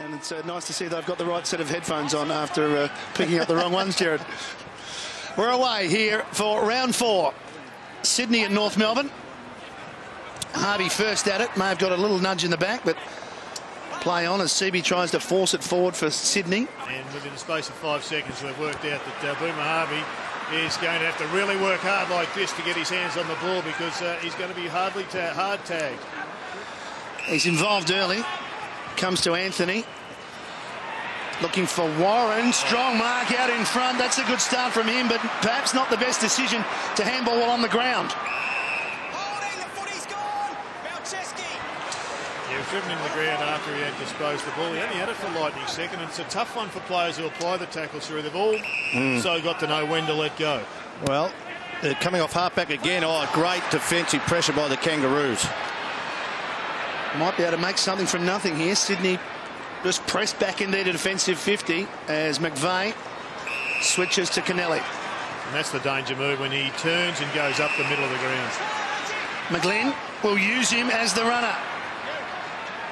And it's nice to see they've got the right set of headphones on after picking up the wrong ones, Jared. We're away here for round 4. Sydney and North Melbourne. Harvey first at it. May have got a little nudge in the back, but play on as Seaby tries to force it forward for Sydney. And within the space of 5 seconds, we've worked out that Boomer Harvey is going to have to really work hard like this to get his hands on the ball, because he's going to be hard tagged. He's involved early. Comes to Anthony. Looking for Warren. Strong mark out in front. That's a good start from him, but perhaps not the best decision to handball while on the ground. He was driven into the ground after he had disposed the ball. He only had it for lightning second, and it's a tough one for players who apply the tackles through. They've all so got to know when to let go. Well, they're coming off halfback again. Oh, great defensive pressure by the Kangaroos. Might be able to make something from nothing here. Sydney just pressed back into the defensive 50 as McVeigh switches to Kennelly. And that's the danger move, when he turns and goes up the middle of the ground. McGlynn will use him as the runner.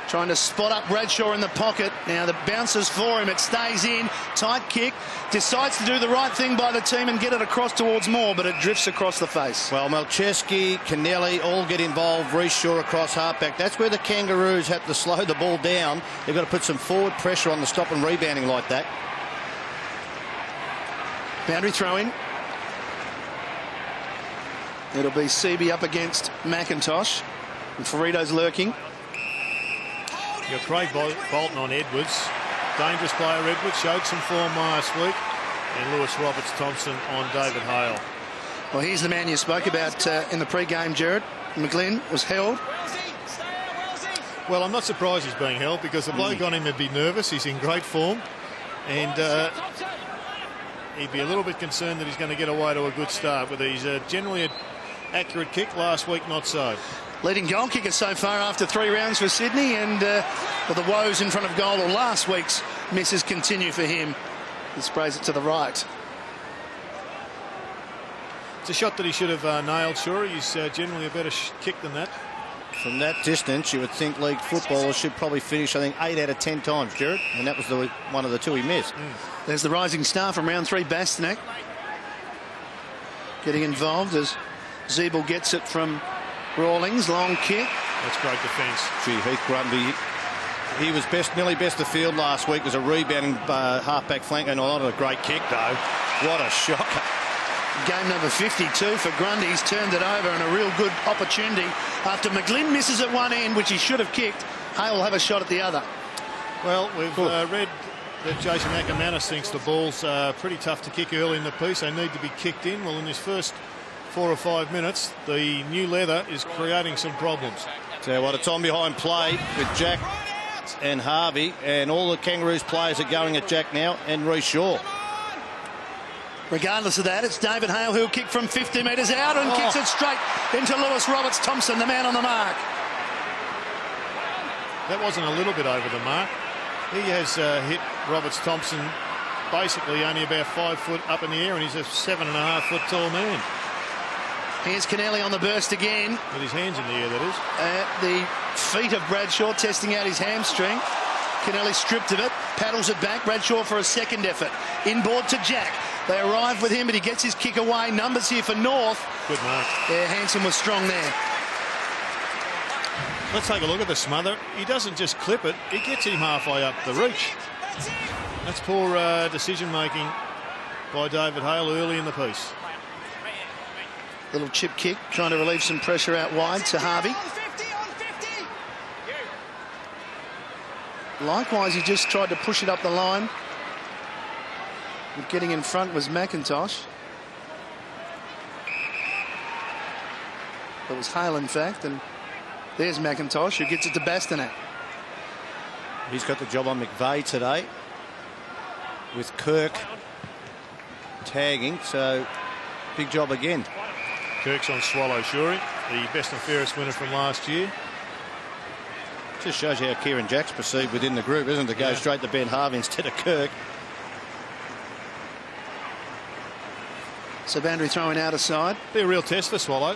Trying to spot up Bradshaw in the pocket. Now the bounces for him. It stays in. Tight kick. Decides to do the right thing by the team and get it across towards Moore, but it drifts across the face. Well, Melcheski, Kennelly all get involved. Reece Shaw across halfback. That's where the Kangaroos have to slow the ball down. They've got to put some forward pressure on the stop and rebounding like that. Boundary throw in. It'll be Seaby up against McIntosh. And Ferrito's lurking. You've got Craig Bolton on Edwards. Dangerous player Edwards. Showed some form last week. And Lewis Roberts-Thompson on David Hale. Well, here's the man you spoke about in the pre-game, Jared. McGlynn was held. Well, I'm not surprised he's being held, because the bloke on him would be nervous. He's in great form. And he'd be a little bit concerned that he's going to get away to a good start with these. Generally an accurate kick. Last week, not so. Leading goal kicker so far after 3 rounds for Sydney, and well, the woes in front of goal, or last week's misses, continue for him. He sprays it to the right. It's a shot that he should have nailed, sure. He's generally a better kick than that. From that distance, you would think league footballers should probably finish, I think, 8 out of 10 times, Jared. And that was one of the 2 he missed. There's the rising star from round 3, Bastanek. Getting involved as Zeeble gets it from Rawlings. Long kick. That's great defence. Gee, Heath Grundy, he was nearly best of field last week. Was a rebounding halfback flank, and not a great kick though. What a shocker. Game number 52 for Grundy. He's turned it over, and a real good opportunity after McGlynn misses at one end, which he should have kicked. Hale will have a shot at the other. Well, we've read that Jason Ackermanis thinks the ball's pretty tough to kick early in the piece. They need to be kicked in. Well, in his first 4 or 5 minutes, the new leather is creating some problems. So what, it's on behind play with Jack and Harvey, and all the Kangaroos players are going at Jack now, and Reece Shaw. Regardless of that, it's David Hale who'll kick from 50 metres out and kicks it straight into Lewis Roberts-Thompson, the man on the mark. That wasn't a little bit over the mark. He has hit Roberts-Thompson basically only about 5 foot up in the air, and he's a 7.5 foot tall man. Here's Kennelly on the burst again. With his hands in the air, that is. At the feet of Bradshaw, testing out his hamstring. Kennelly stripped of it, paddles it back. Bradshaw for a second effort. Inboard to Jack. They arrive with him, but he gets his kick away. Numbers here for North. Good mark. Yeah, Hanson was strong there. Let's take a look at the smother. He doesn't just clip it, he gets him halfway up the reach. That's poor decision-making by David Hale early in the piece. Little chip kick, trying to relieve some pressure out wide to Harvey. Likewise, he just tried to push it up the line. Getting in front was McIntosh. It was Hale, in fact, and there's McIntosh, who gets it to Bastanek. He's got the job on McVeigh today, with Kirk tagging, so big job again. Kirk's on Swallow Shuri, the best and fairest winner from last year. Just shows you how Kieran Jack's perceived within the group, isn't it, to go straight to Ben Harvey instead of Kirk. So boundary throwing out aside. Be a real test for Swallow.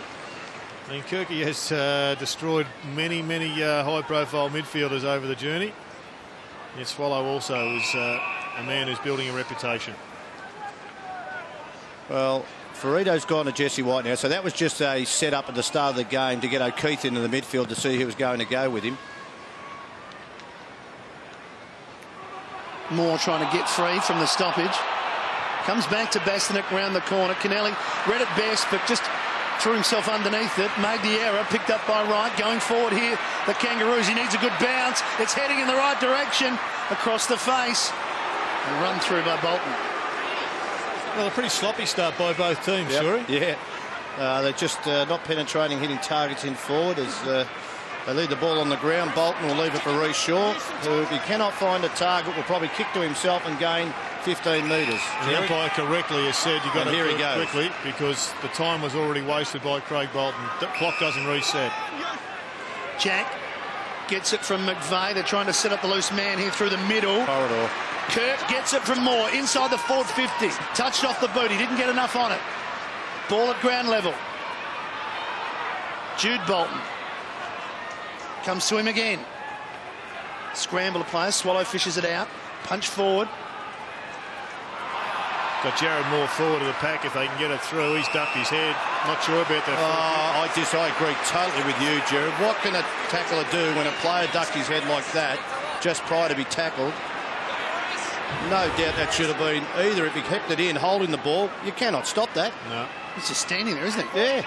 I mean, Kirky has destroyed many high-profile midfielders over the journey. Yet Swallow also is a man who's building a reputation. Well, Ferrito's gone to Jesse White now, so that was just a set-up at the start of the game to get O'Keefe into the midfield to see who was going to go with him. Moore trying to get free from the stoppage. Comes back to Bastanek round the corner. Kennelly read it best, but just threw himself underneath it. Made the error. Picked up by Wright. Going forward here, the Kangaroos. He needs a good bounce. It's heading in the right direction. Across the face. And run through by Bolton. Well, a pretty sloppy start by both teams, Shuri. Yeah. They're just not penetrating, hitting targets in forward as they leave the ball on the ground. Bolton will leave it for Reece Shaw, who, if he cannot find a target, will probably kick to himself and gain 15 metres. The umpire correctly has said you've got to do it quickly because the time was already wasted by Craig Bolton. The clock doesn't reset. Jack gets it from McVeigh. They're trying to set up the loose man here through the middle. Corridor. Kirk gets it from Moore inside the forward 50. Touched off the boot. He didn't get enough on it. Ball at ground level. Jude Bolton comes to him again. Scramble of players. Swallow fishes it out. Punch forward. Got Jared Moore forward of the pack if they can get it through. He's ducked his head. Not sure about that. I agree totally with you, Jared. What can a tackler do when a player ducks his head like that just prior to be tackled? No doubt that should have been either if he kept it in, holding the ball. You cannot stop that. No. He's just standing there, isn't he? Yeah.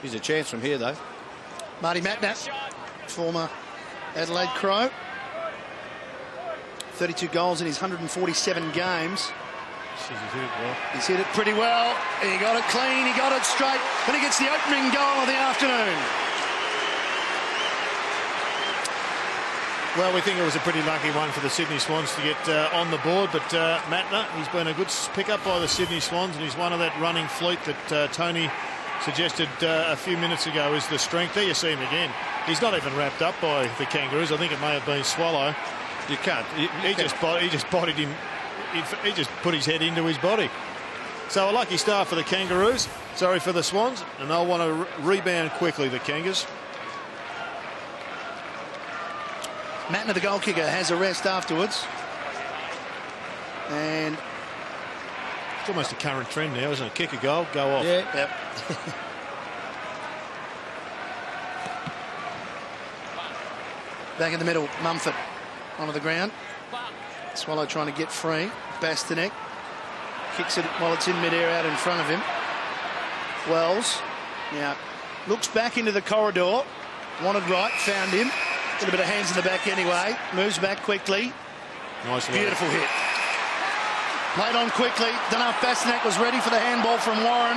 Here's a chance from here, though. Marty Matnap, former Adelaide Crow. 32 goals in his 147 games. He's hit it well. He's hit it pretty well. He got it clean, he got it straight, and he gets the opening goal of the afternoon. Well, we think it was a pretty lucky one for the Sydney Swans to get on the board, but Matner, he's been a good pick-up by the Sydney Swans, and he's one of that running fleet that Tony suggested a few minutes ago is the strength. There you see him again. He's not even wrapped up by the Kangaroos. I think it may have been Swallow. You can't. He just bodied him. He just put his head into his body. So a lucky start for the Kangaroos. Sorry for the Swans, and they'll want to rebound quickly, the Kangas. Matner, the goal kicker, has a rest afterwards. And it's almost a current trend now, isn't it? Kick a goal, go off. Yeah. Yep. Back in the middle, Mumford onto the ground. Swallow trying to get free. Bastanek kicks it while it's in midair out in front of him. Wells now looks back into the corridor. Wanted right, found him. A little bit of hands in the back anyway. Moves back quickly. Nice. Beautiful hit. Played on quickly. Don't know if Bastanek was ready for the handball from Warren.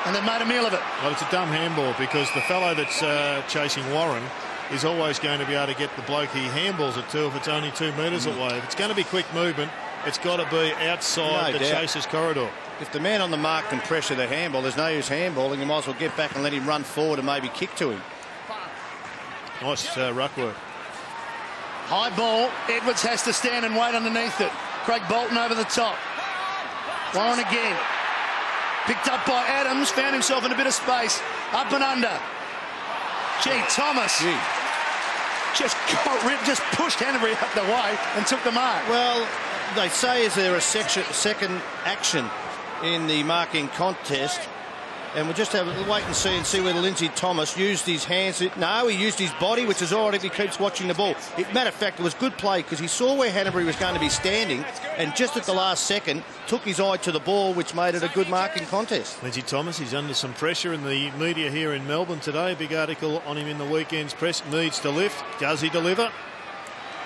And they made a meal of it. Well, it's a dumb handball because the fellow that's chasing Warren is always going to be able to get the bloke he handballs it to if it's only 2 metres away. If it's going to be quick movement, it's got to be outside the chaser's corridor. If the man on the mark can pressure the handball, there's no use handballing. You might as well get back and let him run forward and maybe kick to him. Nice ruck work. High ball. Edwards has to stand and wait underneath it. Craig Bolton over the top. Warren again. Picked up by Adams. Found himself in a bit of space. Up and under. Gee, Thomas. Just got ripped, just pushed Hanbury up the way and took the mark. Well, they say is there a second action in the marking contest, and we'll just have a wait and see whether Lindsay Thomas used his hands. No, he used his body, which is all right if he keeps watching the ball. Matter of fact, it was good play because he saw where Hanbury was going to be standing, and just at the last second took his eye to the ball, which made it a good marking contest. Lindsay Thomas, he's under some pressure in the media here in Melbourne today. Big article on him in the weekend's press. Needs to lift. Does he deliver?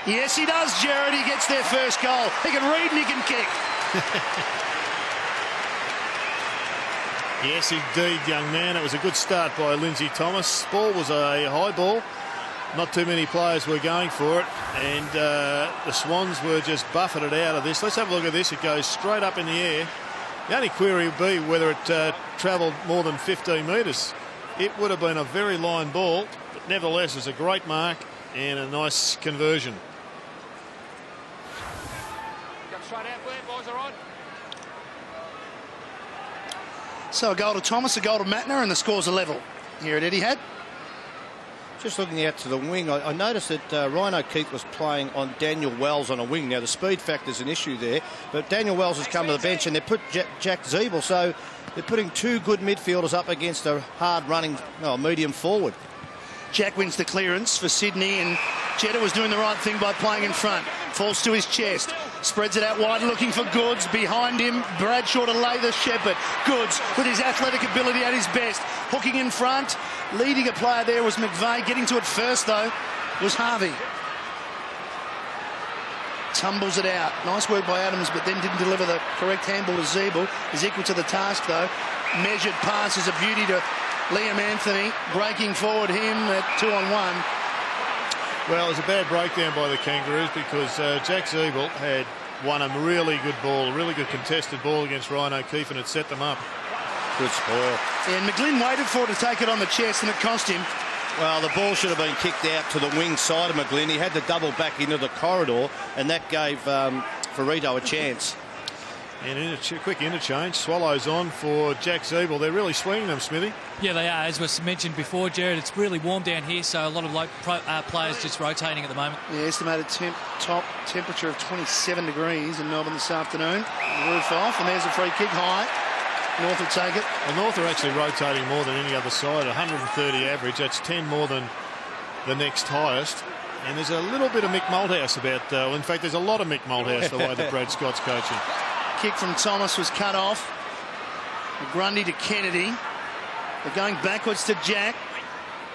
Yes, he does, Jared. He gets their first goal. He can read and he can kick. Yes, indeed, young man. It was a good start by Lindsay Thomas. Ball was a high ball. Not too many players were going for it, and the Swans were just buffeted out of this. Let's have a look at this. It goes straight up in the air. The only query would be whether it travelled more than 15 metres. It would have been a very line ball, but nevertheless, it's a great mark and a nice conversion. So a goal to Thomas, a goal to Matner, and the score's a level here at Etihad. Just looking out to the wing, I noticed that Ryan O'Keefe was playing on Daniel Wells on a wing. Now, the speed factor's an issue there, but Daniel Wells has come to the bench and they put Jack Ziebell, so they're putting two good midfielders up against a hard-running medium forward. Jack wins the clearance for Sydney, and Jetta was doing the right thing by playing in front. Falls to his chest, spreads it out wide, looking for Goods. Behind him, Bradshaw to lay the shepherd. Goods, with his athletic ability at his best, hooking in front. Leading a player there was McVeigh. Getting to it first, though, was Harvey. Tumbles it out. Nice work by Adams, but then didn't deliver the correct handball to Ziebell. Is equal to the task, though. Measured pass is a beauty to Liam Anthony, breaking forward him at 2-on-1. Well, it was a bad breakdown by the Kangaroos because Jack Ziebell had won a really good ball, a really good contested ball against Ryan O'Keefe, and it set them up. Good spoil. Yeah, and McGlynn waited for it to take it on the chest, and it cost him. Well, the ball should have been kicked out to the wing side of McGlynn. He had to double back into the corridor, and that gave Ferrito a chance. And in a quick interchange, Swallows on for Jack Ziebell. They're really swinging them, Smithy. Yeah, they are. As was mentioned before, Jared, it's really warm down here, so a lot of players just rotating at the moment. Yeah, estimated top temperature of 27 degrees in Melbourne this afternoon. The roof off, and there's a free kick high. North will take it. Well, North are actually rotating more than any other side, 130 average. That's 10 more than the next highest. And there's a little bit of Mick Malthouse about, in fact, there's a lot of Mick Malthouse the way that Brad Scott's coaching. Kick from Thomas was cut off. Grundy to Kennedy. They're going backwards to Jack.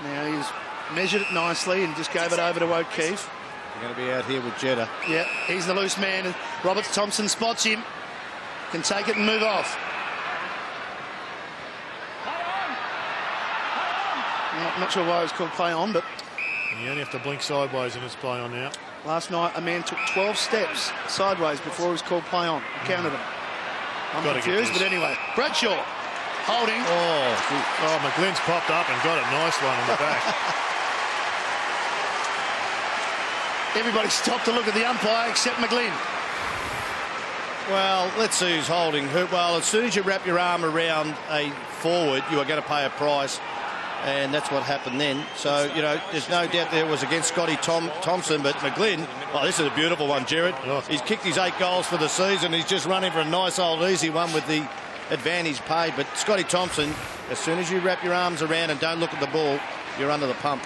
Now he's measured it nicely and just gave it over to O'Keefe. They're going to be out here with Jetta. Yeah, he's the loose man. Robert Thompson spots him. Can take it and move off. I'm not sure why it was called play on, but You only have to blink sideways and it's play on now. last night a man took 12 steps sideways before he was called play on. I counted them. I'm confused, but anyway. Bradshaw holding. Oh, McGlynn's popped up and got a nice one on the back. Everybody stopped to look at the umpire except McGlynn. Well, let's see who's holding who. Well, as soon as you wrap your arm around a forward, you are going to pay a price. And that's what happened then. So, you know, there's no doubt there was against Scotty Thompson, but McGlynn, oh, this is a beautiful one, Jared. Oh. He's kicked his 8 goals for the season. He's just running for a nice old easy one with the advantage paid. But Scotty Thompson, as soon as you wrap your arms around and don't look at the ball, you're under the pump.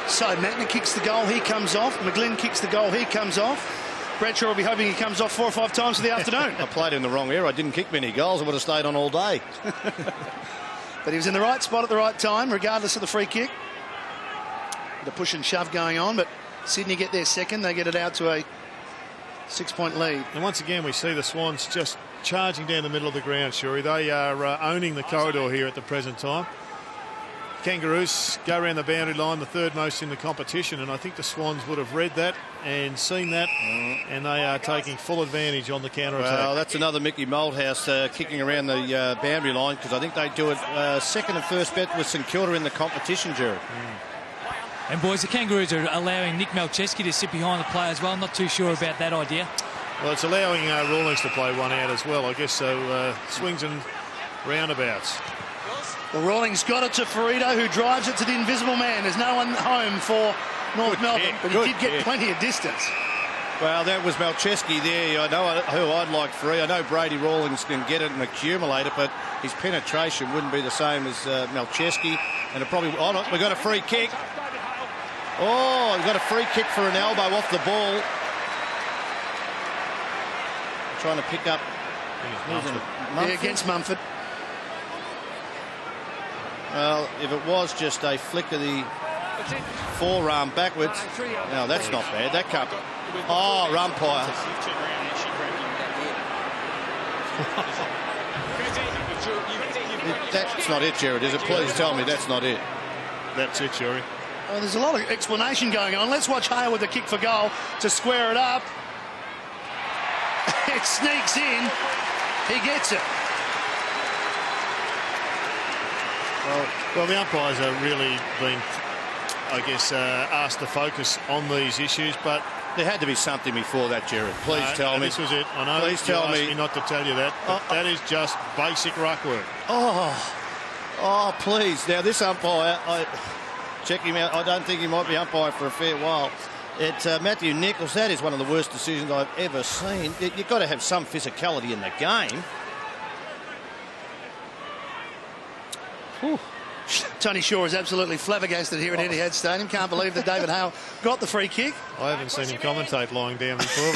So Matner kicks the goal, he comes off. McGlynn kicks the goal, he comes off. Bradshaw will be hoping he comes off 4 or 5 times for the afternoon. I played in the wrong area. I didn't kick many goals. I would have stayed on all day. But he was in the right spot at the right time, regardless of the free kick. The push and shove going on, but Sydney get their second. They get it out to a 6-point lead. And once again, we see the Swans just charging down the middle of the ground, Shuri. They are owning the corridor here at the present time. Kangaroos go around the boundary line, the third most in the competition, and I think the Swans would have read that and seen that, and they are taking full advantage on the counter-attack. Well, that's another Mickey Malthouse kicking around the boundary line, because I think they do it second and first bet with St Kilda in the competition, Jared. And boys, the Kangaroos are allowing Nick Malcheski to sit behind the play as well. I'm not too sure about that idea. Well, it's allowing Rawlings to play one out as well, I guess, so swings and roundabouts. Well, Rawlings got it to Ferrito, who drives it to the invisible man. There's no one home for North Melbourne, but he did get plenty of distance. Well, that was Malcheski there. I know who I'd like free. I know Brady Rawlings can get it and accumulate it, but his penetration wouldn't be the same as Malcheski. And it probably... Oh, look, we got a free kick. Oh, we've got a free kick for an elbow off the ball. Trying to pick up... Yeah, against Mumford. Well, if it was just a flick of the forearm backwards... No, that's not bad. That can't... Oh, umpire. That's not it, Jared, is it? Please tell me that's not it. That's it, Shuri. Oh, there's a lot of explanation going on. Let's watch Hale with the kick for goal to square it up. It sneaks in. He gets it. Well, the umpires are really being, I guess, asked to focus on these issues, but... There had to be something before that, Jared. Please tell me. This was it. I know. Please tell me. Not to tell you that. But that is just basic ruck work. Oh. Oh, please. Now, this umpire, check him out. I don't think he might be umpire for a fair while. It's Matthew Nichols. That is one of the worst decisions I've ever seen. You've got to have some physicality in the game. Whew. Tony Shaw is absolutely flabbergasted here at Etihad Stadium. Can't believe that David Hale got the free kick. I haven't seen him commentate lying down before,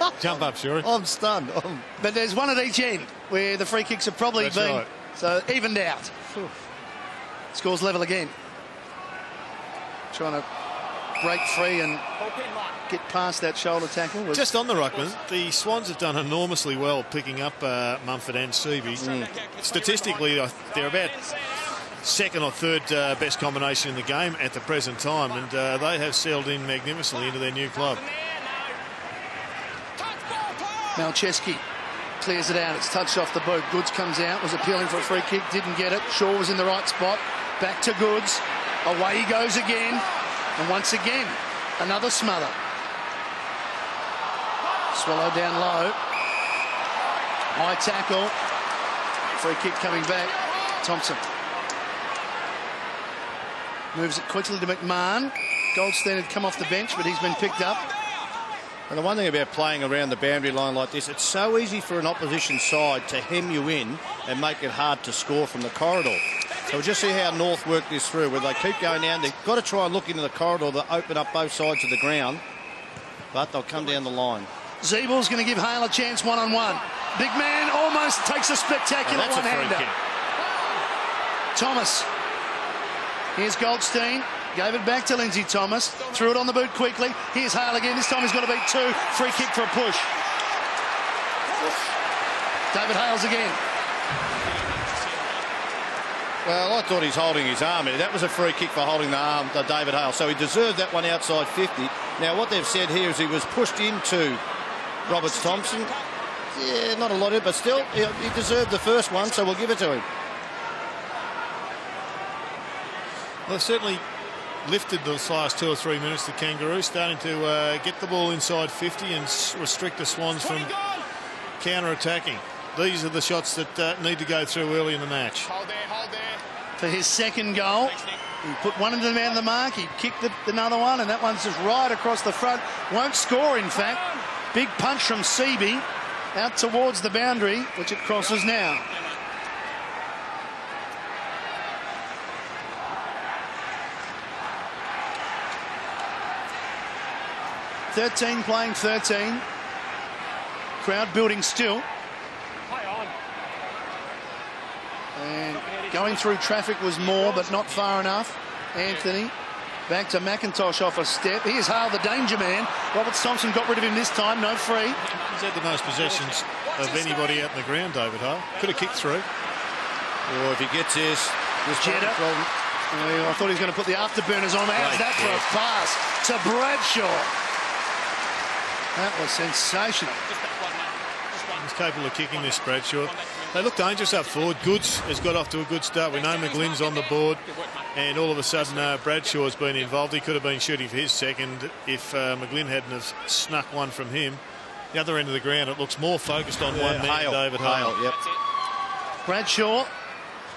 but jump up, Shaw. I'm stunned. But there's one at each end where the free kicks have probably That's been right. so evened out. Whew. Scores level again. Trying to break free and get past that shoulder tackle. Just on the ruckman, the Swans have done enormously well picking up Mumford and Seavey. Statistically, they're about second or third best combination in the game at the present time, and they have settled in magnificently into their new club. Malcheski clears it out. It's touched off the boot. Goods comes out, was appealing for a free kick, didn't get it. Shaw was in the right spot. Back to Goods. Away he goes again. And once again, another smother. Swallow down low. High tackle. Free kick coming back. Thompson. Moves it quickly to McMahon. Goldstein had come off the bench, but he's been picked up. And the one thing about playing around the boundary line like this, it's so easy for an opposition side to hem you in and make it hard to score from the corridor. So we'll just see how North work this through, where they keep going down. They've got to try and look into the corridor to open up both sides of the ground, but they'll come down the line. Zeebel's going to give Hale a chance one-on-one. Big man almost takes a spectacular one-hander. Thomas. Here's Goldstein. Gave it back to Lindsay Thomas. Threw it on the boot quickly. Here's Hale again. This time he's got to beat two. Free kick for a push. David Hales again. Well, I thought he's holding his arm. That was a free kick for holding the arm to David Hale. So he deserved that one outside 50. Now, what they've said here is he was pushed into Roberts Thompson. Yeah, not a lot of it, but still, he deserved the first one, so we'll give it to him. Well, they've certainly lifted those last 2 or 3 minutes, the Kangaroos, starting to get the ball inside 50 and restrict the Swans from counter-attacking. These are the shots that need to go through early in the match. Hold there. For his second goal, he put one into the man of the mark. He kicked another one, and that one's just right across the front. Won't score, in fact. Big punch from Seabee out towards the boundary, which it crosses now. (13 playing 13). Crowd building still. And going through traffic was more, but not far enough. Anthony back to McIntosh off a step. Here's Hale, the danger man. Roberts Thompson got rid of him this time, no free. He's had the most possessions of anybody out in the ground, David Hale. Could have kicked through. Or if he gets this Jetta. I thought he was going to put the afterburners on. How's that for a pass to Bradshaw? That was sensational. He's capable of kicking this, Bradshaw. They look dangerous up forward. Goods has got off to a good start. We know McGlynn's on the board, and all of a sudden Bradshaw's been involved. He could have been shooting for his second if McGlynn hadn't have snuck one from him. The other end of the ground, it looks more focused on one man, David Hale. Yep. Bradshaw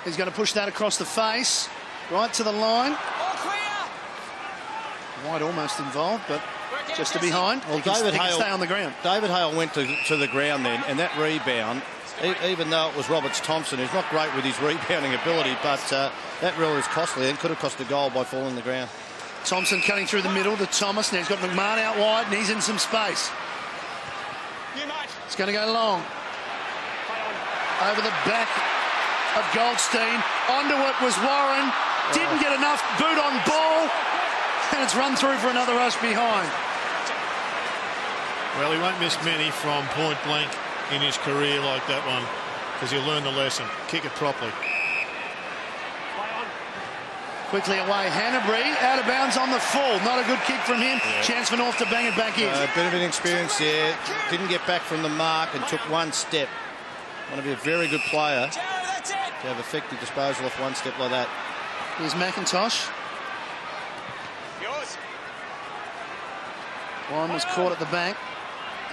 is going to push that across the face, right to the line. White almost involved, but just to behind. Well, David Hale stay on the ground. David Hale went to the ground then, and that rebound, even though it was Roberts Thompson, who's not great with his rebounding ability, but that really is costly and could have cost a goal by falling on the ground. Thompson cutting through the middle to Thomas. Now he's got McMahon out wide, and he's in some space. It's going to go long. Over the back of Goldstein. Onto it was Warren. Didn't get enough. Boot on ball. And it's run through for another rush behind. Well, he won't miss many from point blank in his career like that one, because he'll learn the lesson. Kick it properly. Quickly away, Hanbury out of bounds on the full. Not a good kick from him. Yeah. Chance for North to bang it back in. A bit of inexperience there. Didn't get back from the mark and took one step. Want to be a very good player to have effective disposal off one step like that. Here's McIntosh. Warren was caught at the back.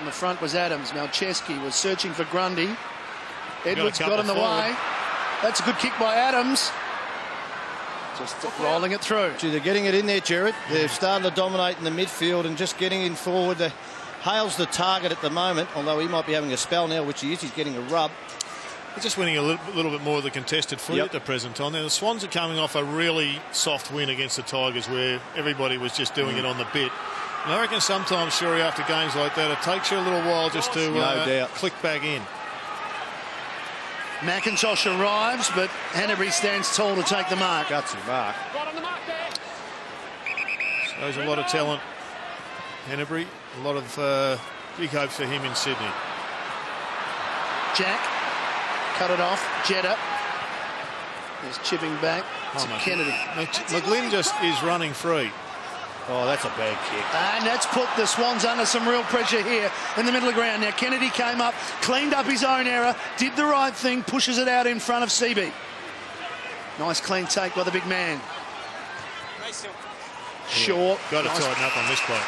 In the front was Adams. Malcheski was searching for Grundy. Edwards got in the way. That's a good kick by Adams. Just rolling it through. Gee, they're getting it in there, Jared. They're starting to dominate in the midfield and just getting in forward. Hale's the target at the moment, although he might be having a spell now, which he is. He's getting a rub. They're just winning a little bit more of the contested footy at the present time. Now, the Swans are coming off a really soft win against the Tigers where everybody was just doing it on the bit. And I reckon sometimes, Sherry, after games like that, it takes you a little while just to click back in. McIntosh arrives, but Hanbury stands tall to take the mark. Gutsy mark. Shows a lot of talent, Hanbury. A lot of big hopes for him in Sydney. Jack cut it off. Jetta is chipping back to Kennedy. McGlynn just is running free. Oh, that's a bad kick. And that's put the Swans under some real pressure here in the middle of the ground. Now, Kennedy came up, cleaned up his own error, did the right thing, pushes it out in front of CB. Nice clean take by the big man. Short. Got to tighten up on this play.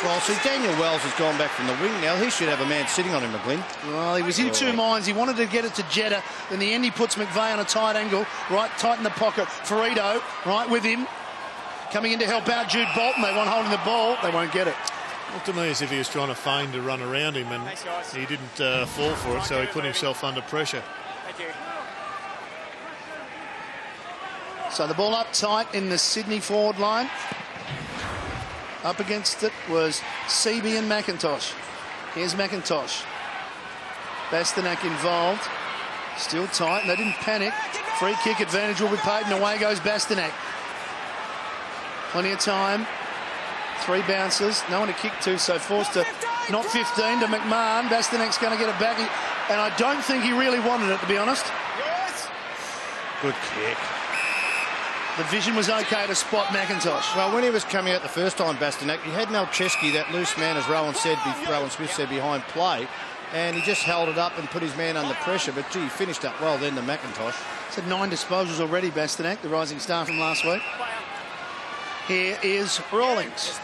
Well, see, Daniel Wells has gone back from the wing now. He should have a man sitting on him, McGlynn. Well, he was in two minds. He wanted to get it to Jetta. In the end, he puts McVeigh on a tight angle, right, tight in the pocket. Ferrito, right with him. Coming in to help out Jude Bolton. They want holding the ball. They won't get it. Looked to me as if he was trying to feign to run around him, and he didn't fall for it, so he put himself under pressure. Thank you. So the ball up tight in the Sydney forward line. Up against it was Seaby and McIntosh. Here's McIntosh. Bastanak involved. Still tight, and they didn't panic. Free kick advantage will be paid, and away goes Bastanak. Plenty of time. 3 bounces. No one to kick to, so forced to not 15 to McMahon. Bastanak's going to get it back. And I don't think he really wanted it, to be honest. Good kick. The vision was okay to spot McIntosh. Well, when he was coming out the first time, Bastanak, he had Malcheski, that loose man, as Rowan Smith said, behind play. And he just held it up and put his man under pressure. But, gee, he finished up well then to McIntosh. He's had 9 disposals already, Bastanak, the rising star from last week. Here is Rawlings.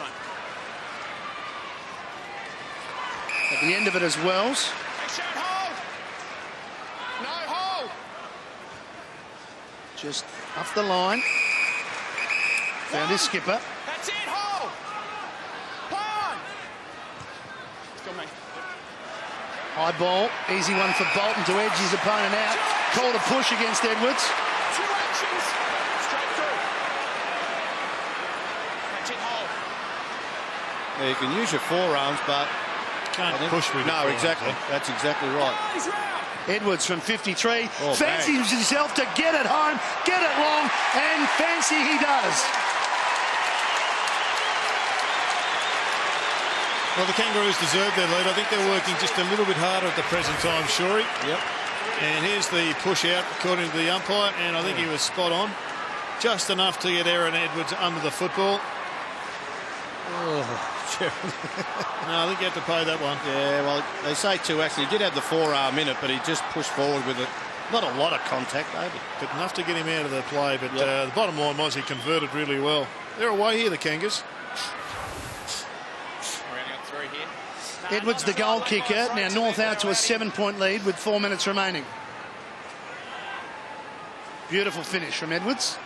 At the end of it as Wells. Just off the line. Found his skipper. That's it, hold. Play on. High ball. Easy one for Bolton to edge his opponent out. Called a push against Edwards. 2 actions. Straight through. That's it, hold. Yeah, you can use your forearms, but Can't push with no, exactly. That's exactly right. He's round. Edwards from 53. Oh, fancies himself to get it home, get it long, and fancy he does. Well, the Kangaroos deserve their lead. I think they're working just a little bit harder at the present time, Shorey. Yep. And here's the push out, according to the umpire, and I think he was spot on. Just enough to get Aaron Edwards under the football. Oh, no, I think you have to pay that one. yeah, well, they say 2 actions. He did have the forearm in it, but he just pushed forward with it. Not a lot of contact, maybe. But enough to get him out of the play. But the bottom line was he converted really well. They're away here, the Kangas. Rounding up 3 here. Edwards, the goal kicker. Now North out to a 7-point lead with 4 minutes remaining. Beautiful finish from Edwards.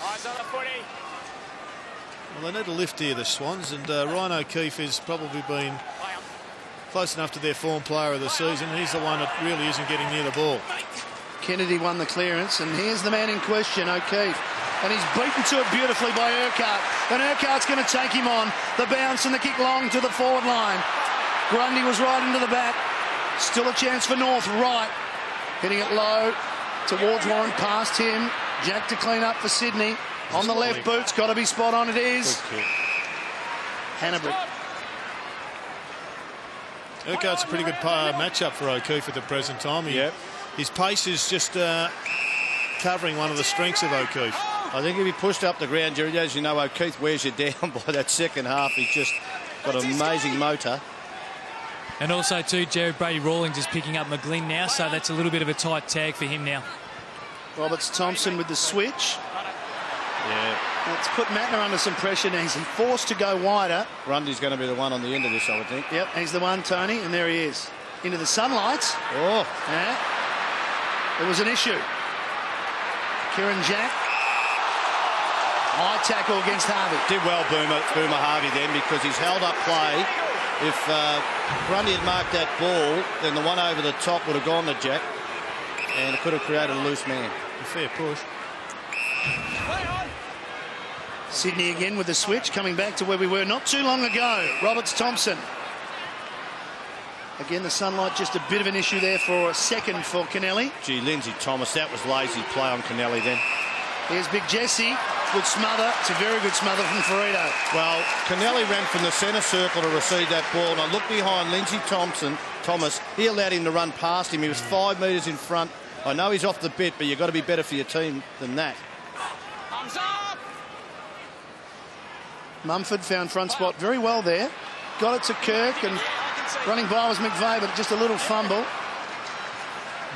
Eyes on the footy. Well, they need a lift here, the Swans, and Ryan O'Keefe has probably been close enough to their form player of the season. He's the one that really isn't getting near the ball. Kennedy won the clearance, and here's the man in question, O'Keefe. And he's beaten to it beautifully by Urquhart. And Urquhart's going to take him on. The bounce and the kick long to the forward line. Grundy was right into the back. Still a chance for North, right. Hitting it low towards Warren, past him. Jack to clean up for Sydney. On the left boot's got to be spot on. It is. Hanbury. Urquhart's a pretty good matchup for O'Keefe at the present time. His pace is just covering one of the strengths of O'Keefe. I think if he pushed up the ground, Jerry, as you know, O'Keefe wears you down by that second half. He's just got an amazing motor. And also, too, Jared Brady Rawlings is picking up McGlynn now, so that's a little bit of a tight tag for him now. Roberts Thompson with the switch. Yeah. That's put Mattner under some pressure now. He's forced to go wider. Grundy's going to be the one on the end of this, I would think. Yep, he's the one, Tony, and there he is. Into the sunlight. Oh. Yeah. It was an issue. Kieran Jack. High tackle against Harvey. Did well, Boomer Harvey, then, because he's held up play. If Grundy had marked that ball, then the one over the top would have gone to Jack, and it could have created a loose man. A fair push. Sydney again with the switch, coming back to where we were not too long ago. Roberts-Thompson. Again, the sunlight just a bit of an issue there for a second for Kennelly. Gee, Lindsay Thomas, that was lazy play on Kennelly then. Here's Big Jesse. Good smother. It's a very good smother from Ferrito. Well, Kennelly ran from the centre circle to receive that ball, and I looked behind Lindsay Thomas. He allowed him to run past him. He was 5 metres in front. I know he's off the bit, but you've got to be better for your team than that. Thumbs up. Mumford found front spot very well there. Got it to Kirk, and running by was McVeigh, but just a little fumble.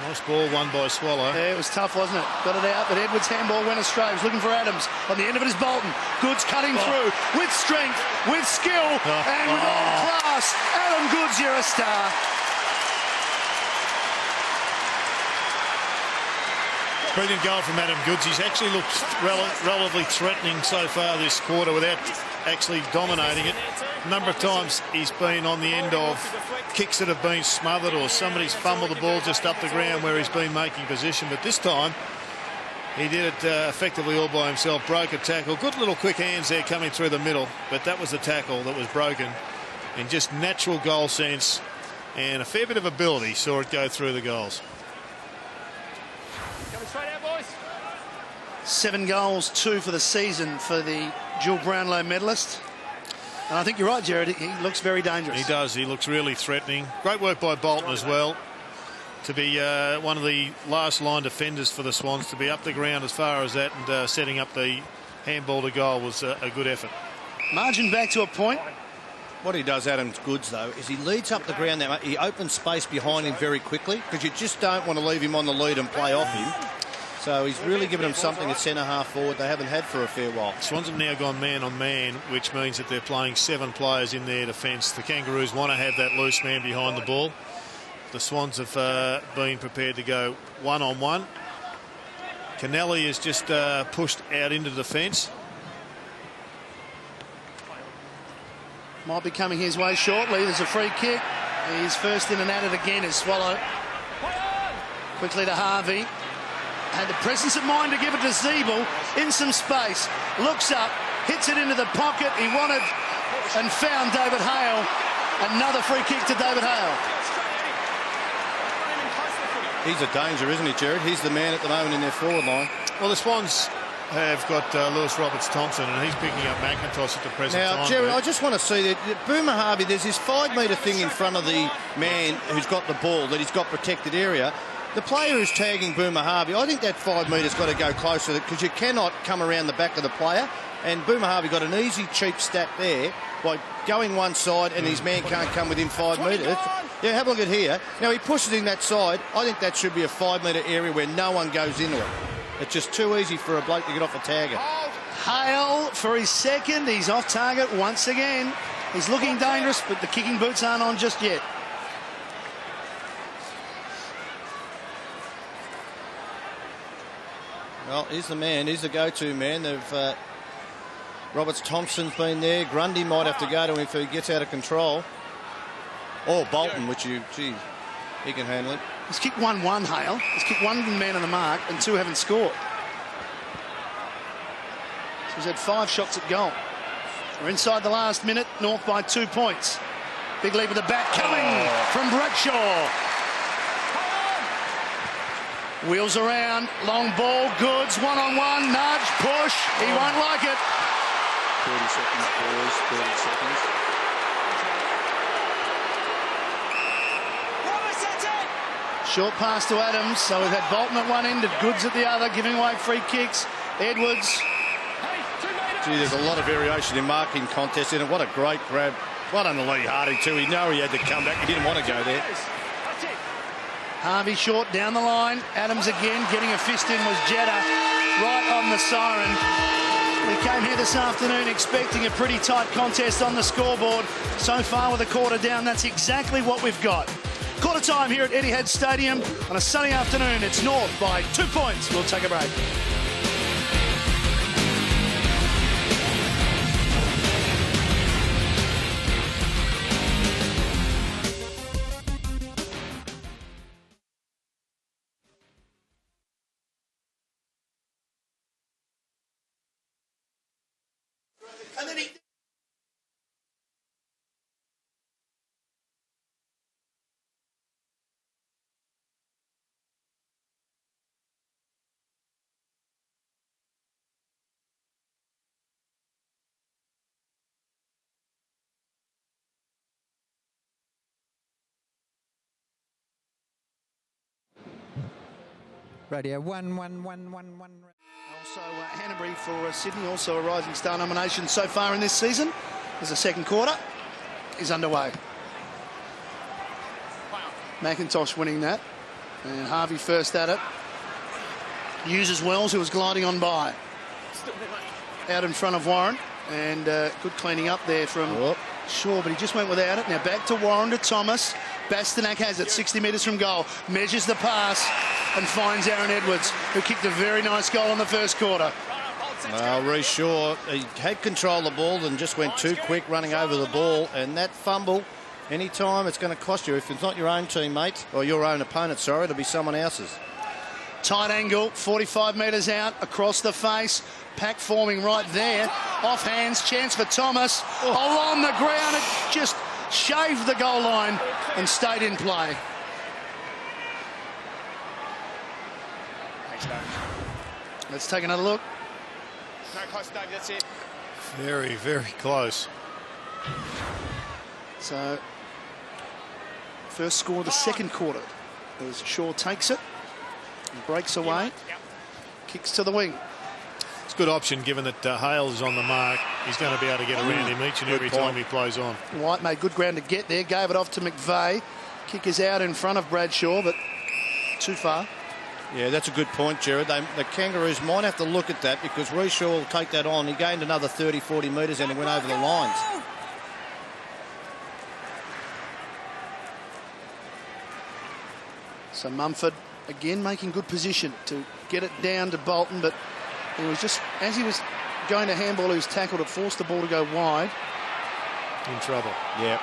Nice ball won by Swallow. Yeah, it was tough, wasn't it? Got it out, but Edwards' handball went astray. He was looking for Adams. On the end of it is Bolton. Goods cutting through with strength, with skill, and with all class. Adam Goods, you're a star. Brilliant goal from Adam Goods. He's actually looked relatively threatening so far this quarter without actually dominating it. A number of times he's been on the end of kicks that have been smothered, or somebody's fumbled the ball just up the ground where he's been making position. But this time he did it effectively all by himself. Broke a tackle. Good little quick hands there coming through the middle. But that was the tackle that was broken. And just natural goal sense and a fair bit of ability saw it go through the goals. Coming straight out, boys. 7 goals, 2 for the season for the dual Brownlow medalist. And I think you're right, Jared. He looks very dangerous. He does. He looks really threatening. Great work by Bolton as well to be one of the last line defenders for the Swans, to be up the ground as far as that, and setting up the handball to goal was a good effort. Margin back to a point. What he does, Adam Goods, though, is he leads up the ground that much. He opens space behind him very quickly, because you just don't want to leave him on the lead and play off him. So he's really given them something at centre half forward they haven't had for a fair while. Swans have now gone man on man, which means that they're playing 7 players in their defence. The Kangaroos want to have that loose man behind the ball. The Swans have been prepared to go 1-on-1. Kennelly is just pushed out into defence. Might be coming his way shortly. There's a free kick. He's first in and at it again is Swallow. Quickly to Harvey. Had the presence of mind to give it to Zeeble in some space. Looks up, hits it into the pocket he wanted, and found David Hale. Another free kick to David Hale. He's a danger, isn't he, Jared? He's the man at the moment in their forward line. Well, the Swans have got Lewis Roberts-Thompson, and he's picking up McIntosh at the present time. Now, Jared, I just want to see that Boomer Harvey, there's this 5 metre thing in front of the man who's got the ball, that he's got protected area. The player who's tagging Boomer Harvey, I think that 5 metres got to go closer, because you cannot come around the back of the player. And Boomer Harvey got an easy, cheap stack there by going one side, and his man can't come within 5 metres. Yeah, have a look at here. Now, he pushes in that side. I think that should be a 5 metre area where no one goes into it. It's just too easy for a bloke to get off a tagger. Hale for his second. He's off target once again. He's looking dangerous, but the kicking boots aren't on just yet. Well, he's the man. He's the go-to man. They've Roberts-Thompson's been there. Grundy might have to go to him if he gets out of control. Or Bolton, which he can handle it. He's kicked 1-1, Hale. He's kicked 1 man on the mark and 2 haven't scored. So he's had 5 shots at goal. We're inside the last minute, North by 2 points. Big lead with the back coming from Bradshaw. Wheels around, long ball, Goods, 1-on-1, nudge, push. He won't like it. 30 seconds, boys, 30 seconds. Short pass to Adams, so we've had Bolton at one end and Goods at the other, giving away free kicks. Edwards. Gee, there's a lot of variation in marking contest in it. What a great grab. Well done to Lee Hardy too. He knew he had to come back. He didn't want to go there. Harvey short down the line. Adams again getting a fist in was Jetta right on the siren. We came here this afternoon expecting a pretty tight contest on the scoreboard. So far with a quarter down, that's exactly what we've got. Quarter time here at Etihad Stadium on a sunny afternoon. It's North by 2 points. We'll take a break. And then he... Radio 1111. Also, Hanbury for Sydney, also a Rising Star nomination so far in this season, as the second quarter is underway. McIntosh winning that, and Harvey first at it. Uses Wells, who was gliding on by. Out in front of Warren, and good cleaning up there from Shaw, but he just went without it. Now back to Warren, to Thomas. Bastanak has it, 60 metres from goal, measures the pass and finds Aaron Edwards, who kicked a very nice goal in the first quarter. Well, Reece Shaw, he had control of the ball and just went too quick running over the ball, and that fumble, anytime it's going to cost you. If it's not your own teammate, or your own opponent, sorry, it'll be someone else's. Tight angle, 45 metres out, across the face, pack forming right there, off hands, chance for Thomas, along the ground, it just shaved the goal line and stayed in play. Let's take another look. No close, Dave, that's it. Very, very close. So, first score of the second quarter as Shaw takes it and breaks away, kicks to the wing. It's a good option given that Hale is on the mark. He's going to be able to get around him each and every time he plays on. White made good ground to get there, gave it off to McVeigh. Kick is out in front of Bradshaw, but too far. Yeah, that's a good point, Jared. The Kangaroos might have to look at that because Reece Shaw will take that on. He gained another 30, 40 metres and he went over the lines. So Mumford again making good position to get it down to Bolton, but it was just as he was going to handball, he was tackled. It forced the ball to go wide. In trouble. Yeah.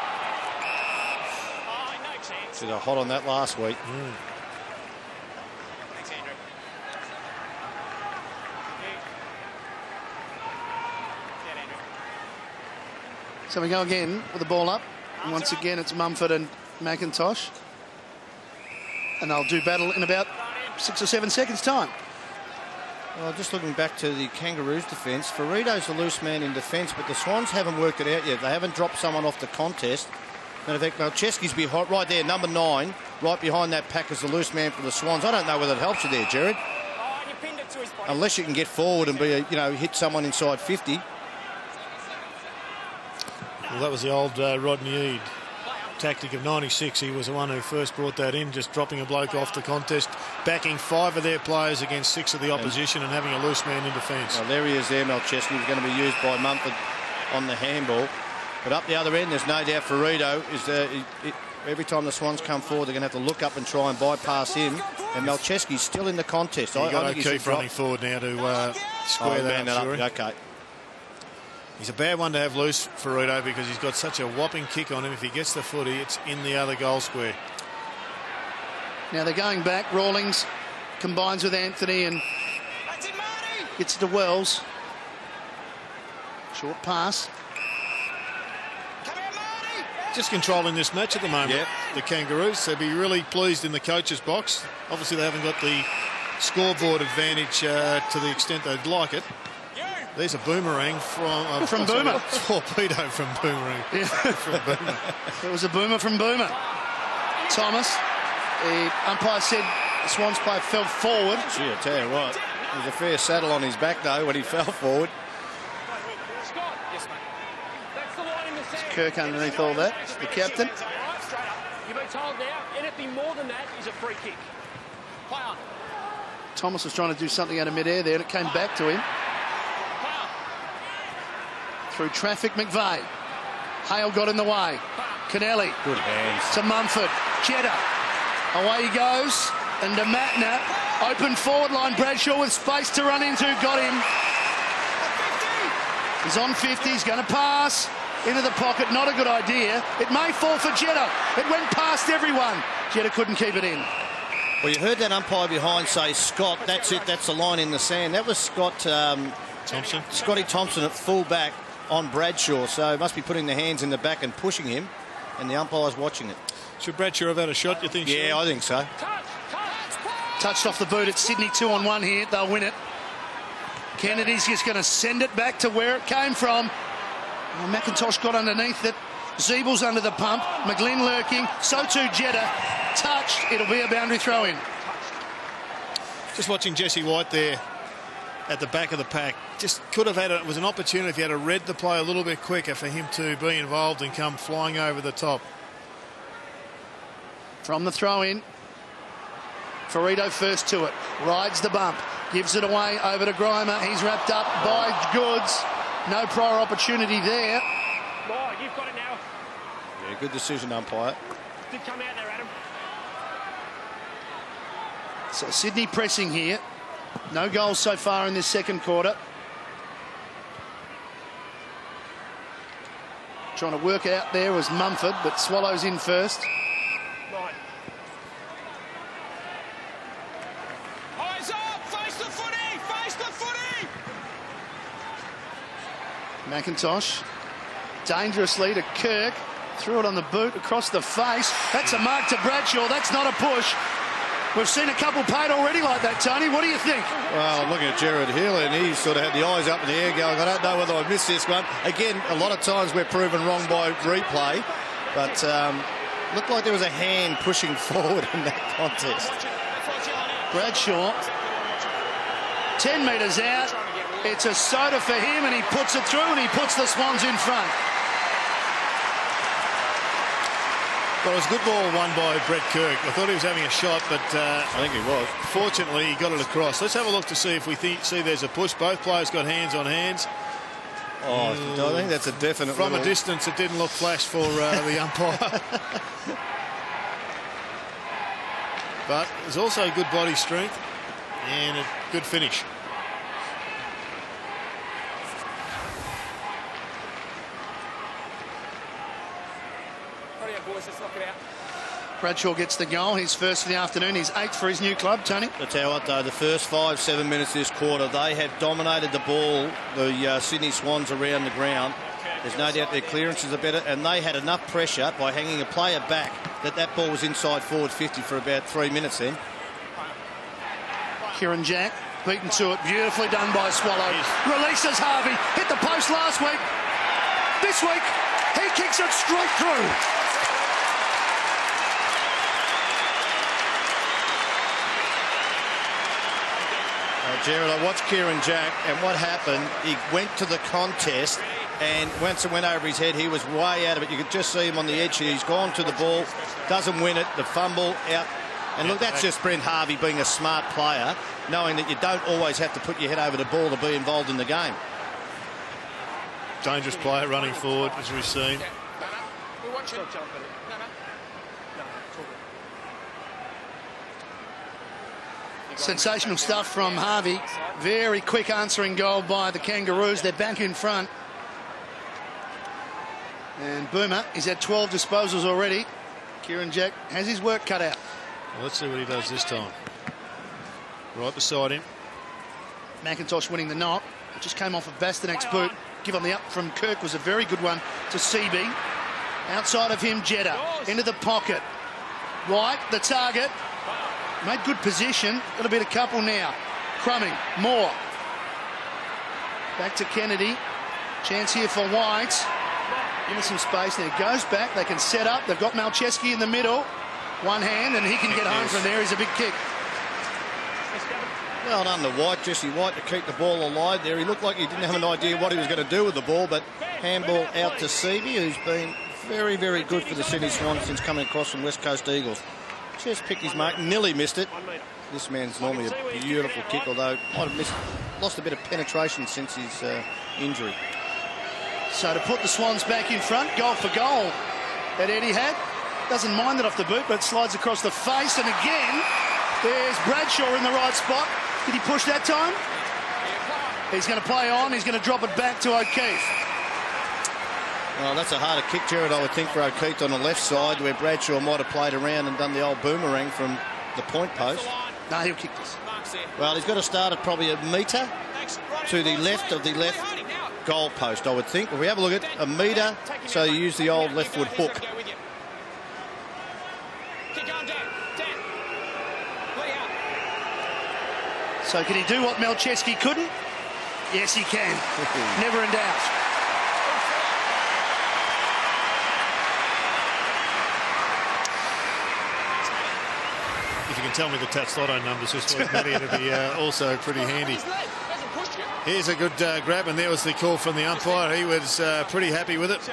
Should have hot on that last week. Thanks, Andrew. So we go again with the ball up. And once again, it's Mumford and McIntosh. And they'll do battle in about 6 or 7 seconds' time. Well, just looking back to the Kangaroos' defence, Ferrito's the loose man in defence, but the Swans haven't worked it out yet. They haven't dropped someone off the contest. And in fact, Malcheski's be hot right there, number 9, right behind that pack as the loose man for the Swans. I don't know whether it helps you there, Jared. Oh, and you pinned it to his body. Unless you can get forward and be, hit someone inside 50. Well, that was the old Rodney Eade tactic of 96. He was the one who first brought that in, just dropping a bloke off the contest, backing 5 of their players against 6 of the opposition and having a loose man in defence. Well, there he is there, Malcheski. He's going to be used by Mumford on the handball. But up the other end, there's no doubt Ferrito is every time the Swans come forward, they're going to have to look up and try and bypass him. And Malcheski's still in the contest. You've got O'Keefe running forward now to square that up. Okay. He's a bad one to have loose, Ferrito, because he's got such a whopping kick on him. If he gets the footy, it's in the other goal square. Now they're going back. Rawlings combines with Anthony and gets it to Wells. Short pass. Just controlling this match at the moment. Yep. The Kangaroos, they'll be really pleased in the coach's box. Obviously, they haven't got the scoreboard advantage to the extent they'd like it. There's a boomerang from Boomer. Torpedo from Boomerang. Yeah. From Boomer. It was a boomer from Boomer. Thomas, the umpire said the Swans player fell forward. Gee, I tell you what, there was a fair saddle on his back, though, when he fell forward. Scott, yes, mate. That's the line in the sand. Kirk underneath all that, the captain. Straight up. You've been told now, anything more than that is a free kick. Play on. Thomas was trying to do something out of mid-air there, and it came back to him. Play on. Through traffic, McVeigh. Hale got in the way. Kennelly. Good hands. To Mumford. Jetta. Away he goes. And to Matner. Open forward line. Bradshaw with space to run into. Got him. He's on 50. He's going to pass. Into the pocket. Not a good idea. It may fall for Jetta. It went past everyone. Jetta couldn't keep it in. Well, you heard that umpire behind say, Scott, that's it, that's the line in the sand. That was Scotty Thompson at full back on Bradshaw, so must be putting the hands in the back and pushing him, and the umpire's watching it. Should Bradshaw have had a shot, you think? Yeah, Sean? I think so. Touched off the boot. It's Sydney 2-on-1 here. They'll win it. Kennedy's just going to send it back to where it came from. Well, McIntosh got underneath it. Zeebel's under the pump. McGlynn lurking. So too Jetta. Touched. It'll be a boundary throw in. Just watching Jesse White there at the back of the pack. Just could have had it was an opportunity if he had read the play a little bit quicker for him to be involved and come flying over the top. From the throw in. Ferrito first to it. Rides the bump. Gives it away over to Grimer. He's wrapped up by Goods. No prior opportunity there. Oh, you've got it now. Yeah, good decision, umpire. Did come out there, Adam. So Sydney pressing here. No goals so far in this second quarter. Trying to work out there was Mumford, but Swallows in first. Right. Eyes up! Face the footy! Face the footy! McIntosh dangerously to Kirk. Threw it on the boot across the face. That's a mark to Bradshaw. That's not a push. We've seen a couple paid already like that, Tony. What do you think? Well, I'm looking at Jared Hill, and he sort of had the eyes up in the air going, I don't know whether I missed this one. Again, a lot of times we're proven wrong by replay, but looked like there was a hand pushing forward in that contest. Bradshaw, 10 metres out. It's a soda for him, and he puts it through, and he puts the Swans in front. Well, it was a good ball won by Brett Kirk. I thought he was having a shot, but I think he was. Fortunately, he got it across. Let's have a look to see if we see there's a push. Both players got hands on hands. Oh, I think that's a definite. From a distance, it didn't look flash for the umpire. But there's also good body strength and a good finish. Bradshaw gets the goal. He's first for the afternoon. He's 8th for his new club, Tony. I tell you what, though, the first 5-7 minutes of this quarter, they have dominated the ball, the Sydney Swans around the ground. There's no doubt their clearances are better, and they had enough pressure by hanging a player back that ball was inside forward 50 for about 3 minutes then. Kieran Jack beaten to it. Beautifully done by Swallow. Releases Harvey. Hit the post last week. This week, he kicks it straight through. Jared, I watched Kieran Jack, and what happened, he went to the contest, and once it went over his head, he was way out of it. You could just see him on the edge here. He's gone to the ball, doesn't win it, the fumble out. And look, that's just Brent Harvey being a smart player, knowing that you don't always have to put your head over the ball to be involved in the game. Dangerous player running forward, as we've seen. We're watching. Sensational stuff from Harvey. Very quick answering goal by the Kangaroos. They're back in front. And Boomer is at 12 disposals already. Kieran Jack has his work cut out. Well, let's see what he does this time. Right beside him. McIntosh winning the knock. It just came off of Bastonek's boot. Give on the up from Kirk was a very good one to CB. Outside of him, Jetta into the pocket. White, the target. Made good position. Got to beat a couple now. Crumming, Moore. Back to Kennedy. Chance here for White. Into some space now. Goes back. They can set up. They've got Malcheski in the middle. One hand, and he can get home from there. He's a big kick. Well done to White, Jesse White, to keep the ball alive there. He looked like he didn't have an idea what he was going to do with the ball, but handball out to Seavey, who's been very, very good for the Sydney Swans since coming across from West Coast Eagles. Just picked his mark, nearly missed it. This man's normally a beautiful kick, although might have lost a bit of penetration since his injury. So to put the Swans back in front, goal for goal. that Eddie had. Doesn't mind it off the boot, but slides across the face. And again, there's Bradshaw in the right spot. Did he push that time? He's going to play on. He's going to drop it back to O'Keefe. Well, that's a harder kick, Jared, I would think, for O'Keefe on the left side, where Bradshaw might have played around and done the old boomerang from the point post. No, he'll kick this. Well, he's got to start at probably a metre to the left of the left goal post, I would think. If we have a look at a metre, so you use the old left foot hook. So can he do what Melcheski couldn't? Yes, he can. Never in doubt. If you can tell me the Tats Lotto numbers this week, Matty, it'll be also pretty handy. Here's a good grab, and there was the call from the umpire. He was pretty happy with it.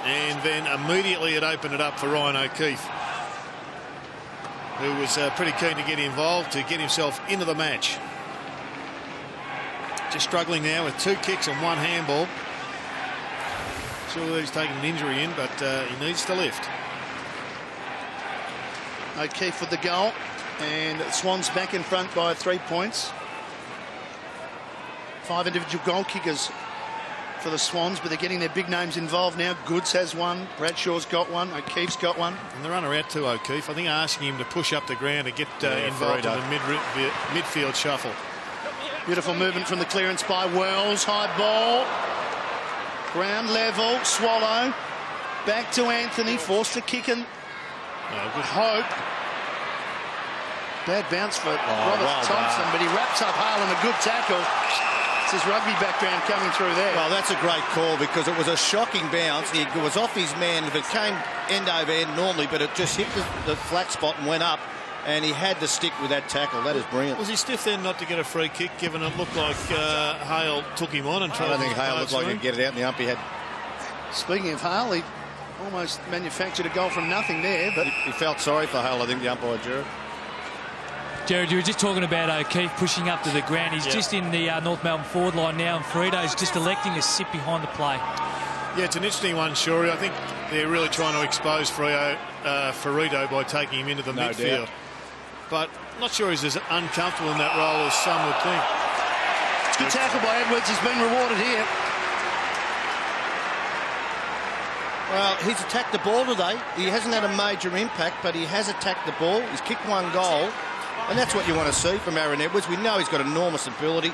And then immediately it opened it up for Ryan O'Keefe, who was pretty keen to get involved, to get himself into the match. Just struggling now with 2 kicks and 1 handball. Sure that he's taken an injury in, but he needs to lift. O'Keefe with the goal, and Swans back in front by 3 points. 5 individual goal kickers for the Swans, but they're getting their big names involved now. Goods has one, Bradshaw's got one, O'Keefe's got one. And the runner out to O'Keefe, I think, asking him to push up the ground and get involved in the midfield shuffle. Beautiful movement from the clearance by Wells. High ball. Ground level. Swallow. Back to Anthony. Forced to kick and Good Hope. Bad bounce for Robert Thompson, but he wraps up Harlan. A good tackle. It's his rugby background coming through there. Well, that's a great call, because it was a shocking bounce. He was off his man. If it came end over end normally, but it just hit the flat spot and went up. And he had to stick with that tackle. That is brilliant. Was he stiff then not to get a free kick, given it looked like Hale took him on and tried? I don't think Hale looked like he'd get it out, and the umpy had. Speaking of Hale, he almost manufactured a goal from nothing there, but He felt sorry for Hale, I think, the umpire, Jared. Jared, you were just talking about O'Keefe pushing up to the ground. He's just in the North Melbourne forward line now, and Frito's just electing to sit behind the play. Yeah, it's an interesting one, Shuri. I think they're really trying to expose Frito by taking him into the midfield. Doubt. But not sure he's as uncomfortable in that role as some would think. it's a good tackle by Edwards. He's been rewarded here. Well, he's attacked the ball today. He hasn't had a major impact, but he has attacked the ball. He's kicked 1 goal, and that's what you want to see from Aaron Edwards. We know he's got enormous ability,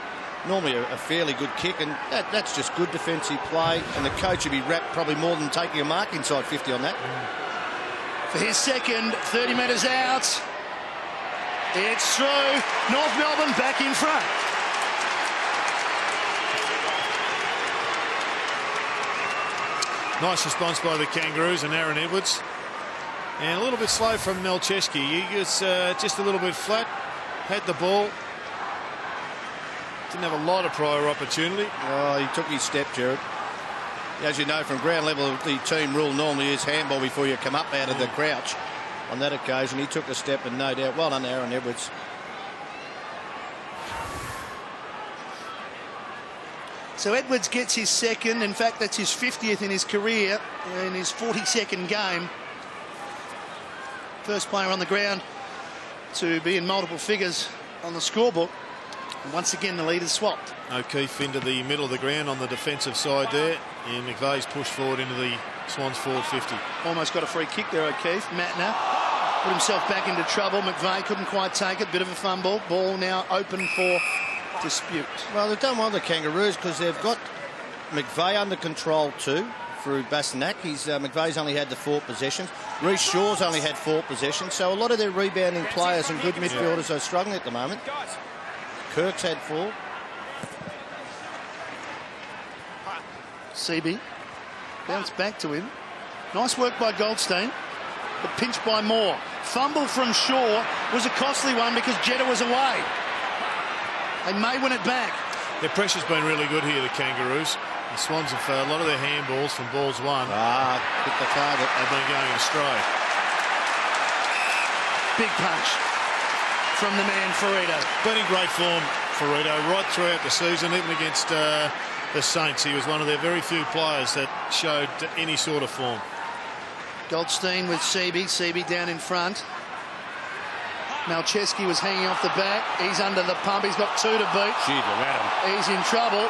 normally a fairly good kick, and that's just good defensive play, and the coach would be wrapped probably more than taking a mark inside 50 on that. For his second, 30 metres out. It's through. North Melbourne back in front. Nice response by the Kangaroos and Aaron Edwards. And a little bit slow from Melcheski. He was just a little bit flat. Had the ball. Didn't have a lot of prior opportunity. Oh, he took his step, Jared. As you know, from ground level, the team rule normally is handball before you come up out of the crouch. On that occasion, he took a step, and no doubt, well done, Aaron Edwards. So Edwards gets his second. In fact, that's his 50th in his career, in his 42nd game. First player on the ground to be in multiple figures on the scorebook. And once again, the lead is swapped. O'Keefe into the middle of the ground on the defensive side there. And McVeigh's pushed forward into the Swans forward 50. Almost got a free kick there, O'Keefe. Matner put himself back into trouble. McVeigh couldn't quite take it. Bit of a fumble. Ball now open for dispute. Well, they've done well, the Kangaroos, because they've got McVeigh under control too through Bassanak. McVeigh's only had the 4 possessions. Reece Shaw's only had 4 possessions. So a lot of their rebounding players and good midfielders are struggling at the moment. Kirk's had 4. CB bounce back to him. Nice work by Goldstein, but pinched by Moore. Fumble from Shaw was a costly one because Jetta was away. They may win it back. Their pressure's been really good here, the Kangaroos. The Swans have a lot of their handballs from balls won. Hit the target. They've been going astray. Big punch from the man Ferrito. Been in great form, Ferrito, right throughout the season, even against the Saints. He was one of their very few players that showed any sort of form. Goldstein with Seaby. Seaby down in front. Malcheski was hanging off the back. He's under the pump. He's got 2 to beat. Gee, they're at him. He's in trouble.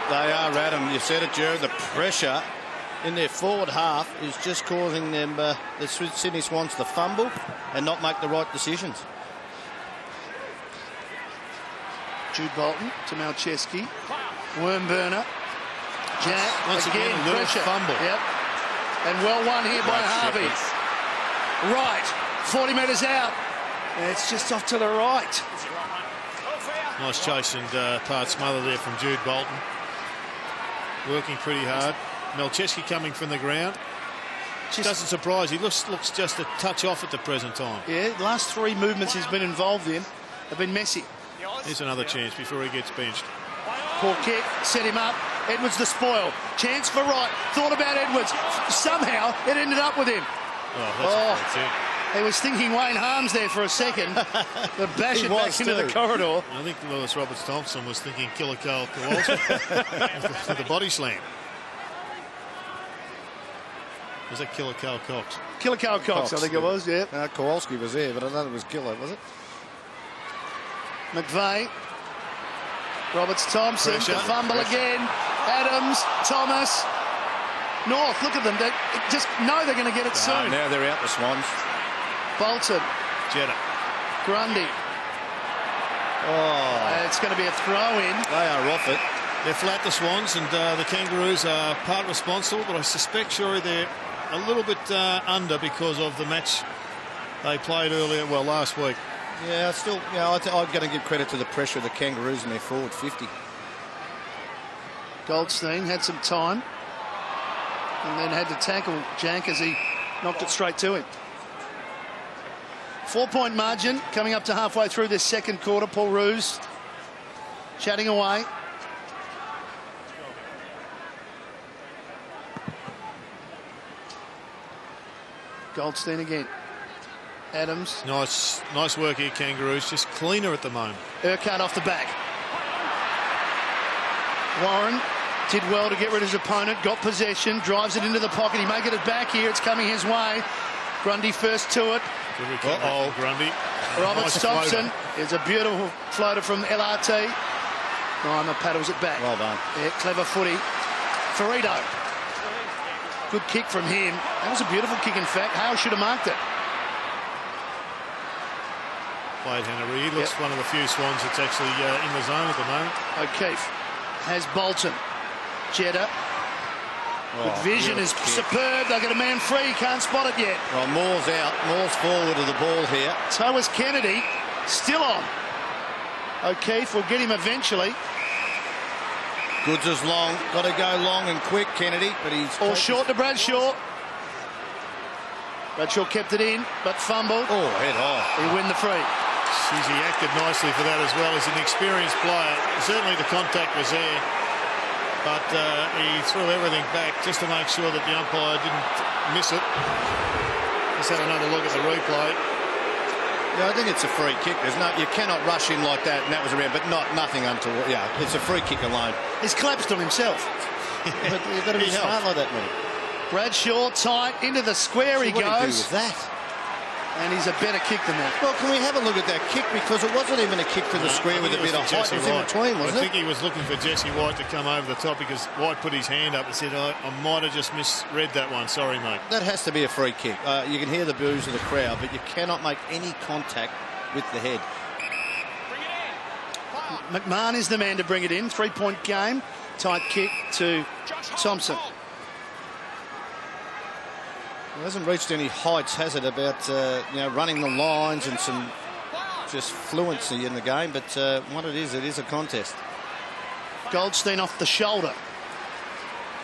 They are at him. You said it, Jared. The pressure in their forward half is just causing them, the Sydney Swans, to fumble and not make the right decisions. Jude Bolton to Malcheski. Wormburner. Jack. Once again, a little pressure. fumble. Yep. And well won here by Harvey. Right. 40 metres out. And it's just off to the right. Nice chase and part smother there from Jude Bolton. Working pretty hard. Malcheski coming from the ground. Doesn't surprise. He looks just a touch off at the present time. Yeah, the last 3 movements he's been involved in have been messy. Here's another chance before he gets benched. Poor kick, set him up. Edwards the spoil. Chance for right. Thought about Edwards. Somehow it ended up with him. That's it. He was thinking Wayne Harms there for a second. But bash it back into the corridor. I think Lewis Roberts-Thompson was thinking Killer Carl Kowalski with the body slam. Was that Killer Carl Cox? Killer Carl Cox, I think it was, yeah. Kowalski was there, but I don't think it was Killer, was it? McVeigh. Roberts-Thompson, the fumble again. Adams, Thomas. North, look at them. They just know they're going to get it soon. Now they're out, the Swans. Bolton. Jetta. Grundy. It's going to be a throw-in. They are off it. They're flat, the Swans, and the Kangaroos are part responsible, but I suspect, Shorey, they're a little bit under because of the match they played earlier, last week. Yeah, still, I'm going to give credit to the pressure of the Kangaroos in their forward 50. Goldstein had some time and then had to tackle Jank as he knocked it straight to him. 4-point margin coming up to halfway through this second quarter. Paul Roos chatting away. Goldstein again. Adams. Nice work here, Kangaroos. Just cleaner at the moment. Urquhart off the back. Warren did well to get rid of his opponent. Got possession. Drives it into the pocket. He may get it back here. It's coming his way. Grundy first to it. Grundy. Roberts-Thompson. It's a beautiful floater from LRT. Reimer paddles it back. Well done. Yeah, clever footy. Ferrito. Good kick from him. That was a beautiful kick, in fact. Hale should have marked it. Played Henry. He looks one of the few Swans that's actually in the zone at the moment. O'Keefe has Bolton. Jetta. Good vision is superb. They get a man free. Can't spot it yet. Well, Moore's out. Moore's forward of the ball here. So is Kennedy. Still on. O'Keefe will get him eventually. Goods is long. Got to go long and quick, Kennedy. But he's all short to Bradshaw. Bradshaw kept it in, but fumbled. Oh, head high. He win the free. He acted nicely for that as well. As an experienced player, certainly the contact was there, but he threw everything back just to make sure that the umpire didn't miss it. Let's have another look at the replay. Yeah, I think it's a free kick. You cannot rush in like that, and that was around, but nothing untoward. Yeah, it's a free kick alone. He's collapsed on himself. But you've got to be smart like that, man. Bradshaw tight into the square. He goes. What do you do with that? And he's a better kick than that. Well, can we have a look at that kick? Because it wasn't even a kick to the square with a bit of height. It was in between, wasn't it? I think he was looking for Jesse White to come over the top because White put his hand up and said, I might have just misread that one. Sorry, mate. That has to be a free kick. You can hear the boos of the crowd, but you cannot make any contact with the head. McMahon is the man to bring it in. 3-point game. Tight kick to Thompson. It hasn't reached any heights, has it, about running the lines and some just fluency in the game, but what it is a contest. Goldstein off the shoulder.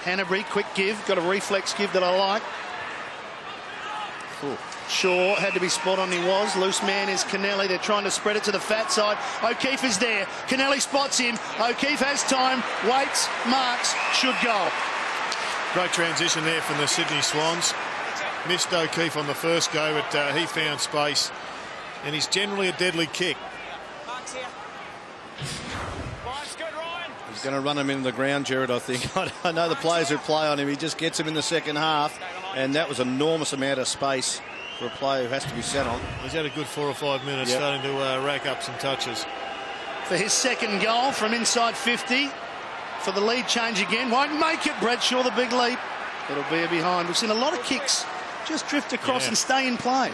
Hanbury, quick give, got a reflex give that I like. Ooh. Shaw had to be spot on, he was. Loose man is Kennelly. They're trying to spread it to the fat side. O'Keefe is there. Kennelly spots him. O'Keefe has time, waits, marks, should go. Great transition there from the Sydney Swans. Missed O'Keefe on the first go, but he found space, and he's generally a deadly kick. He's going to run him into the ground, Jared, I think. I know the players who play on him. He just gets him in the second half, and that was an enormous amount of space for a player who has to be sat on. He's had a good 4 or 5 minutes, starting to rack up some touches. For his second goal from inside 50. For the lead change again. Won't make it, Bradshaw, the big leap. It'll be a behind. We've seen a lot of kicks just drift across and stay in play.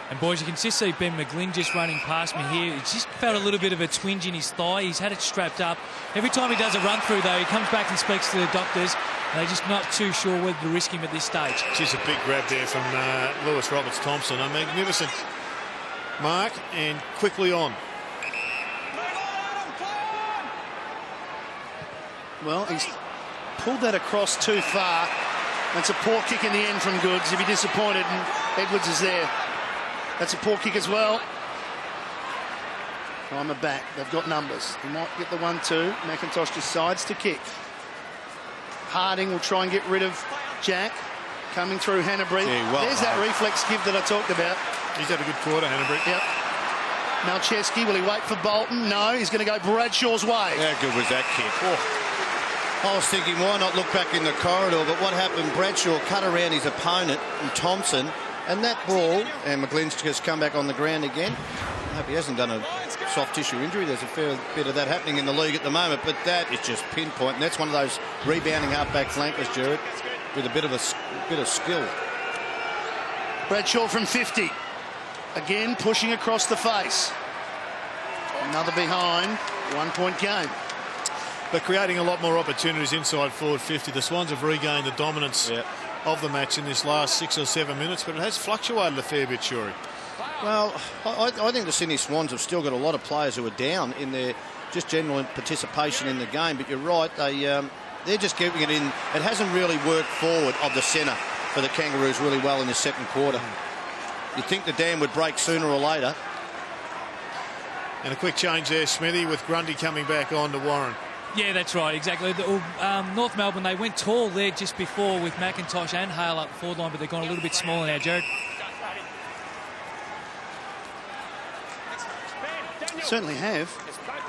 And boys, you can just see Ben McGlynn just running past me here. He's just felt a little bit of a twinge in his thigh. He's had it strapped up. Every time he does a run through, though, he comes back and speaks to the doctors. They're just not too sure whether to risk him at this stage. Just a big grab there from Lewis Roberts-Thompson. A magnificent mark and quickly on. Well, he's pulled that across too far. That's a poor kick in the end from Goods. If you're disappointed, and Edwards is there. That's a poor kick as well. Primer back. They've got numbers. He might get the 1-2. McIntosh decides to kick. Harding will try and get rid of Jack. Coming through Hanbury. Yeah, well, there's that reflex give that I talked about. He's had a good quarter, Hanbury. Yep. Malcheski, will he wait for Bolton? No, he's going to go Bradshaw's way. How good was that kick? I was thinking, why not look back in the corridor? But what happened? Bradshaw cut around his opponent, and Thompson, and that ball, and McGlynn's just come back on the ground again. I hope he hasn't done a soft tissue injury. There's a fair bit of that happening in the league at the moment, but that is just pinpoint. And that's one of those rebounding half-back flankers, Jared, with a bit of skill. Bradshaw from 50. Again, pushing across the face. Another behind. 1 point game. But creating a lot more opportunities inside forward 50. The Swans have regained the dominance of the match in this last 6 or 7 minutes, but it has fluctuated a fair bit, Shuri. Well, I think the Sydney Swans have still got a lot of players who are down in their just general participation in the game. But you're right, they're just keeping it in. It hasn't really worked forward of the centre for the Kangaroos really well in the second quarter. You'd think the dam would break sooner or later. And a quick change there, Smithy, with Grundy coming back on to Warren. Yeah, that's right, exactly. North Melbourne, they went tall there just before with McIntosh and Hale up the forward line, but they've gone a little bit smaller now, Jared. Certainly have.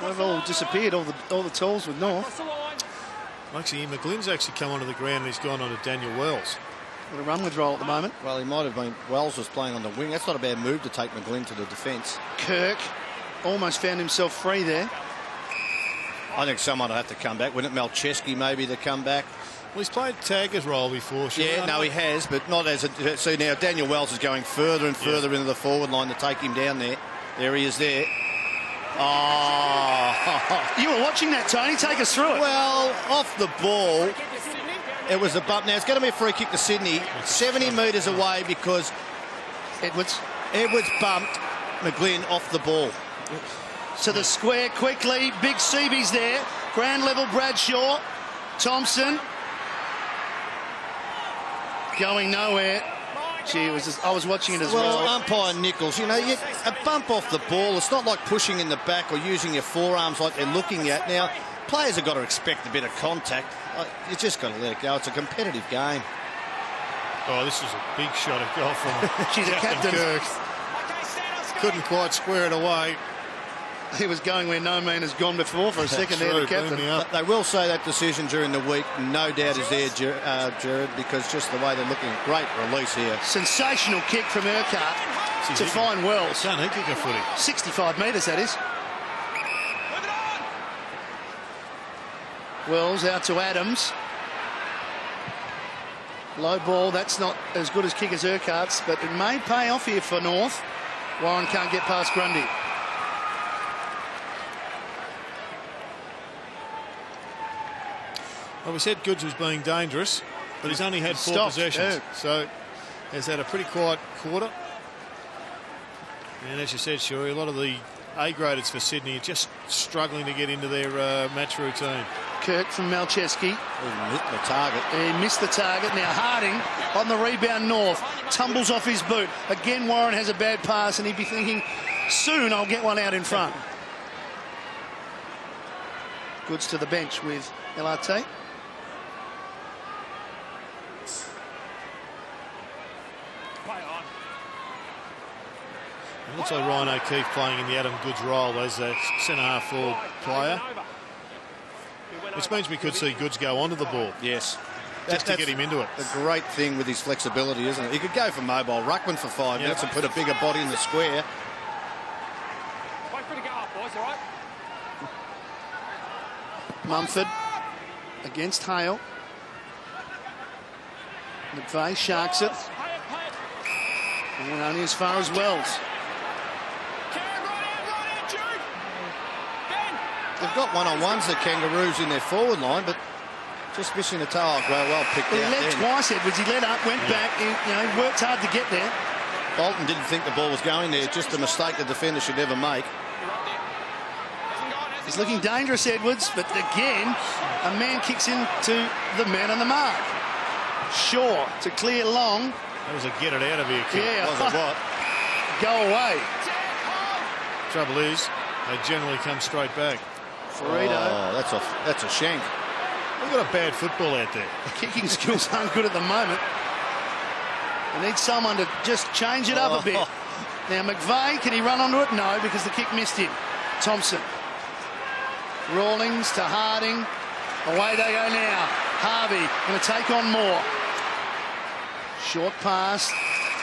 They've all disappeared, all the talls with North. Actually, McGlynn's actually come onto the ground and he's gone on to Daniel Wells. Got a run with roll at the moment. Well, he might have been. Wells was playing on the wing. That's not a bad move to take McGlynn to the defence. Kirk almost found himself free there. I think someone will have to come back. Wouldn't it Malcheski maybe to come back? Well, he's played Tagger's role before. Yeah, no, he has, but not as a... See, now Daniel Wells is going further and further into the forward line to take him down there. There he is there. Oh. You were watching that, Tony. Take us through it. Well, off the ball, it was a bump. Now, it's going to be a free kick to Sydney, 70 metres away because Edwards bumped McGlynn off the ball. To the square quickly. Big Seaby's there. Ground level Bradshaw. Thompson. Going nowhere. Gee, I was watching it as well. Well, umpire Nichols, you know, a bump off the ball, it's not like pushing in the back or using your forearms like they're looking at. Now, players have got to expect a bit of contact. You just got to let it go. It's a competitive game. Oh, this is a big shot of goal from She's a captain. Kirk. Couldn't quite square it away. He was going where no man has gone before for a second there, the captain. But they will say that decision during the week, no doubt, is there, Jared, because just the way they're looking. Great release here. Sensational kick from Urquhart to find Wells. Can't he kick a footy? 65 metres, that is. Wells out to Adams. Low ball, that's not as good as kick as Urquhart's, but it may pay off here for North. Warren can't get past Grundy. Well, we said Goods was being dangerous, but he's only had 4 possessions. So has had a pretty quiet quarter. And as you said, Shuri, a lot of the A-graders for Sydney are just struggling to get into their match routine. Kirk from Malcheski. He missed the target. He missed the target. Now Harding on the rebound North. Tumbles off his boot. Again, Warren has a bad pass, and he'd be thinking, soon I'll get one out in front. Goods to the bench with LRT. It looks like Ryan O'Keefe playing in the Adam Goods role as a centre-half forward player. Which means we could see Goods go onto the ball. Yes. Just to get him into it. The great thing with his flexibility, isn't it? He could go for mobile ruckman for 5 minutes and put a bigger body in the square. Wait for it to go up, boys, all right? Mumford against Hale. McVeigh sharks it. And only as far as Wells. They've got one-on-ones, the Kangaroos, in their forward line, but just missing the toe. Well picked He out led then. twice, Edwards. He led up, went back. He worked hard to get there. Bolton didn't think the ball was going there. Just a mistake the defender should never make. He's looking dangerous, Edwards, but again, a man kicks into the man on the mark. Shaw to clear long. That was a get it out of here kick. Yeah. Was it what? Go away. Trouble is, they generally come straight back. Ferrito. Oh, that's a shank. We've got a bad football out there. Kicking skills aren't good at the moment. They need someone to just change it up a bit. Now, McVeigh, can he run onto it? No, because the kick missed him. Thompson. Rawlings to Harding. Away they go now. Harvey going to take on Moore. Short pass.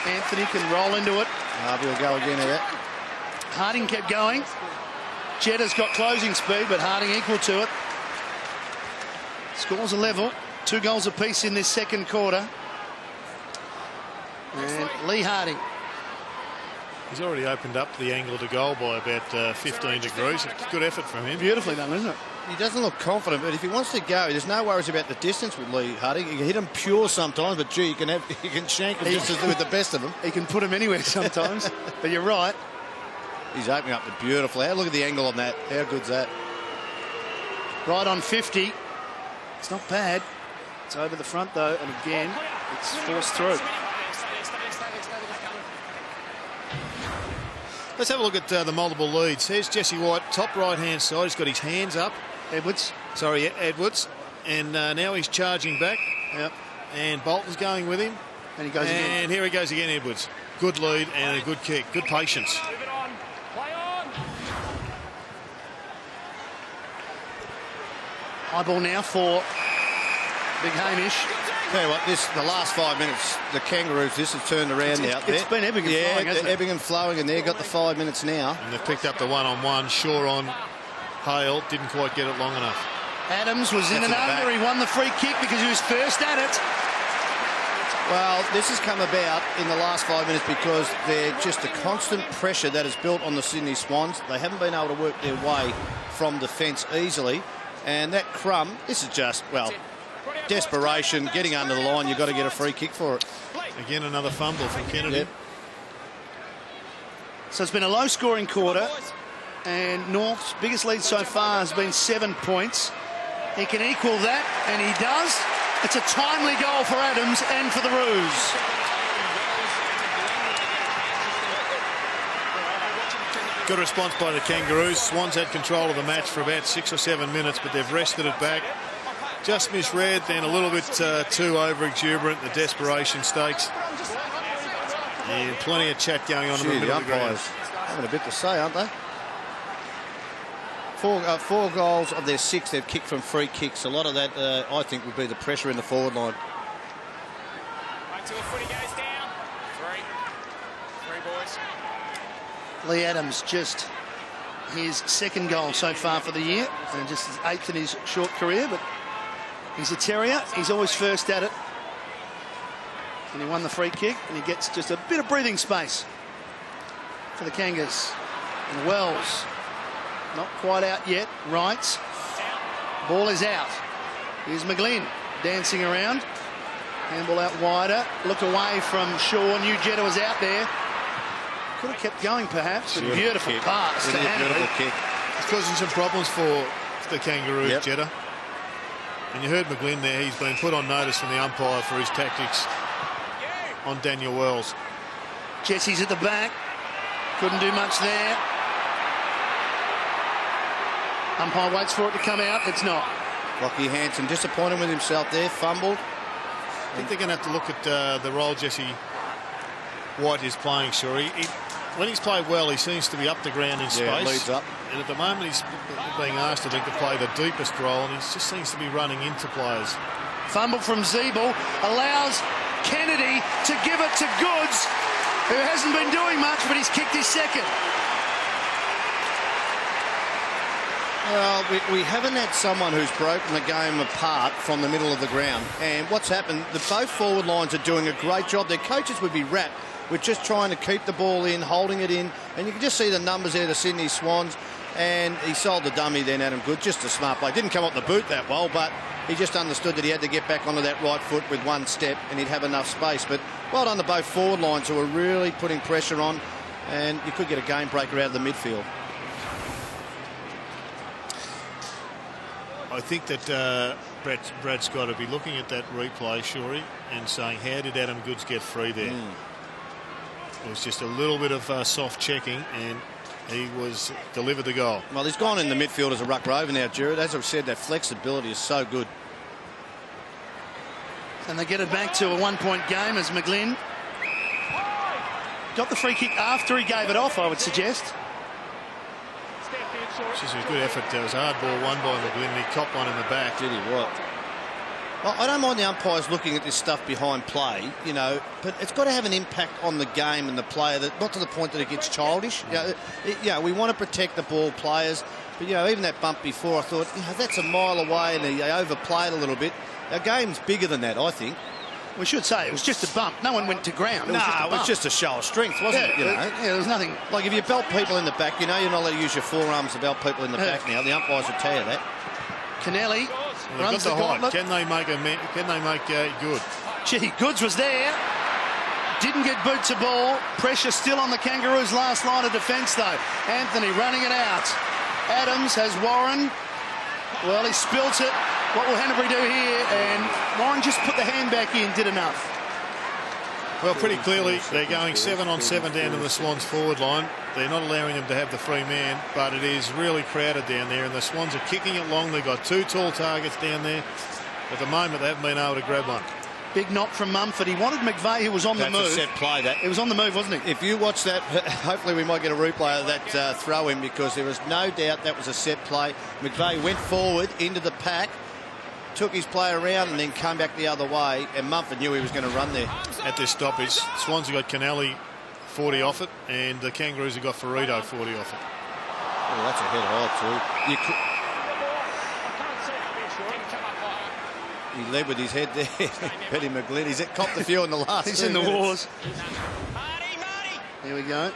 Anthony can roll into it. Harvey will go again here. Harding kept going. Jeddah's got closing speed, but Harding equal to it. Scores a level. 2 goals apiece in this second quarter. And Lee Harding. He's already opened up the angle to goal by about 15 degrees. It's a good effort from him. Beautifully done, isn't it? He doesn't look confident, but if he wants to go, there's no worries about the distance with Lee Harding. He can hit him pure sometimes, but gee, he can shank him just as with the best of them. He can put him anywhere sometimes. But you're right. He's opening up the beautiful. Look at the angle on that. How good's that? Right on 50. It's not bad. It's over the front, though, and again, it's forced through. Let's have a look at the multiple leads. Here's Jesse White, top right-hand side. He's got his hands up. Edwards. Sorry, Edwards. And now he's charging back. Yep. And Bolton's going with him. And he goes again. And here he goes again, Edwards. Good lead and a good kick. Good patience. Move it on. Play on. High ball now for Big Hamish. Tell you what, the last 5 minutes, the Kangaroos, this has turned around now. It's been ebbing and flowing, hasn't it? ebbing and flowing, and they've got the 5 minutes now. And they've picked up the one-on-one. Shaw on Hale. Didn't quite get it long enough. Adams was in and under. He won the free kick because he was first at it. Well, this has come about in the last 5 minutes because they're just the constant pressure that is built on the Sydney Swans. They haven't been able to work their way from defence easily. And that crumb, this is just, well, desperation, getting under the line. You've got to get a free kick for it. Again, another fumble from Kennedy. Yep. So it's been a low-scoring quarter, and North's biggest lead so far has been 7 points. He can equal that, and he does. It's a timely goal for Adams and for the Roos. Good response by the Kangaroos. Swans had control of the match for about 6 or 7 minutes, but they've rested it back. Just misread, then a little bit too over-exuberant, the desperation stakes. And plenty of chat going on in the middle of the ground. Having a bit to say, aren't they? 4 goals of their 6 they've kicked from free kicks. A lot of that, I think, would be the pressure in the forward line. Until a footy goes down. 3 boys. Lee Adams, just his second goal so far for the year, and just his 8th in his short career, but he's a terrier. He's always first at it. And he won the free kick, and he gets just a bit of breathing space for the Kangas. And Wells, not quite out yet. Wrights. Ball is out. Here's McGlynn dancing around. Handball out wider. Look away from Shaw. Knew Jeddah was out there. Could have kept going, perhaps. But beautiful kick. pass to Hanley. Beautiful kick. It's causing some problems for the Kangaroos, Yep. Jeddah. And you heard McGlynn there. He's been put on notice from the umpire for his tactics on Daniel Wells. Jesse's at the back. Couldn't do much there. Umpire waits for it to come out. It's not. Lockie Hansen disappointed with himself there. Fumbled. I think they're going to have to look at the role Jesse White is playing, sure. When he's played well, he seems to be up the ground in space. Leads up. And at the moment, he's being asked, I think, to play the deepest role, and he just seems to be running into players. Fumble from Zeeble allows Kennedy to give it to Goods, who hasn't been doing much, but he's kicked his second. Well, we haven't had someone who's broken the game apart from the middle of the ground. And what's happened, both forward lines are doing a great job. Their coaches would be wrapped with just trying to keep the ball in, holding it in. And you can just see the numbers there, the Sydney Swans. And he sold the dummy then, Adam Good, just a smart play. Didn't come up the boot that well, but he just understood that he had to get back onto that right foot with one step and he'd have enough space. But well done to both forward lines who were really putting pressure on, and you could get a game breaker out of the midfield. I think that Brad's got to be looking at that replay, Shorey, and saying, how did Adam Goods get free there? It was just a little bit of soft checking, and he was delivered the goal. Well, he's gone in the midfield as a ruck rover now, Jared. As I've said, that flexibility is so good. And they get it back to a one-point game as McGlynn got the free kick after he gave it off, I would suggest. This is a good effort. There was a hard ball won by McGlynn. He copped one in the back. Did he? What? Well, I don't mind the umpires looking at this stuff behind play, you know, but it's got to have an impact on the game and the player, that not to the point that it gets childish. We want to protect the ball players, but, you know, even that bump before, I thought, you know, that's a mile away and they overplayed a little bit. Our game's bigger than that, I think. We should say it was just a bump. No one went to ground. It was just a show of strength, wasn't it? You know? Yeah, there was nothing. Like if you belt people in the back, you know you're not allowed to use your forearms to belt people in the back now. The umpires will tell you that. Kennelly runs the gauntlet. Can they make it good? Gee, Goods was there. Didn't get boot to ball. Pressure still on the Kangaroos' last line of defence, though. Anthony running it out. Adams has Warren. Well, he spilt it. What will Hennebury do here? And Warren just put the hand back in, did enough. Well, pretty clearly they're going 7-on-7 down to the Swans forward line. They're not allowing them to have the free man, but it is really crowded down there, and the Swans are kicking it long. They've got two tall targets down there. At the moment, they haven't been able to grab one. Big knock from Mumford. He wanted McVeigh, who was on the move. That's a set play, that. It was on the move, wasn't he? If you watch that, hopefully we might get a replay of that throw-in, because there was no doubt that was a set play. McVeigh went forward into the pack, took his play around and then come back the other way, and Mumford knew he was going to run there. At this stoppage, Swans have got Kennelly 40 off it, and the Kangaroos have got Ferrito 40 off it. Oh, that's a head high too. He led with his head there. Petty McGlynn. He's copped the few in the last. He's 2 in the minutes. wars. Marty. Here we go.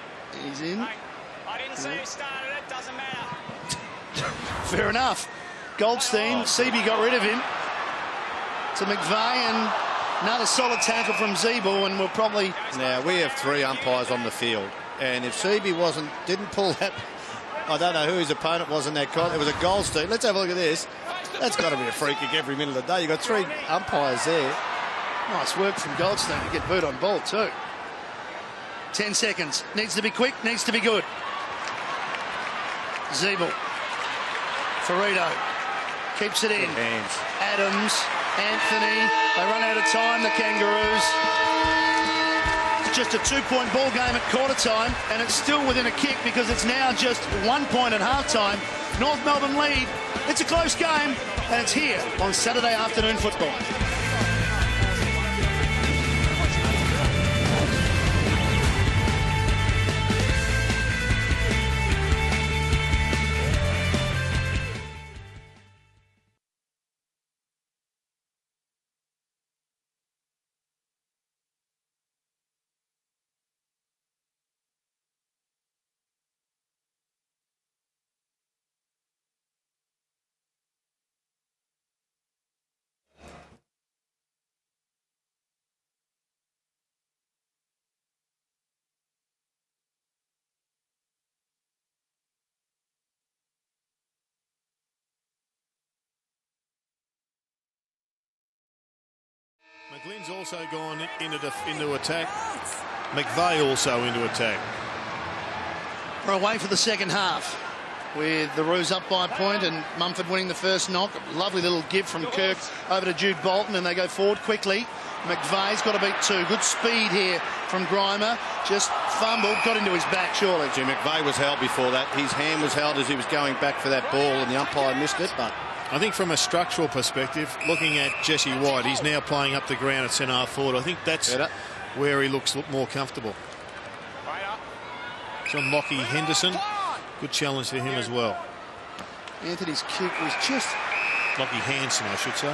He's in. I didn't see who started it. Doesn't matter. Fair enough. Goldstein, Seaby got rid of him to McVeigh, and another solid tackle from Zeeble, and we'll probably... Now, we have 3 umpires on the field, and if Seaby didn't pull that, I don't know who his opponent was in that con. It was a Goldstein. Let's have a look at this. That's got to be a free kick every minute of the day. You've got 3 umpires there. Nice work from Goldstein to get boot on ball too. 10 seconds. Needs to be quick, needs to be good. Zeeble. Ferrito. Keeps it in. Hands. Adams. Anthony. They run out of time, the Kangaroos. It's just a 2-point ball game at quarter time, and it's still within a kick because it's now just 1 point at half time. North Melbourne lead. It's a close game, and it's here on Saturday afternoon football. McGlynn's also gone into attack. McVeigh also into attack. We're away for the second half. with the Roos up by a point and Mumford winning the first knock. A lovely little give from Kirk over to Jude Bolton, and they go forward quickly. McVeigh's got to beat 2. Good speed here from Grimer. Just fumbled, got into his back, surely. Jim McVeigh was held before that. His hand was held as he was going back for that ball, and the umpire missed it. But I think from a structural perspective, looking at Jesse White, he's now playing up the ground at centre forward. I think that's where he looks more comfortable. John Lockie Henderson, good challenge for him as well. Anthony's kick was just... Lockie Hansen, I should say.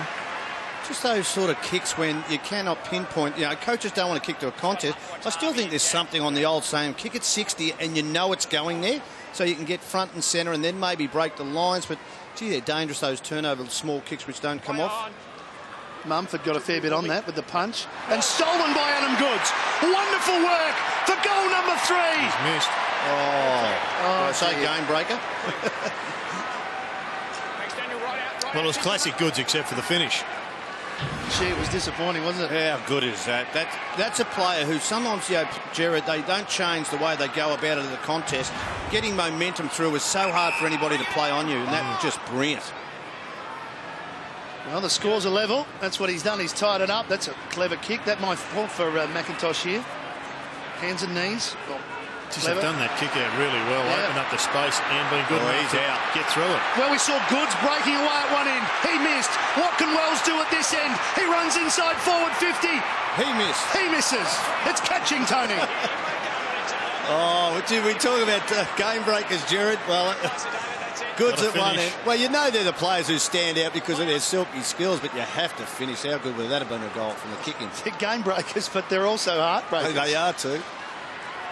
just those sort of kicks when you cannot pinpoint. You know, coaches don't want to kick to a contest. I still think there's something on the old saying, kick at 60 and you know it's going there, so you can get front and centre and then maybe break the lines. But, gee, they're dangerous, those turnover small kicks which don't come off. Mumford got a fair bit on that with the punch. And stolen by Adam Goods. Wonderful work for goal number 3. He's missed. I say game breaker. Well, it was classic Goods except for the finish. Gee, it was disappointing, wasn't it? How good is that? That's a player who sometimes, you know, Jared, they don't change the way they go about it in the contest. Getting momentum through is so hard for anybody to play on you, and that was just brilliant. Well, the scores are level. That's what he's done. He's tied it up. That's a clever kick. That might fall for McIntosh here. Hands and knees. Just have done that kick out really well, open up the space and been good enough to get through it. Well, we saw Goods breaking away at one end. He missed. What can Wells do at this end? He runs inside forward 50. He missed. He misses. It's catching, Tony. We talk about game breakers, Jared. Well, Goods at one end. Well, you know they're the players who stand out because of their silky skills, but you have to finish. How good would that have been a goal from the kicking? They're game breakers, but they're also heartbreakers. They are too.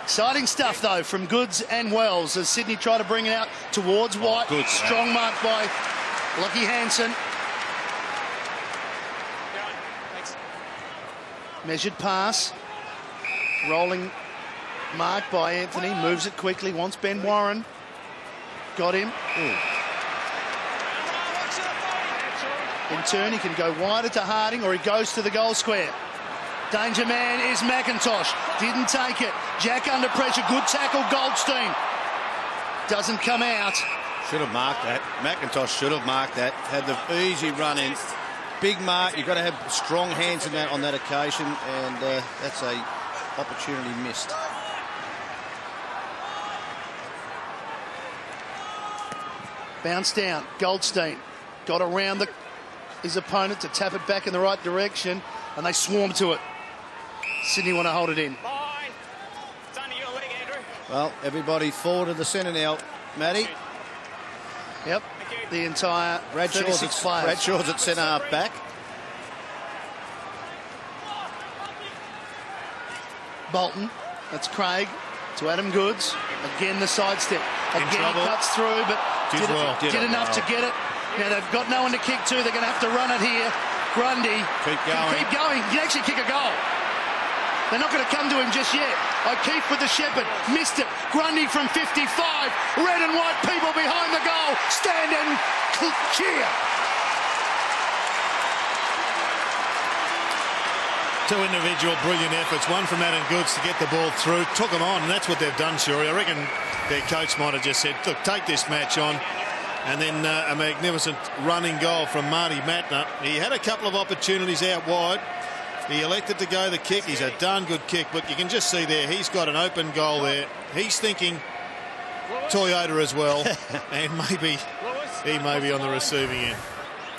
Exciting stuff, though, from Goods and Wells as Sydney try to bring it out towards White. Good. Strong mark by Lockie Hansen. Measured pass. Rolling mark by Anthony. Moves it quickly. Wants Ben Warren. Got him. In turn, he can go wider to Harding or he goes to the goal square. Danger man is McIntosh. Didn't take it. Jack under pressure. Good tackle, Goldstein. Doesn't come out. Should have marked that. McIntosh should have marked that. Had the easy run in. Big mark. You've got to have strong hands in that on that occasion, and that's a opportunity missed. Bounce down. Goldstein got around his opponent to tap it back in the right direction, and they swarm to it. Sydney want to hold it in. It's under your leg, Andrew. Well, everybody forward to the centre now, Matty. Yep, the entire Bradshaw's 36 players. Bradshaw's at centre half back. Bolton, that's Craig to Adam Goods. Again, the sidestep. Again, he cuts through, but did enough to get it. Now they've got no one to kick to. They're going to have to run it here. Grundy. Keep going. Keep going. He can actually kick a goal. They're not going to come to him just yet. O'Keefe with the Shepherd. Missed it. Grundy from 55. Red and white people behind the goal. Stand and cheer. Two individual brilliant efforts. One from Adam Goods to get the ball through. Took them on, and that's what they've done, Shuri. I reckon their coach might have just said, look, take this match on. And then a magnificent running goal from Marty Matner. He had a couple of opportunities out wide. He elected to go the kick. He's a darn good kick, but you can just see there, he's got an open goal there. He's thinking Toyota as well, and maybe he may be on the receiving end.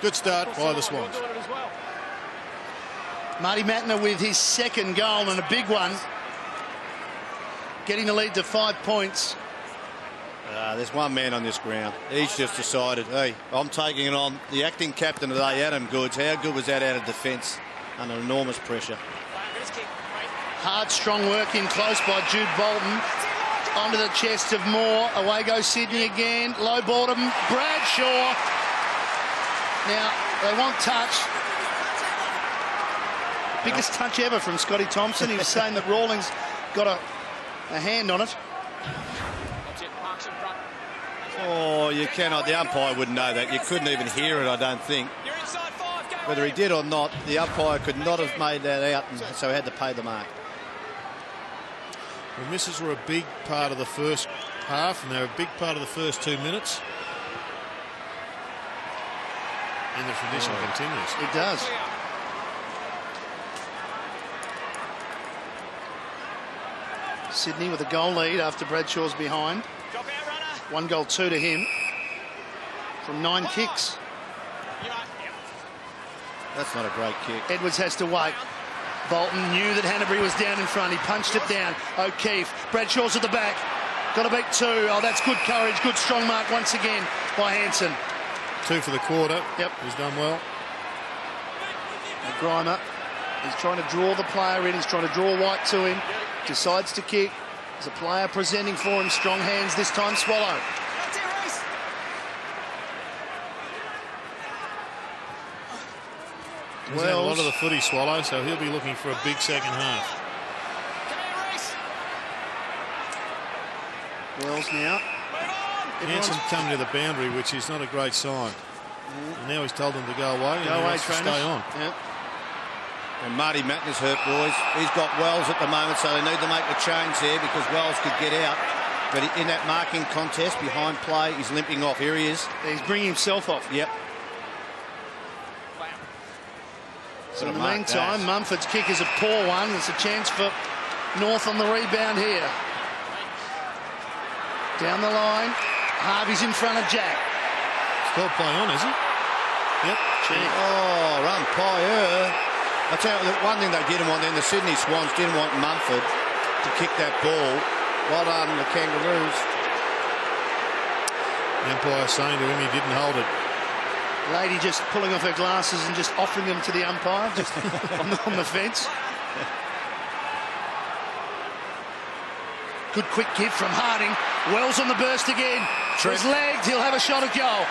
Good start by the Swans. Marty Matner with his second goal and a big one. Getting the lead to 5 points. There's one man on this ground. He's just decided, hey, I'm taking it on. The acting captain today, Adam Goods. How good was that out of defence under enormous pressure? Hard, strong work in close by Jude Bolton. Onto the chest of Moore. Away goes Sydney again. Low ball to Bradshaw. Now, they want touch. Biggest touch ever from Scotty Thompson. He was saying that Rawlings got a hand on it. Oh, you cannot. The umpire wouldn't know that. You couldn't even hear it, I don't think. Whether he did or not, the umpire could not have made that out, and so he had to pay the mark. Well, misses were a big part of the first half, and they're a big part of the first 2 minutes. And the tradition continues. It does. Sydney with a goal lead after Bradshaw's behind. 1-2 to him from 9 kicks. That's not a great kick. Edwards has to wait. Bolton knew that Hanbury was down in front. He punched it down. O'Keefe. Bradshaw's at the back. Got to beat 2. Oh, that's good courage. Good strong mark once again by Hansen. 2 for the quarter. Yep. He's done well. And Grimer, he's trying to draw the player in. He's trying to draw White to him. Decides to kick. There's a player presenting for him. Strong hands this time. Swallow. He's had a lot of the footy, Swallow, so he'll be looking for a big second half. Wells now. Hansen coming to the boundary, which is not a great sign. And now he's told them to go away. Go away, trainers. Stay on. Yep. And Marty Matner's hurt, boys. He's got Wells at the moment, so they need to make the change there because Wells could get out. But in that marking contest behind play, he's limping off. Here he is. He's bringing himself off. Yep. So in the meantime, Mumford's kick is a poor one. It's a chance for North on the rebound here. Down the line. Harvey's in front of Jack. Still play on, is he? Yep. Oh, umpire. I tell you, the one thing they didn't want then, the Sydney Swans didn't want Mumford to kick that ball. Well done, the Kangaroos. The umpire saying to him he didn't hold it. Lady just pulling off her glasses and just offering them to the umpire, just on the fence. Good quick give from Harding. Wells on the burst again. He's lagged. He'll have a shot at goal.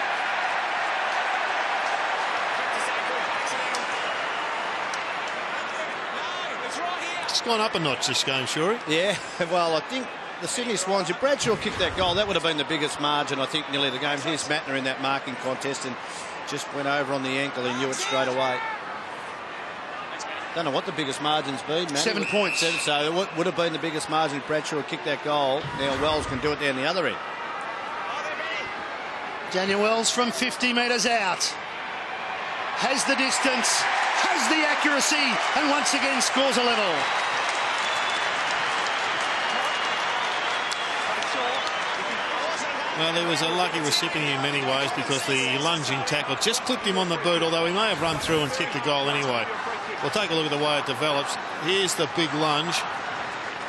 It's gone up a notch this game, Shuri. Yeah, well, I think the Sydney Swans, if Bradshaw kicked that goal, that would have been the biggest margin, I think, nearly the game. Here's Matner in that marking contest and just went over on the ankle. He knew it straight away. Don't know what the biggest margin's been, Matty. 7 points. So it would have been the biggest margin if Bradshaw kicked that goal. Now Wells can do it down the other end. Daniel Wells from 50 metres out. Has the distance, has the accuracy, and once again scores a level. Well, there was a lucky recipient in many ways because the lunging tackle just clipped him on the boot, although he may have run through and kicked the goal anyway. We'll take a look at the way it develops. Here's the big lunge,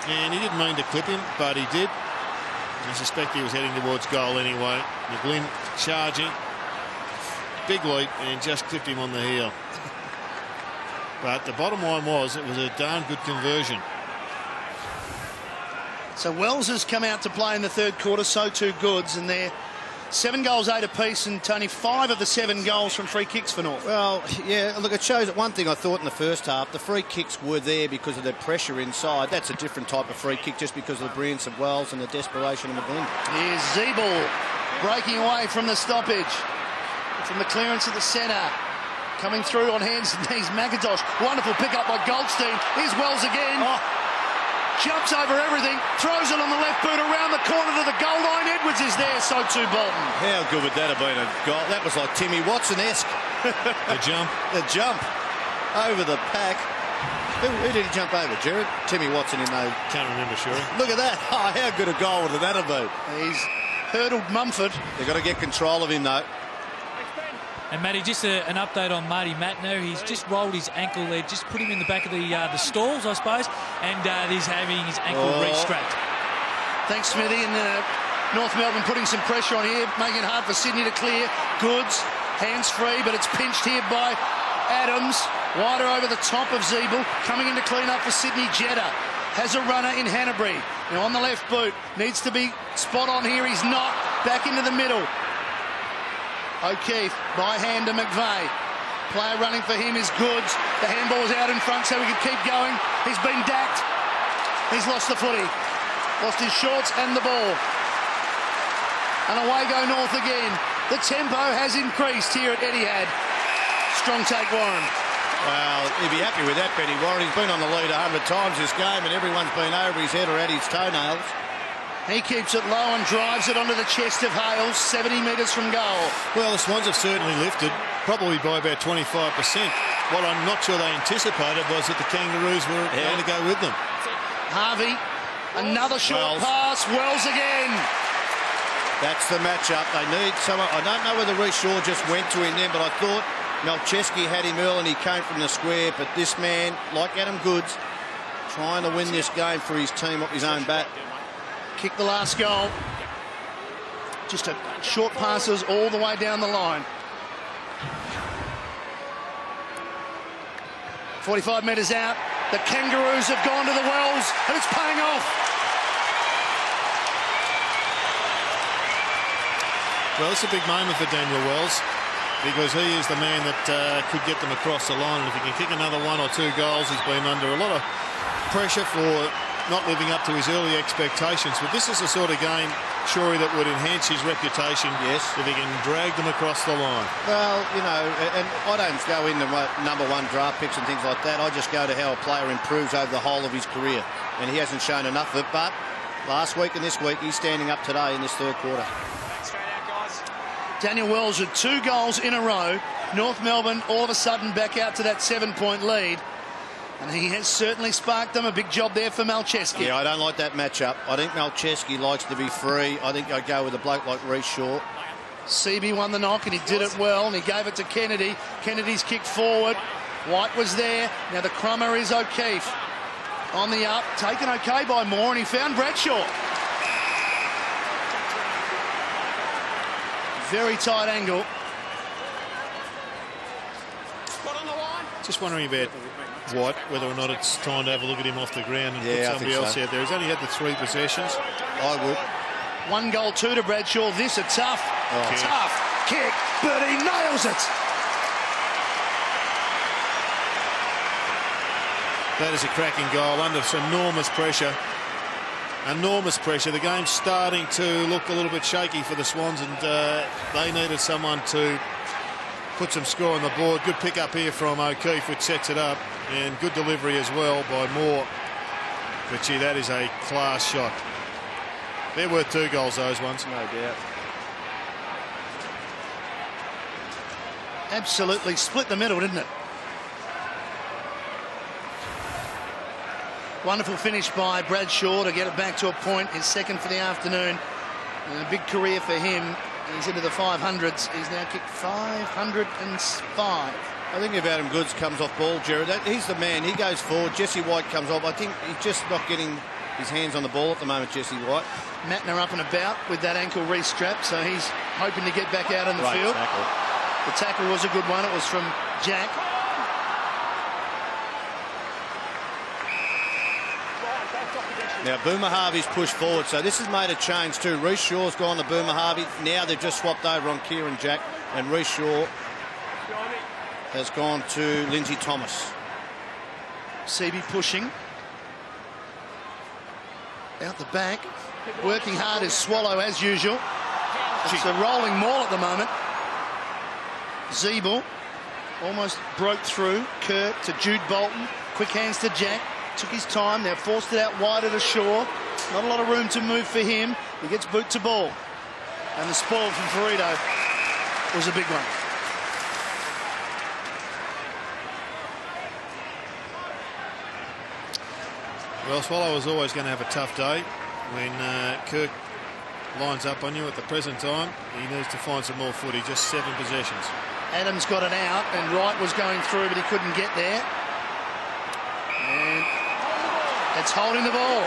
and he didn't mean to clip him, but he did. I suspect he was heading towards goal anyway. McGlynn charging, big leap, and just clipped him on the heel. But the bottom line was it was a darn good conversion. So Wells has come out to play in the third quarter, so too Goods, and they're 7 goals, 8 apiece, and Tony, 5 of the 7 goals from free kicks for North. Well, yeah, look, it shows that one thing I thought in the first half, the free kicks were there because of the pressure inside. That's a different type of free kick just because of the brilliance of Wells and the desperation of McGlynn. Here's Zeeble breaking away from the stoppage, from the clearance at the centre. Coming through on hands and knees, McIntosh. Wonderful pick up by Goldstein. Here's Wells again. Jumps over everything, throws it on the left boot around the corner to the goal line. Edwards is there, so too Bolton. How good would that have been a goal? That was like Timmy Watson-esque. The jump. The jump over the pack. Who did he jump over, Jared? Timmy Watson in those. Can't remember, sure. Look at that. Oh, how good a goal would that have been? He's hurdled Mumford. They've got to get control of him, though. And Matty, just an update on Marty Matner. He's just rolled his ankle there, just put him in the back of the stalls, I suppose, and he's having his ankle re-strapped. Thanks, Smithy. And North Melbourne putting some pressure on here, making it hard for Sydney to clear. Goods, hands free, but it's pinched here by Adams. Wider over the top of Zeeble, coming in to clean up for Sydney. Jeddah has a runner in Hanbury. Now on the left boot, needs to be spot on here. He's not. Back into the middle. O'Keefe by hand to McVeigh. Player running for him is Goods. The handball's out in front so we can keep going. He's been dacked. He's lost the footy. Lost his shorts and the ball. And away go North again. The tempo has increased here at Etihad. Strong take, Warren. Well, he'd be happy with that, Benny Warren. He's been on the lead 100 times this game and everyone's been over his head or at his toenails. He keeps it low and drives it onto the chest of Hales, 70 metres from goal. Well, the Swans have certainly lifted, probably by about 25%. What I'm not sure they anticipated was that the Kangaroos were going to go with them. Harvey, another short pass. Wells again. That's the matchup. They need someone. I don't know whether Reece Shaw just went to him then, but I thought Malcheski had him early and he came from the square. But this man, like Adam Goods, trying to win this game for his team off his own bat. Kick the last goal. Just a short passes all the way down the line. 45 metres out. The Kangaroos have gone to the Wells and it's paying off. Well, it's a big moment for Daniel Wells because he is the man that could get them across the line. And if he can kick another 1 or 2 goals, he's been under a lot of pressure for not living up to his early expectations. But this is the sort of game, surely, that would enhance his reputation if he can drag them across the line. Well, you know, and I don't go into #1 draft picks and things like that. I just go to how a player improves over the whole of his career. And he hasn't shown enough of it. But last week and this week, he's standing up today in this third quarter. Daniel Wells with 2 goals in a row. North Melbourne all of a sudden back out to that 7-point lead. And he has certainly sparked them. A big job there for Malcheski. Yeah, I don't like that matchup. I think Malcheski likes to be free. I think I'd go with a bloke like Reece Shaw. Seaby won the knock and he did it well and he gave it to Kennedy. Kennedy's kicked forward. White was there. Now the crummer is O'Keefe. On the up, taken okay by Moore, and he found Bradshaw. Very tight angle. Just wondering about White, whether or not it's time to have a look at him off the ground and put somebody else out there. He's only had the 3 possessions. I would. 1 goal, 2 to Bradshaw. This a tough kick, but he nails it. That is a cracking goal under some enormous pressure. Enormous pressure. The game's starting to look a little bit shaky for the Swans, and they needed someone to put some score on the board. Good pick up here from O'Keefe, which sets it up, and good delivery as well by Moore. But gee, that is a class shot. They're worth 2 goals, those ones. No doubt. Absolutely split the middle, didn't it? Wonderful finish by Bradshaw to get it back to a point. His second for the afternoon. And a big career for him. He's into the 500s. He's now kicked 505. I think if Adam Goods comes off ball, Jared, he's the man. He goes forward. Jesse White comes off. I think he's just not getting his hands on the ball at the moment, Jesse White. Mattner up and about with that ankle re-strap, so he's hoping to get back out on the field. Tackle. The tackle was a good one. It was from Jack. Now, Boomer Harvey's pushed forward, so this has made a change too. Reece Shaw's gone to Boomer Harvey. Now they've just swapped over on Kieran Jack, and Reece Shaw has gone to Lindsay Thomas. Seaby pushing. Out the back. Working hard is Swallow as usual. It's a rolling maul at the moment. Zeeble almost broke through. Kirk to Jude Bolton. Quick hands to Jack. Took his time. Now forced it out wider to Shaw. Not a lot of room to move for him. He gets boot to ball. And the spoil from Ferrito was a big one. Well, Swallow was always going to have a tough day when Kirk lines up on you. At the present time, he needs to find some more footy. Just 7 possessions. Adams got it out, and Wright was going through, but he couldn't get there. And it's holding the ball.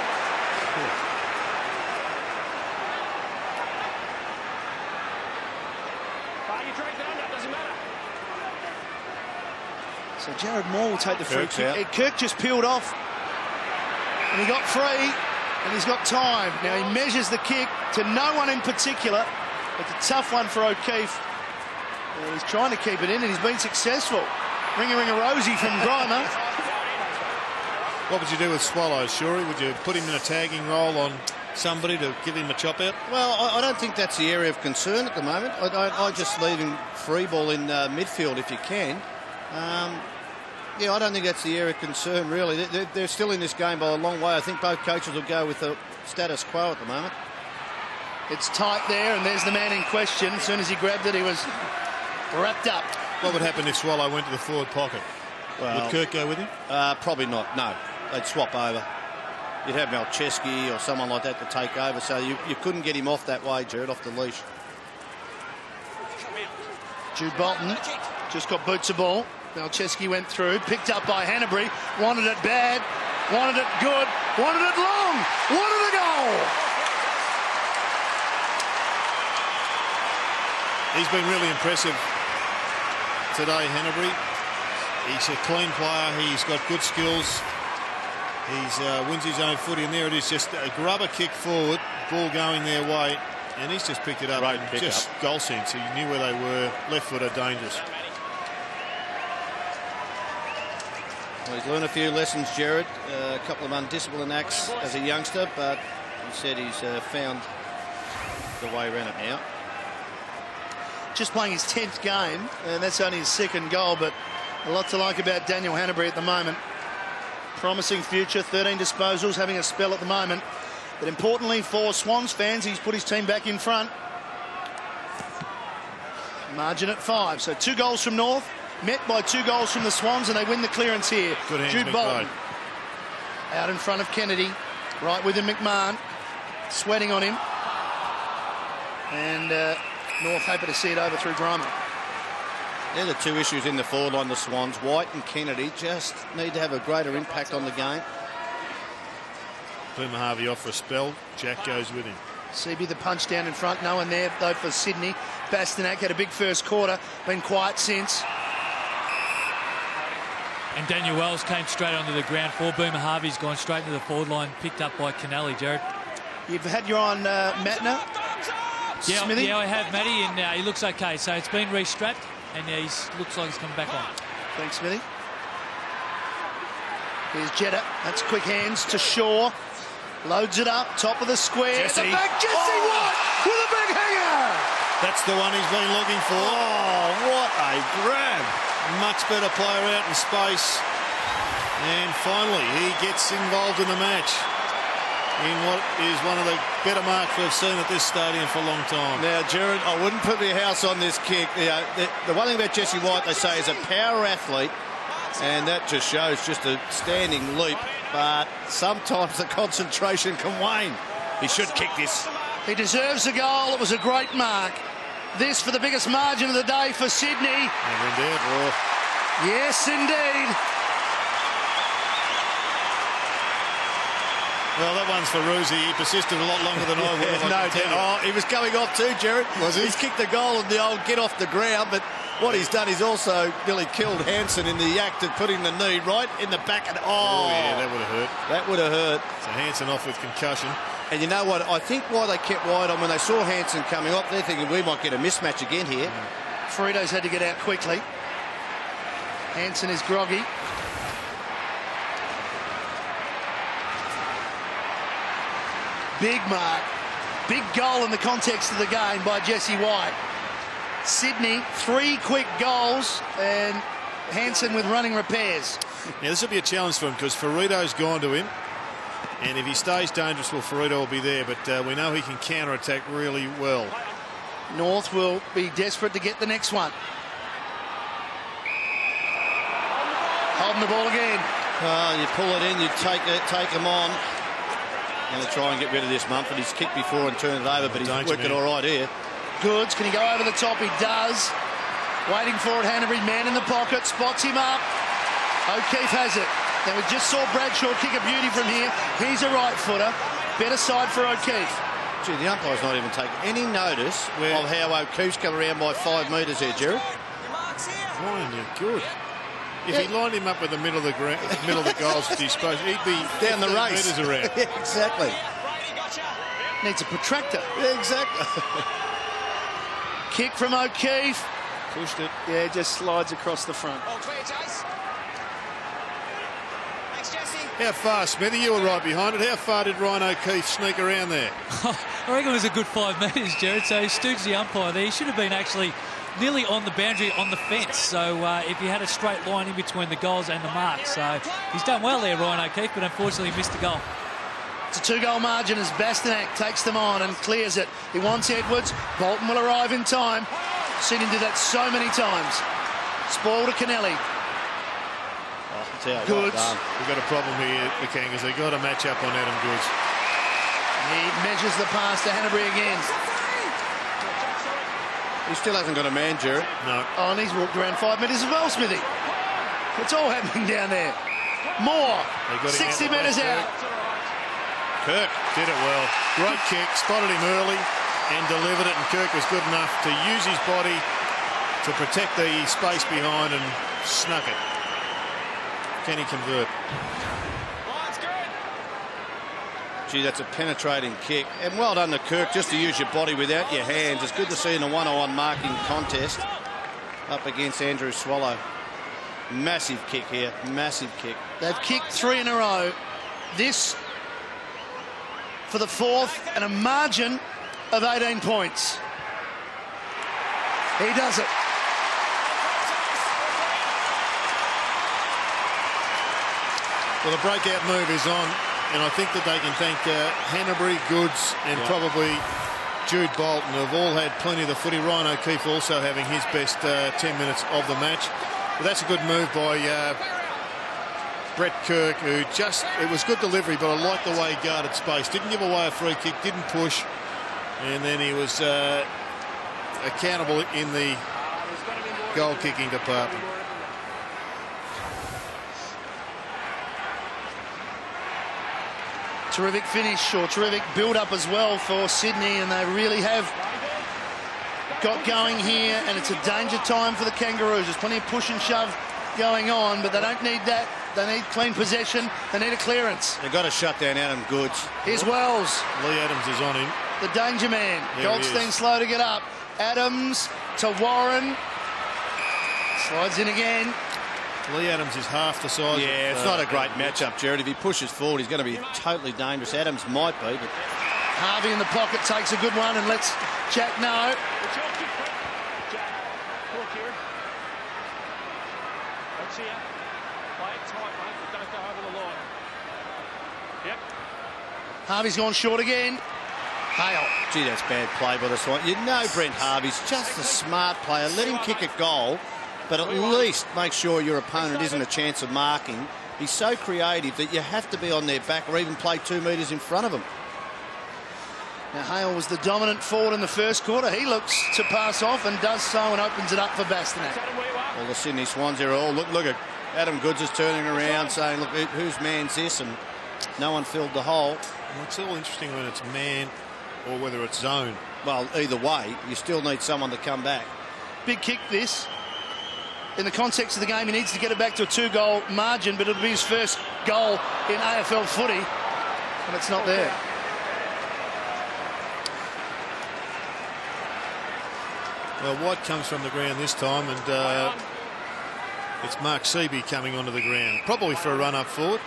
So Jared Moore will take the free kick. Kirk just peeled off. And he got free, and he's got time. Now he measures the kick to no one in particular. It's a tough one for O'Keefe. And he's trying to keep it in, and he's been successful. Ring-a-ring-a-rosy from Grimer. What would you do with Swallow, Shuri? Would you put him in a tagging role on somebody to give him a chop out? Well, I don't think that's the area of concern at the moment. I just leave him free ball in midfield if you can. Yeah, I don't think that's the area of concern, really. They're still in this game by a long way. I think both coaches will go with the status quo at the moment. It's tight there, and there's the man in question. As soon as he grabbed it, he was wrapped up. What would happen if Swallow went to the forward pocket? Well, would Kirk go with him? Probably not, no. They'd swap over. You'd have Malcheski or someone like that to take over, so you couldn't get him off that way, Jared, off the leash. Jude Bolton just got boots of ball. Malcheski went through, picked up by Hanbury, wanted it bad, wanted it good, wanted it long, wanted a goal. He's been really impressive today, Hanbury. He's a clean player. He's got good skills. He wins his own footy, and there it is, just a grubber kick forward, ball going their way, and he's just picked it up. Just goal sense. He knew where they were. Left footer, dangerous. Well, he's learned a few lessons, Jared. A couple of undisciplined acts as a youngster, but he said he's found the way around it now. Just playing his 10th game, and that's only his 2nd goal, but a lot to like about Daniel Hanbury at the moment. Promising future, 13 disposals, having a spell at the moment. But importantly for Swans fans, he's put his team back in front. Margin at 5. So 2 goals from North, met by 2 goals from the Swans, and they win the clearance here. Good hands, Jude Bolton out in front of Kennedy, right with him McMahon, sweating on him. And North happy to see it over through Grima. They're the 2 issues in the forward line, the Swans. White and Kennedy just need to have a greater impact on the game. Boomer Harvey off for a spell. Jack goes with him. Seaby the punch down in front. No one there though for Sydney. Bastanak had a big first quarter. Been quiet since. And Daniel Wells came straight onto the ground for Boomer Harvey's gone straight to the forward line, picked up by Kennelly, Jared. You've had your eye on Matner? Yeah, Smithy? yeah, I have, Matty, and he looks okay. So it's been restrapped, and he looks like he's coming back on. Thanks, Smithy. Here's Jetta. That's quick hands to Shaw. Loads it up, top of the square. Jesse. At the back, Jesse White with a big hanger. That's the one he's been looking for. Oh, what a grab. Much better player out in space. And finally, he gets involved in the match in what is one of the better marks we've seen at this stadium for a long time. Now, Jared, I wouldn't put my house on this kick. The one thing about Jesse White, they say, is a power athlete, and that just shows just a standing leap. But sometimes the concentration can wane. He should kick this. He deserves a goal. It was a great mark. This for the biggest margin of the day for Sydney. Never in doubt. Oh. Yes, indeed. Well, that one's for Roosie. He persisted a lot longer than I would have. No doubt. Oh, he was going off too, Jared. Was he? He's kicked the goal and the old get off the ground, but what he's done is also nearly killed Hansen in the act of putting the knee right in the back. And Oh, yeah, that would have hurt. That would have hurt. So Hansen off with concussion. And you know what? I think why they kept wide on when they saw Hansen coming up, they're thinking we might get a mismatch again here. Fritos had to get out quickly. Hansen is groggy. Big mark. Big goal in the context of the game by Jesse White. Sydney, 3 quick goals, and Hansen with running repairs. Now, this will be a challenge for him because Ferrito's gone to him. And if he stays dangerous, well, Ferrito will be there. But we know he can counter-attack really well. North will be desperate to get the next one. Holding the ball again. You pull it in, you take him on. Going to try and get rid of this Mumford. He's kicked before and turned it over, but he's working all right here. Goods, can he go over the top? He does. Waiting for it, Hanbury, man in the pocket, spots him up. O'Keefe has it. Now we just saw Bradshaw kick a beauty from here. He's a right footer. Better side for O'Keefe. Gee, the umpire's not even taking any notice of how O'Keefe's come around by 5 metres there, Jared. Ryan, you're good. If he lined him up with the middle of the goals, he's supposed, he'd be down the race. Metres around. Yeah, exactly. Needs a protractor. Yeah, exactly. Kick from O'Keefe. Pushed it. Yeah, just slides across the front. How far, Smithy? You were right behind it. How far did Ryan O'Keefe sneak around there? I reckon it was a good 5 metres, Jared. So he stooges the umpire there. He should have been actually nearly on the boundary on the fence. So if he had a straight line in between the goals and the mark. So he's done well there, Ryan O'Keefe, but unfortunately missed the goal. It's a 2-goal margin as Bastanak takes them on and clears it. He wants Edwards. Bolton will arrive in time. Sydney did that so many times. Spoil to Kennelly. Goods. Well, we've got a problem here, the Kangas. They've got to match up on Adam Goods. He measures the pass to Hanbury again. He still hasn't got a man, Jared. No. Oh, and he's walked around 5 metres as well, Smithy. It's all happening down there. More. 60 metres out. Kirk did it well. Great kick, spotted him early and delivered it, and Kirk was good enough to use his body to protect the space behind and snuck it. Can he convert? Gee, that's a penetrating kick. And well done to Kirk, just to use your body without your hands. It's good to see in a one-on-one marking contest up against Andrew Swallow. Massive kick here, massive kick. They've kicked 3 in a row. This for the 4th and a margin of 18 points. He does it. Well, the breakout move is on, and I think that they can thank Hanbury, Goods, and probably Jude Bolton, who've all had plenty of the footy. Ryan O'Keefe also having his best 10 minutes of the match. But that's a good move by Brett Kirk, who it was good delivery, but I like the way he guarded space. Didn't give away a free kick, didn't push, and then he was accountable in the goal-kicking department. Terrific finish, or terrific build-up as well for Sydney, and they really have got going here, and it's a danger time for the Kangaroos. There's plenty of push and shove going on, but they don't need that. They need clean possession. They need a clearance. They've got to shut down Adam Goods. Here's Wells. Lee Adams is on him. The danger man. There Goldstein slow to get up. Adams to Warren. Slides in again. Lee Adams is half the size. Yeah, it's not a great matchup, Jared. If he pushes forward, he's going to be totally dangerous. Adams might be, but Harvey in the pocket takes a good one and lets Jack know. Harvey's gone short again. Hale. Gee, that's bad play by the Swans. You know Brent Harvey's just a smart player. Let him kick a goal, but at least make sure your opponent isn't a chance of marking. He's so creative that you have to be on their back or even play 2 metres in front of them. Now, Hale was the dominant forward in the first quarter. He looks to pass off and does so and opens it up for Bastanak. Well, the Sydney Swans are all, look at Adam Goods is turning around saying, look, whose man's this? And no one filled the hole. Well, it's all interesting when it's man or whether it's zone. Well, either way, you still need someone to come back. Big kick this. In the context of the game, he needs to get it back to a 2-goal margin, but it'll be his first goal in AFL footy, and it's not there. Well, White comes from the ground this time, and it's Mark Seaby coming onto the ground, probably for a run up forward.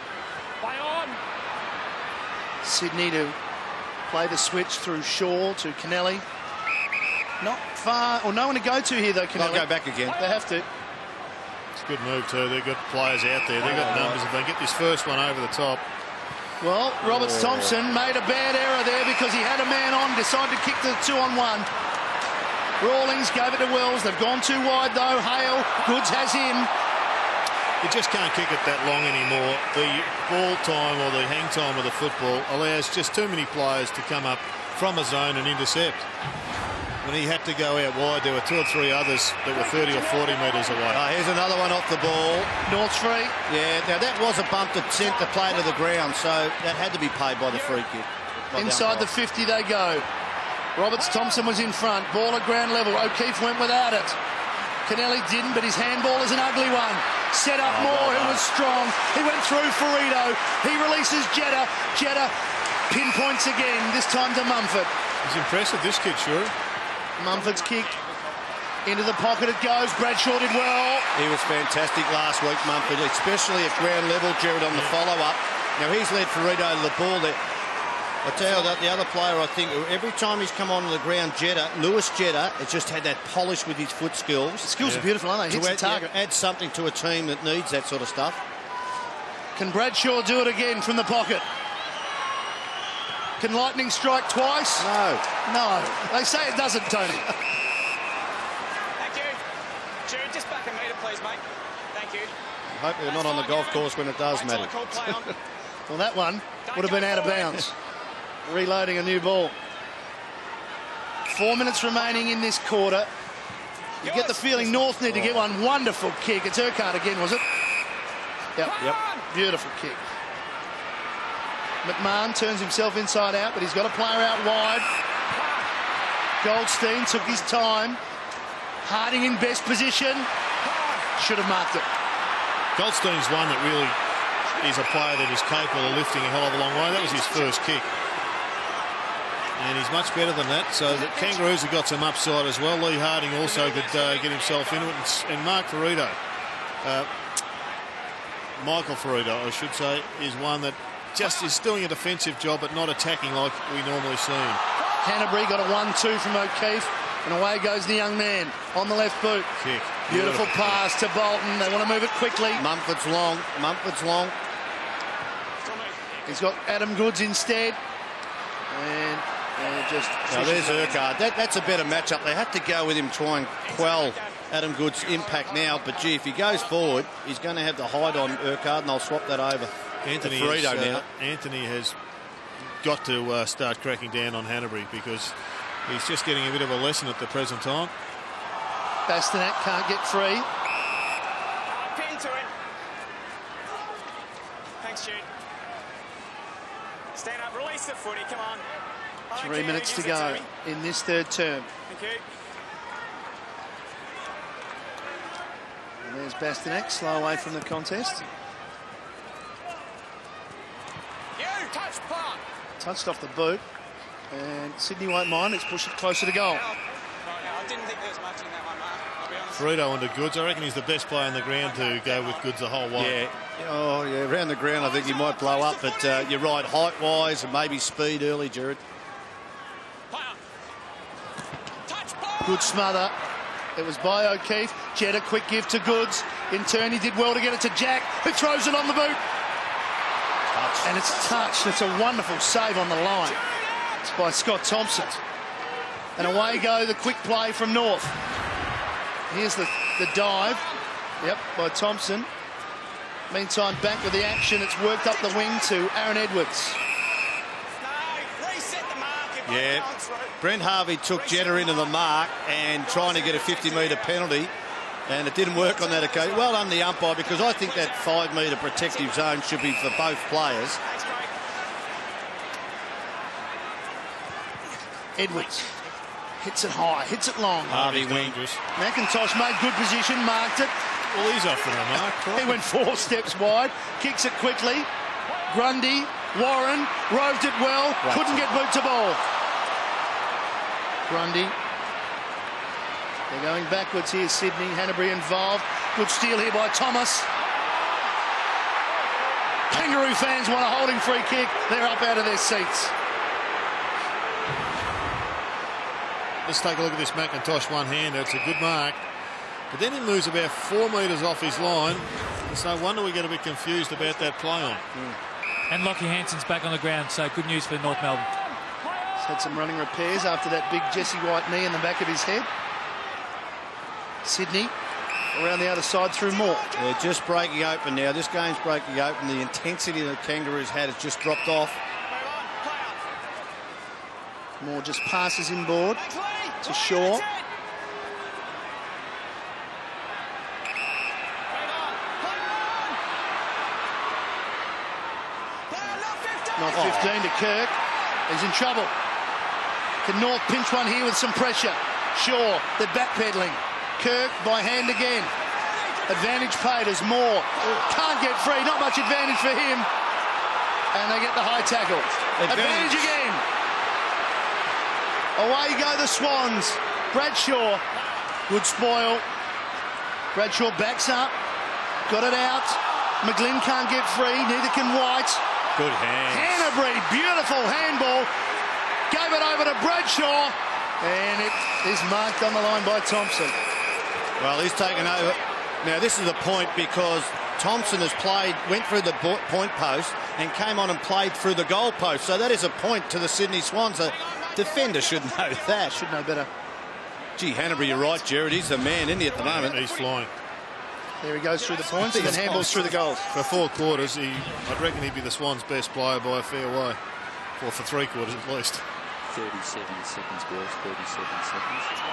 Sydney to play the switch through Shaw to Kennelly. Not far, or no one to go to here though, Kennelly. They'll go back again. They have to. It's a good move too. They've got players out there. They've got numbers. If they get this first one over the top. Well, Roberts Thompson made a bad error there because he had a man on, decided to kick the 2-on-1. Rawlings gave it to Wells. They've gone too wide though. Hale, Goods has him. You just can't kick it that long anymore. The ball time or the hang time of the football allows just too many players to come up from a zone and intercept. When he had to go out wide, there were 2 or 3 others that were 30 or 40 metres away. Here's another one off the ball. North's free. Yeah, now that was a bump that sent the play to the ground, so that had to be paid by the free kick. Inside the 50 they go. Roberts Thompson was in front. Ball at ground level. O'Keefe went without it. Kennelly didn't, but his handball is an ugly one. Set up Moore, who was strong. He went through Ferrito. He releases Jetta. Jetta pinpoints again, this time to Mumford. He's impressive, this kid, sure. Mumford's kick. Into the pocket it goes. Bradshaw did well. He was fantastic last week, Mumford, especially at ground level, Jared, on the follow-up. Now, he's led Ferrito to the ball there. I tell you that the other player, I think, every time he's come onto the ground, Lewis Jetta, has just had that polish with his foot skills. The skills are beautiful, aren't they? Hits the target. Add something to a team that needs that sort of stuff. Can Bradshaw do it again from the pocket? Can lightning strike twice? No. No. They say it doesn't, Tony. Thank you. Jude, just back a metre, please, mate. Thank you. I hope they're not on the golf course when it does Wait till I matter. call play on. Well, that one would have been out of bounds. Reloading a new ball. 4 minutes remaining in this quarter. You get the feeling North need to get one. Wonderful kick. It's Urquhart again, was it? Yep. Beautiful kick. McMahon turns himself inside out, but he's got a player out wide. Goldstein took his time. Harding in best position. Should have marked it. Goldstein's one that really is a player that is capable of lifting a hell of a long way. That was his first kick. And he's much better than that. So the Kangaroos have got some upside as well. Lee Harding also could get himself into it. And Mark Ferrito, Michael Ferrito, I should say, is one that just is doing a defensive job but not attacking like we normally see him. Canterbury got a 1-2 from O'Keefe. And away goes the young man on the left boot. Kick. Beautiful pass to Bolton. They want to move it quickly. Mumford's long. Mumford's long. He's got Adam Goods instead. And just... Now there's Urquhart. That's a better matchup. They had to go with him, try and quell Adam Goods' impact now. But, gee, if he goes forward, he's going to have the hide on Urquhart, and I'll swap that over. Anthony has got to start cracking down on Hanbury because he's just getting a bit of a lesson at the present time. Bastanak can't get free. Pin to it. Thanks, Jude. Stand up, release the footy, come on. 3 minutes to go in this third term. Thank you. And there's Bastanak, slow away from the contest. You, touch part. Touched off the boot. And Sydney won't mind. Let's push it closer to goal. Right now, I didn't think there was much in that one, Mark. I'll be honest. Ferrito onto Goods. I reckon he's the best player on the ground to go with Goods the whole way. Yeah. Oh, yeah, around the ground I think he might blow up, but you're right, height-wise and maybe speed early, Jared. Good smother. It was by O'Keefe. Jetta, quick give to Goods. In turn, he did well to get it to Jack, who throws it on the boot. Touch. And it's touched. It's a wonderful save on the line. It's by Scott Thompson. And away go the quick play from North. Here's the dive. Yep, by Thompson. Meantime, back with the action. It's worked up the wing to Aaron Edwards. Yeah, Brent Harvey took Jetta into the mark and trying to get a 50-metre penalty, and it didn't work on that occasion. Well done the umpire, because I think that 5-metre protective zone should be for both players. Edwards hits it high, hits it long. Harvey wing. McIntosh made good position, marked it. Well, he's off for a mark. He went 4 steps wide, kicks it quickly. Grundy, Warren, roved it well, couldn't get boot to ball. Grundy. They're going backwards here, Sydney. Hanbury involved. Good steal here by Thomas. Kangaroo fans want a holding free kick. They're up out of their seats. Let's take a look at this McIntosh one-hander. It's a good mark. But then he moves about 4 metres off his line. It's no wonder we get a bit confused about that play on. And Lockie Hanson's back on the ground, so good news for North Melbourne. He's had some running repairs after that big Jesse White knee in the back of his head. Sydney around the other side through Moore. They're just breaking open now. This game's breaking open. The intensity the Kangaroos had has just dropped off. Moore just passes inboard to Shaw. Not 15 to Kirk. He's in trouble. Can North pinch one here with some pressure? Shaw, they're backpedaling. Kirk by hand again. Advantage paid as Moore can't get free. Not much advantage for him. And they get the high tackle. Advantage again. Away go the Swans. Bradshaw. Good spoil. Bradshaw backs up. Got it out. McGlynn can't get free. Neither can White. Good hands. Hanbury, beautiful handball. Gave it over to Bradshaw. And it is marked on the line by Thompson. Well, he's taken over. Now, this is the point because Thompson went through the point post and came on and played through the goal post. So that is a point to the Sydney Swans. The defender should know that. Should know better. Gee, Hanbury, you're right, Jared. He's the man, isn't he, at the moment? He's flying. There he goes through the points and then handballs through the goals. For 4 quarters, I'd reckon he'd be the Swans' best player by a fair way. Or for 3 quarters at least. 37 seconds, girls. 37 seconds.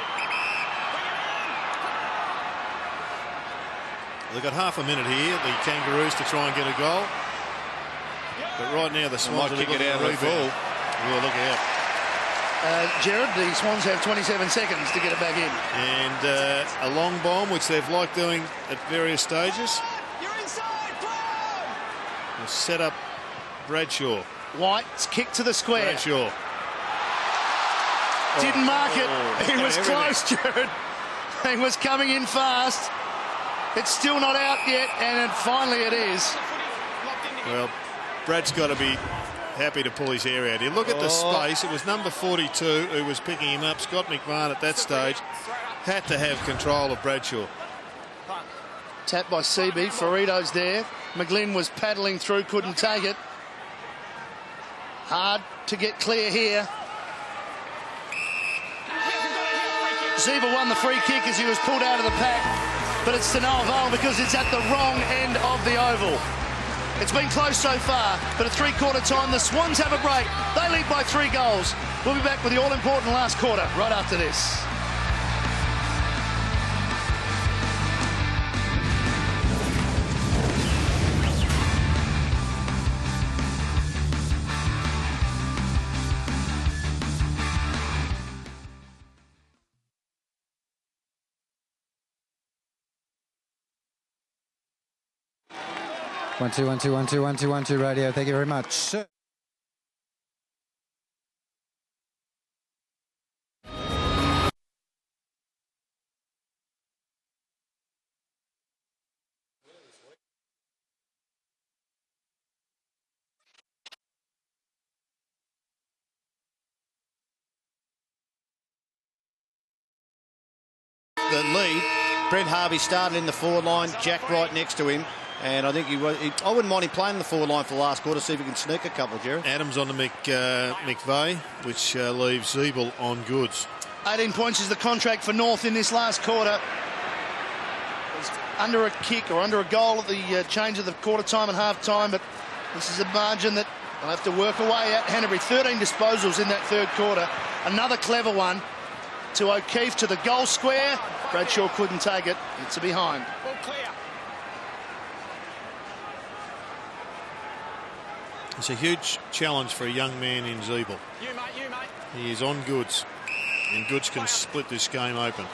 They've got half a minute here, the Kangaroos, to try and get a goal. But right now the Swans might kick it out of the ball. Well, look out. Jared, the Swans have 27 seconds to get it back in. And a long bomb, which they've liked doing at various stages. You're inside, Brown! Will set up Bradshaw. White's kick to the square. Bradshaw. Didn't mark it. He was everything. close, Jared. He was coming in fast. It's still not out yet, and finally it is. Well, Brad's got to be happy to pull his hair out here. Look at the space. It was number 42 who was picking him up. Scott McMahon at that stage had to have control of Bradshaw. Tapped by CB. Ferrito's there. McGlynn was paddling through, couldn't take it. Hard to get clear here. Zeeble won the free kick as he was pulled out of the pack, but it's to no avail because it's at the wrong end of the oval. It's been close so far, but at 3/4 time, the Swans have a break. They lead by 3 goals. We'll be back with the all-important last quarter right after this. One, two, one, two, one, two, one, two, one, two, radio. Thank you very much. The lead. Brent Harvey started in the forward line. Jack right next to him. And I think I wouldn't mind him playing in the forward line for the last quarter, see if he can sneak a couple, Jared. Adams on to McVeigh, which leaves Zeeble on goods. 18 points is the contract for North in this last quarter. It's under a kick or under a goal at the change of the quarter time and half time, but this is a margin that they'll have to work away at. Hanbury, 13 disposals in that 3rd quarter. Another clever one to O'Keefe to the goal square. Bradshaw couldn't take it. It's a behind. Ball clear. It's a huge challenge for a young man in Zeeble. You, mate. He is on goods, and goods can split this game open.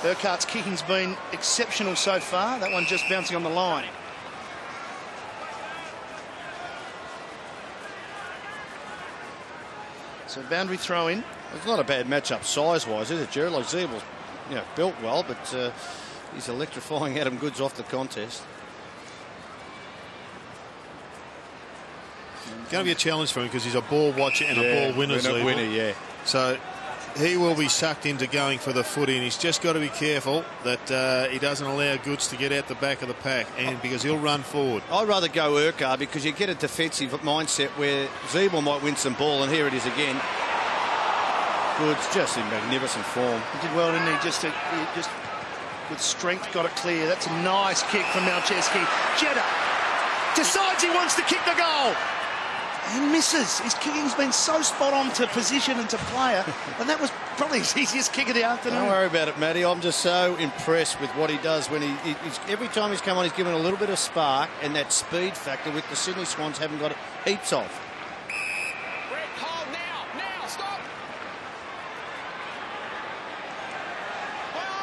Burkhart's kicking's been exceptional so far. That one just bouncing on the line. So boundary throw in. It's not a bad matchup size-wise, is it, Jared? Like Zeeble's, built well, but he's electrifying Adam Goods off the contest. Going to be a challenge for him because he's a ball watcher and a ball winner. Winner, So he will be sucked into going for the footy, and he's just got to be careful that he doesn't allow Goods to get out the back of the pack, and because he'll run forward. I'd rather go Urquhart because you get a defensive mindset where Zeeble might win some ball, and here it is again. Goods just in magnificent form. He did well, didn't he? Just with strength got it clear. That's a nice kick from Malcheski. Jeddah decides he wants to kick the goal. He misses. His kicking's been so spot on to position and to player, and that was probably his easiest kick of the afternoon. Don't worry about it, Matty. I'm just so impressed with what he does when he's every time he's come on, he's given a little bit of spark and that speed factor, which the Sydney Swans haven't got heaps of. Brett, hold now, stop.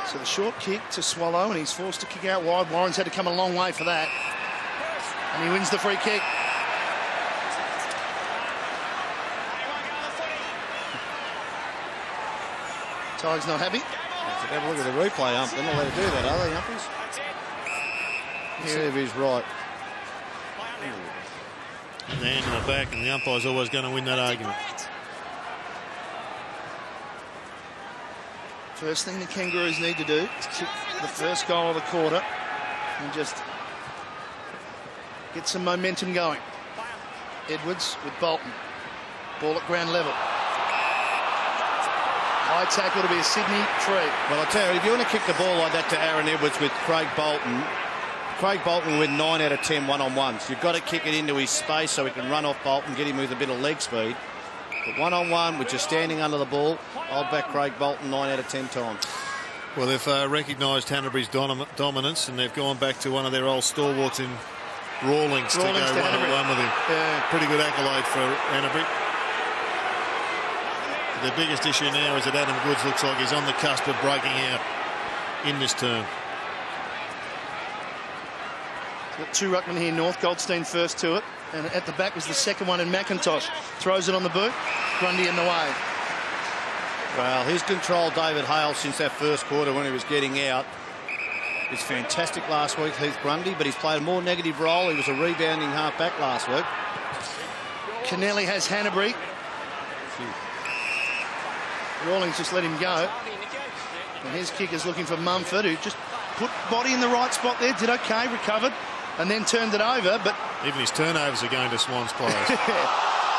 So the short kick to Swallow, and he's forced to kick out wide. Warren's had to come a long way for that, and he wins the free kick. Tigers not happy. Have a look at the replay, ump. They're not allowed to do that, are they, umpies? Let's see if he's right. The hand in the back, and the umpire's always going to win that argument. First thing the Kangaroos need to do is kick the first goal of the quarter and just get some momentum going. Edwards with Bolton. Ball at ground level. High tackle to be a Sydney 3. Well, I'll tell you, if you want to kick the ball like that to Aaron Edwards with Craig Bolton will win 9 out of 10 one-on-ones. You've got to kick it into his space so he can run off Bolton, get him with a bit of leg speed. But one-on-one, with just standing under the ball, I'll back Craig Bolton 9 out of 10 times. Well, they've recognised Hanbury's dominance, and they've gone back to one of their old stalwarts in Rawlings to go one-on-one with him. Yeah. Pretty good accolade for Hanbury. The biggest issue now is that Adam Goods looks like he's on the cusp of breaking out in this term. Got 2 ruckmen here, North. Goldstein first to it. And at the back was the second one in McIntosh. Throws it on the boot. Grundy in the way. Well, he's controlled David Hale since that first quarter when he was getting out. He's fantastic last week, Heath Grundy, but he's played a more negative role. He was a rebounding half-back last week. Kennelly has Hanbury. Rawlings just let him go. And his kicker's looking for Mumford, who just put body in the right spot there, did okay, recovered, and then turned it over. But even his turnovers are going to Swans players.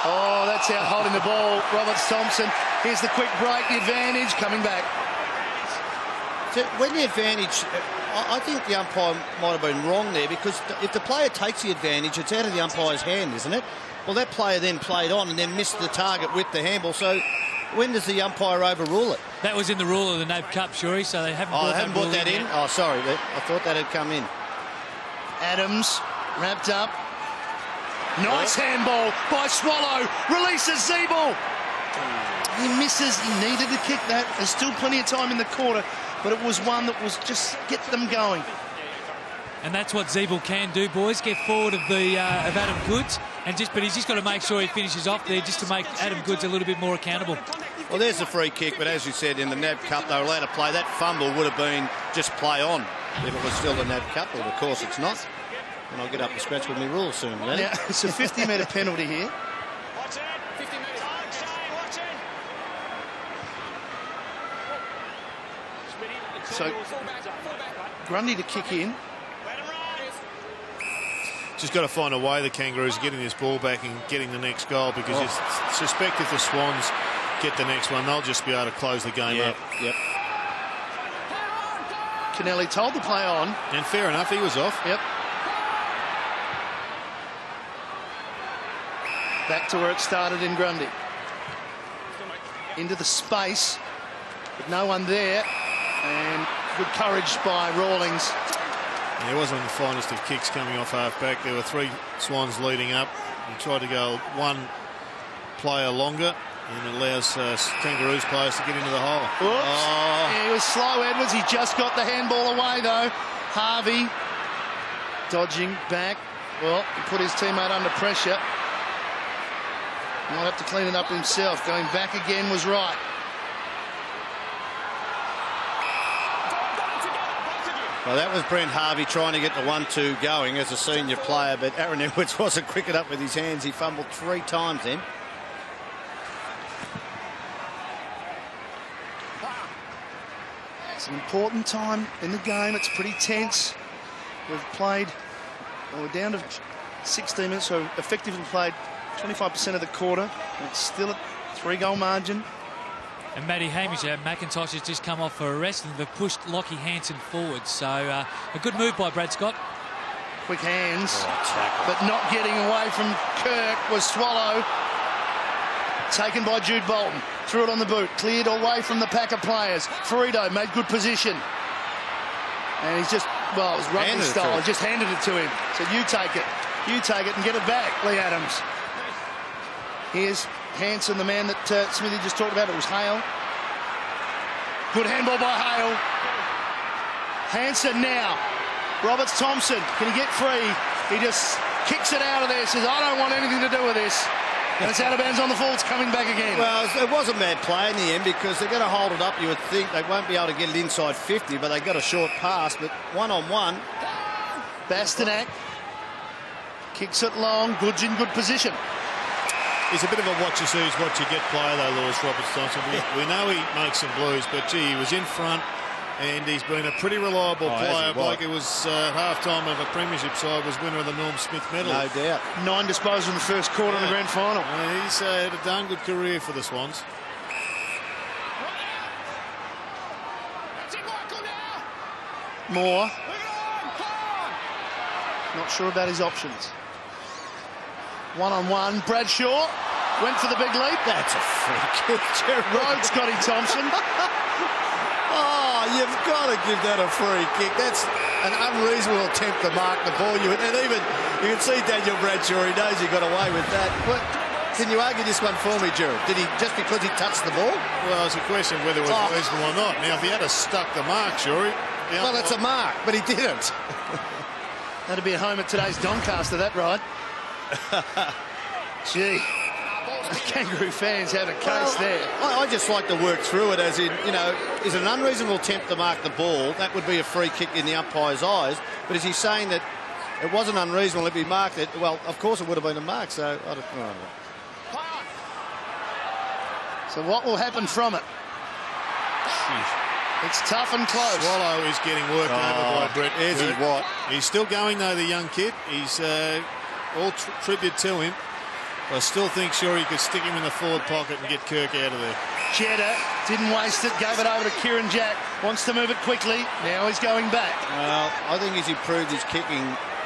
Oh, that's out holding the ball. Roberts-Thompson. Here's the quick break, the advantage coming back. So when the advantage, I think the umpire might have been wrong there, because if the player takes the advantage, it's out of the umpire's hand, isn't it? Well, that player then played on and then missed the target with the handball. So when does the umpire overrule it? That was in the rule of the NAB Cup, Shuri, so they haven't brought that in. Oh, sorry. I thought that had come in. Adams wrapped up. Nice handball by Swallow. Releases Zeeble. He misses. He needed to kick that. There's still plenty of time in the quarter, but it was one that was just get them going. And that's what Zeeble can do, boys. Get forward of Adam Goods, but he's just got to make sure he finishes off there, just to make Adam Goods a little bit more accountable. Well, there's the free kick, but as you said, in the NAB Cup, they were allowed to play. That fumble would have been just play on if it was still the NAB Cup, but of course it's not. And I'll get up to scratch with my rules soon, Lenny. Now, it's a 50-metre penalty here. So, Grundy to kick in. Just got to find a way, the Kangaroos, getting this ball back and getting the next goal, because you suspect if the Swans get the next one, they'll just be able to close the game up. Yep. Kennelly told the play on. And fair enough, he was off. Yep. Back to where it started in Grundy. Into the space, but no one there. And good courage by Rawlings. Yeah, it wasn't the finest of kicks coming off half-back. There were 3 Swans leading up. He tried to go one player longer, and it allows Kangaroos players to get into the hole. Oops. Oh. Yeah, he was slow, Edwards. He just got the handball away, though. Harvey dodging back. Well, he put his teammate under pressure. Might have to clean it up himself. Going back again was right. Well, that was Brent Harvey trying to get the 1-2 going as a senior player, but Aaron Edwards wasn't quick enough with his hands. He fumbled 3 times then. It's an important time in the game. It's pretty tense. We've played, we're down to 16 minutes, so effectively played 25% of the quarter. It's still a 3-goal margin. And Matty Hamish, McIntosh has just come off for a rest, and they've pushed Lockie Hansen forward. So a good move by Brad Scott. Quick hands, but not getting away from Kirk was Swallow. Taken by Jude Bolton. Threw it on the boot. Cleared away from the pack of players. Ferrito made good position. And he's just, well, it was rugby style. He just handed it to him. Said, you take it. You take it and get it back, Lee Adams. Here's Hansen, the man that Smithy just talked about. It was Hale. Good handball by Hale. Hansen now. Roberts-Thompson, can he get free? He just kicks it out of there, says, I don't want anything to do with this. And it's out of bounds on the full. It's coming back again. Well, it was a mad play in the end, because they're going to hold it up. You would think they won't be able to get it inside 50, but they got a short pass. But one-on-one. Bastanak kicks it long. Good's in good position. He's a bit of a watch-you-see, what you get player, though, Lewis Roberts-Thompson. We know he makes some blues, but, gee, he was in front. And he's been a pretty reliable player. What? Like it was half-time of a premiership side, was winner of the Norm Smith medal. No doubt. 9 disposals in the first quarter in the grand final. He's had a darn good career for the Swans. Moore. Not sure about his options. One-on-one. Bradshaw went for the big leap. That's a free kick, Jerry. Rhodes got him, Thompson. Oh, you've got to give that a free kick. That's an unreasonable attempt to mark the ball. And even you can see Daniel Bradshaw, he knows he got away with that. But can you argue this one for me, Gerard? Did he, just because he touched the ball? Well, it's a question whether it was reasonable or not. Now, if he had stuck the mark, sure. Well, it's a mark, but he didn't. That'd be at home at today's Doncaster, that right? Gee. Kangaroo fans have a case there. I just like to work through it as in, you know, is it an unreasonable attempt to mark the ball? That would be a free kick in the umpire's eyes. But is he saying that it wasn't unreasonable if he marked it? Well, of course it would have been a mark, so I don't know. So what will happen from it? It's tough and close. Swallow is getting worked over by Brett. Is he what? He's still going, though, the young kid. He's all tribute to him. I still think, sure, he could stick him in the forward pocket and get Kirk out of there. Jeddah didn't waste it, gave it over to Kieran Jack. Wants to move it quickly. Now he's going back. Well, I think he's improved his kicking.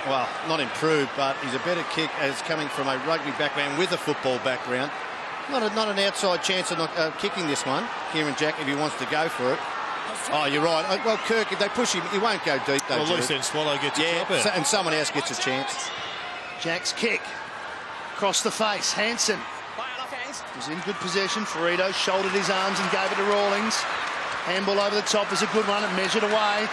Well, not improved, but he's a better kick as coming from a rugby background with a football background. Not an outside chance of not kicking this one, Kieran Jack, if he wants to go for it. Oh, you're right. Well, Kirk, if they push him, he won't go deep, though. Well, at least then Swallow gets a top out. And someone else gets a chance. Jack's kick. Across the face. Hansen was in good possession. Ferrito shouldered his arms and gave it to Rawlings. Handball over the top is a good one. It measured away.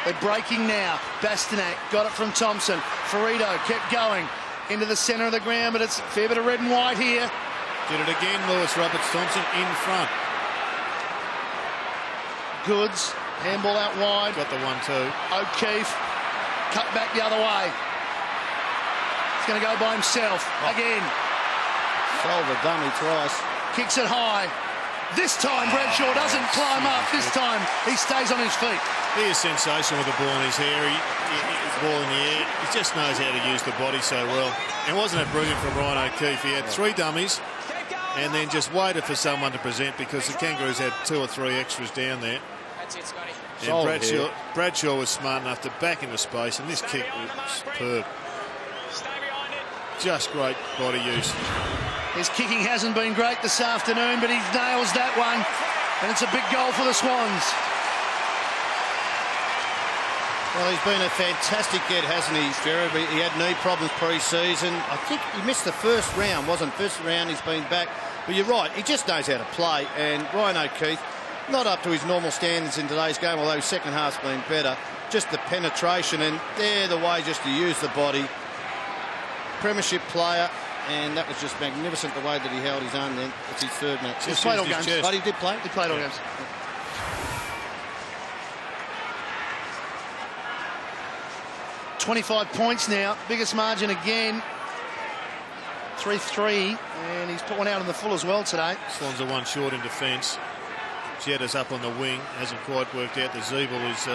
They're breaking now. Bastanak got it from Thompson. Ferrito kept going into the centre of the ground, but it's a fair bit of red and white here. Did it again, Lewis Roberts-Thompson in front. Goods. Handball out wide. Got the 1-2. O'Keefe cut back the other way. He's going to go by himself again. Sold the dummy twice. Kicks it high. This time Bradshaw doesn't climb up. This time he stays on his feet. He is sensational with the ball in his hair. The ball in the air. He just knows how to use the body so well. And wasn't it brilliant from Ryan O'Keefe? He had 3 dummies and then just waited for someone to present because the Kangaroos had 2 or 3 extras down there. That's it, Scotty. And Bradshaw was smart enough to back into space, and this kick was superb. Stay behind it. Just great body use. His kicking hasn't been great this afternoon, but he nails that one. And it's a big goal for the Swans. Well, he's been a fantastic get, hasn't he, Jared? He had knee problems pre-season. I think he missed the first round, wasn't first round, he's been back. But you're right, he just knows how to play. And Ryan O'Keefe, not up to his normal standards in today's game, although his second half's been better. Just the penetration, and they're the way just to use the body. Premiership player, and that was just magnificent the way that he held his own then. It's his 3rd match. He's played all games. But he did play? He played all games. 25 points now. Biggest margin again. 3-3, and he's put one out in the full as well today. Swans are 1 short in defence. Jeddah's up on the wing, hasn't quite worked out. The Zeeble is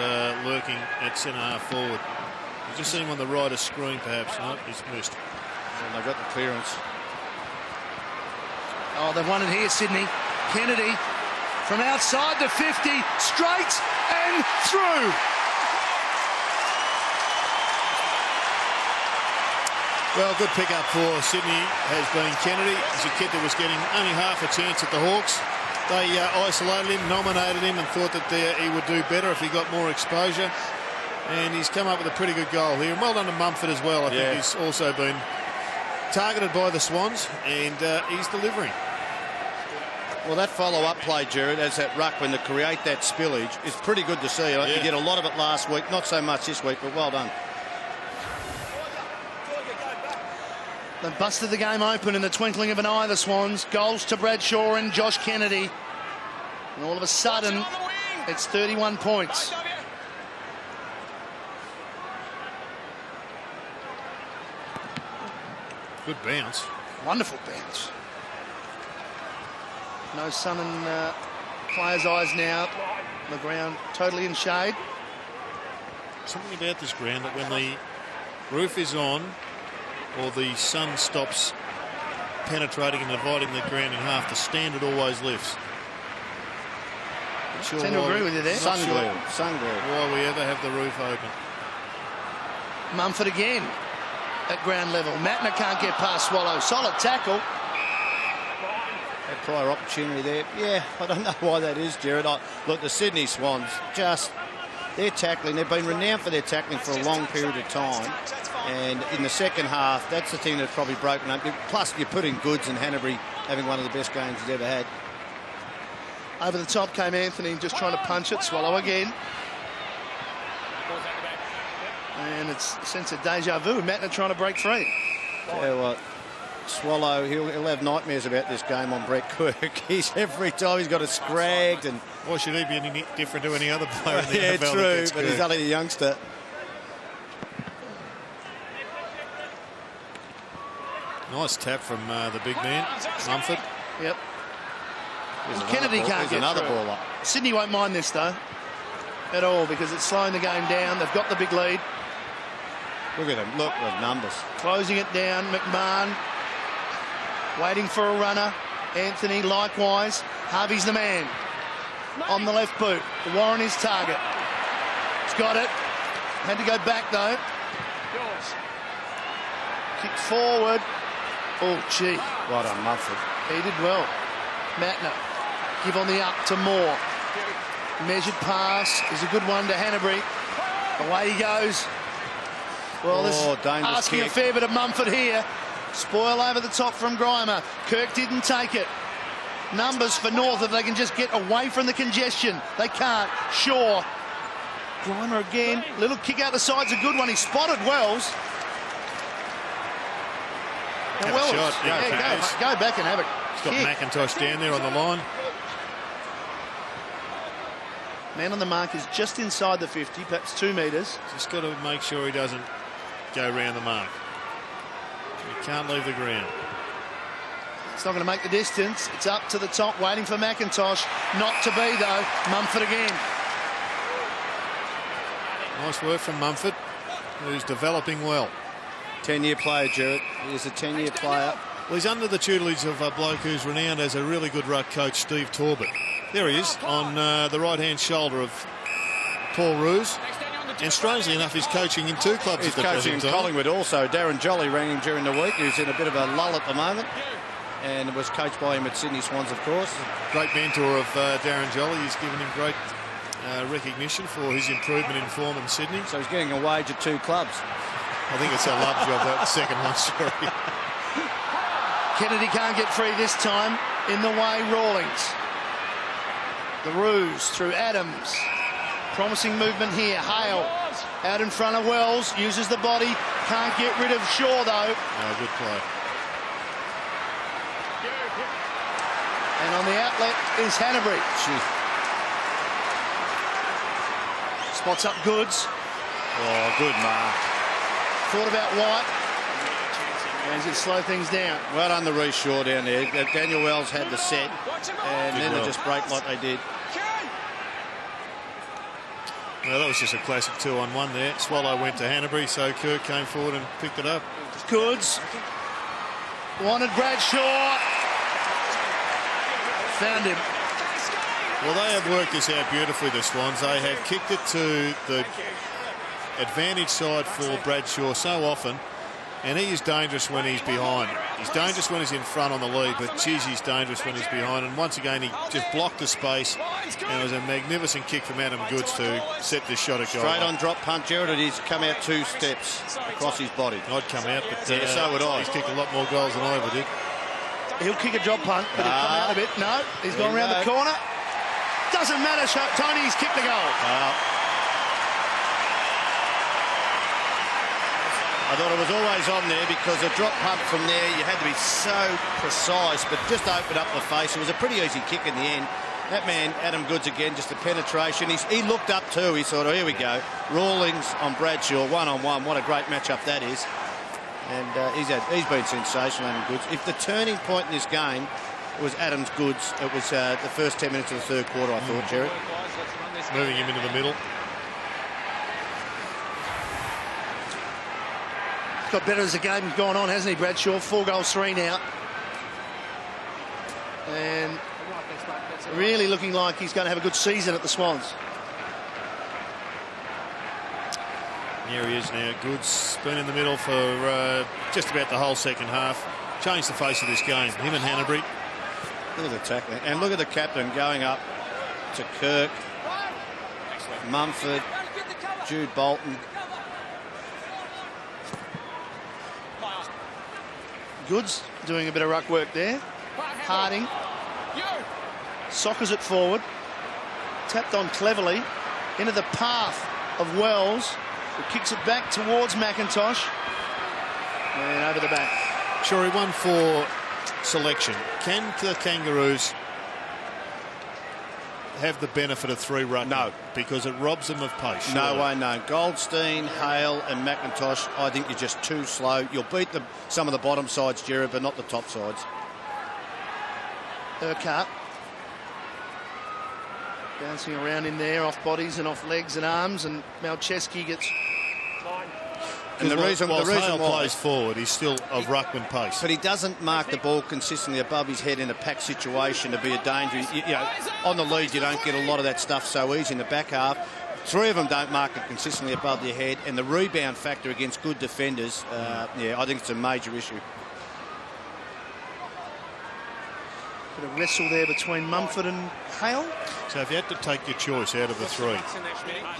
lurking at centre-half forward. You've just seen him on the right of screen, perhaps. No, he's missed. And they got the clearance. Oh, they've won it here, Sydney. Kennedy from outside the 50, straight and through. Well, good pick-up for Sydney has been Kennedy. He's a kid that was getting only half a chance at the Hawks. They isolated him, nominated him, and thought that he would do better if he got more exposure. And he's come up with a pretty good goal here. And well done to Mumford as well. I think he's also been targeted by the Swans, and he's delivering. Well, that follow-up play, Jared, as that ruckman to create that spillage is pretty good to see. You get a lot of it last week, not so much this week, but well done. They busted the game open in the twinkling of an eye, the Swans. Goals to Bradshaw and Josh Kennedy. And all of a sudden, it's 31 points. Good bounce. Wonderful bounce. No sun in Players' eyes now. The ground totally in shade. Something about this ground that when the roof is on or the sun stops penetrating and dividing the ground in half, the standard always lifts. I tend to agree with you there. Sun glare. Why we ever have the roof open. Mumford again at ground level. Matner can't get past Swallow. Solid tackle. That prior opportunity there. Yeah, I don't know why that is, Jared. Look, the Sydney Swans, their tackling, they've been renowned for their tackling for a long period of time. And in the second half, that's the thing that's probably broken up. Plus, you put in Goods and Hanbury having one of the best games he's ever had. Over the top came Anthony, just trying to punch it. Swallow again. And it's a sense of deja vu. Matner trying to break free. Tell you what, Swallow, he'll have nightmares about this game on Brett Quirk. Every time he's got a scragged. And why should he be any different to any other player in the yeah, AFL? True, but he's only a youngster. Nice tap from the big man, Mumford. Yep. Kennedy can't get another through. ball up. Sydney won't mind this, though, at all, because it's slowing the game down. They've got the big lead. Look at them. Look at the numbers. Closing it down. McMahon waiting for a runner. Anthony likewise. Harvey's the man. On the left boot. Warren is target. He's got it. Had to go back, though. Kick forward. Oh, gee. Right on Mumford. He did well. Matner. Give on the up to Moore. Measured pass is a good one to Hanbury. Away he goes. Well, this is asking a fair bit of Mumford here. Spoil over the top from Grimer. Kirk didn't take it. Numbers for North if they can just get away from the congestion. They can't. Shaw. Grimer again. Little kick out the side's a good one. He spotted Wells. Now Wells. Go back and have it. He's got McIntosh down there on the line. Man on the mark is just inside the 50, perhaps 2 metres. Just got to make sure he doesn't go round the mark. He can't leave the ground. It's not going to make the distance. It's up to the top, waiting for McIntosh. Not to be, though. Mumford again. Nice work from Mumford, who's developing well. 10-year player, Jared. He's a 10-year player. Well, he's under the tutelage of a bloke who's renowned as a really good ruck coach, Steve Torbett. There he is, on the right-hand shoulder of Paul Roos. And strangely enough, he's coaching in 2 clubs. He's coaching in Collingwood also. Darren Jolly rang him during the week. He's in a bit of a lull at the moment. And was coached by him at Sydney Swans, of course. Great mentor of Darren Jolly. He's given him great recognition for his improvement in form in Sydney. So he's getting a wage at 2 clubs. I think it's a love job, that second one, sorry. Kennedy can't get free this time. In the way, Rawlings. The ruse through Adams. Promising movement here. Hale out in front of Wells. Uses the body. Can't get rid of Shaw, though. No, good play. And on the outlet is Hanbury. Spots up Goods. Oh, good mark. Thought about White. And he's slow things down. Well done, the Reece Shaw down there. Daniel Wells had the set, and then they just break like they did. Well, that was just a classic 2-on-1 there. Swallow went to Hanbury, so Kirk came forward and picked it up. Goods. Wanted Bradshaw. Found him. Well, they have worked this out beautifully, the Swans. They have kicked it to the advantage side for Bradshaw so often, and he is dangerous when he's behind. He's dangerous when he's in front on the lead, but geez, he's dangerous when he's behind. And once again, he just blocked the space, and it was a magnificent kick from Adam Goods to set this shot at goal. Straight on drop punt, Jared. He's come out 2 steps across his body. I'd come out, but yeah, so would I. He's kicked a lot more goals than I ever did. He'll kick a drop punt, but he'll come out a bit. No, he's gone around the corner. Doesn't matter, Tony's kicked the goal. I thought it was always on there because a drop punt from there, you had to be so precise, but just open up the face. It was a pretty easy kick in the end. That man, Adam Goods again, just a penetration. He looked up too. He thought, oh, here we go. Rawlings on Bradshaw, 1-on-1. What a great matchup that is. And he's been sensational, Adam Goods. If the turning point in this game it was Adams Goods. It was the first 10 minutes of the third quarter, I thought, Jared. Moving him into the middle. Got better as the game's gone on, hasn't he, Bradshaw? 4 goals, 3 now. And really looking like he's going to have a good season at the Swans. Here he is now. Goods been in the middle for just about the whole second half. Changed the face of this game. Him and Hanbury. Look at the tackling. And look at the captain going up to Kirk, Mumford, Jude Bolton. Goods doing a bit of ruck work there. Harding soccers it forward. Tapped on cleverly into the path of Wells, who kicks it back towards McIntosh. And over the back. Sure, he won for selection. Can the Kangaroos have the benefit of 3 ruckmen? No. Because it robs them of pace. No surely. way, no. Goldstein, Hale and McIntosh, I think you're just too slow. You'll beat some of the bottom sides, Jared, but not the top sides. Urquhart bouncing around in there, off bodies and off legs and arms, and Malcheski gets... And the reason Hale why plays forward, he's still of ruckman pace. But he doesn't mark the ball consistently above his head in a pack situation to be a danger. You know, on the lead, you don't get a lot of that stuff so easy in the back half. 3 of them don't mark it consistently above their head, and the rebound factor against good defenders, yeah, I think it's a major issue. Bit of wrestle there between Mumford and Hale. So if you had to take your choice out of the 3,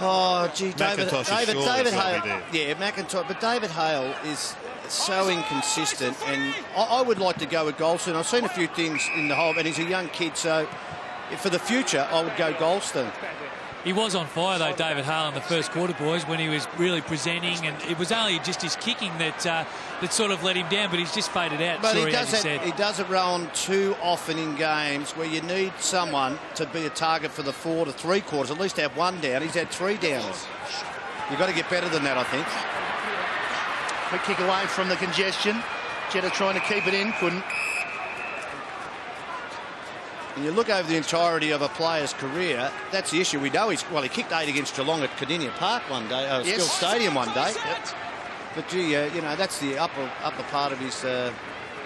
Oh, gee, David McIntosh is surely David got to Hale. be there. Yeah, McIntosh. But David Hale is so inconsistent, and I would like to go with Golston. I've seen a few things in the whole, and he's a young kid, so for the future, I would go Golston. He was on fire, though, David Hale, in the first quarter, boys, when he was really presenting, and it was only just his kicking that sort of let him down, but he's just faded out. But Sorry, he does it Rowan too often in games where you need someone to be a target for the 4 to 3 quarters, at least have 1 down. He's had 3 downs. You've got to get better than that, I think. Quick kick away from the congestion. Jetta trying to keep it in, couldn't. And you look over the entirety of a player's career, that's the issue. We know he kicked 8 against Geelong at Cardinia Park one day, Skill Stadium one day. Yep. But gee, you know, that's the upper part of his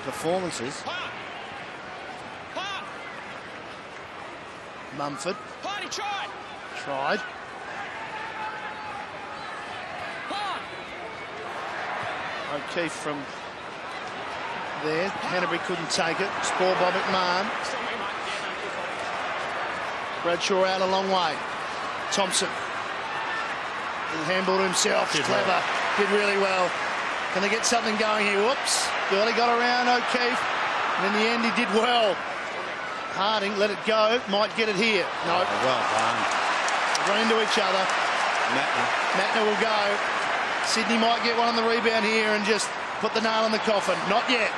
performances. Mumford tried. O'Keefe from there. Hanbury couldn't take it. Score by McMahon. Bradshaw out a long way. Thompson. He handballed himself. Clever. Did really well. Can they get something going here? Whoops. Barely got around O'Keefe. And in the end, he did well. Harding let it go. Might get it here. No. Well done. Run into each other. Matner will go. Sydney might get one on the rebound here and just put the nail in the coffin. Not yet.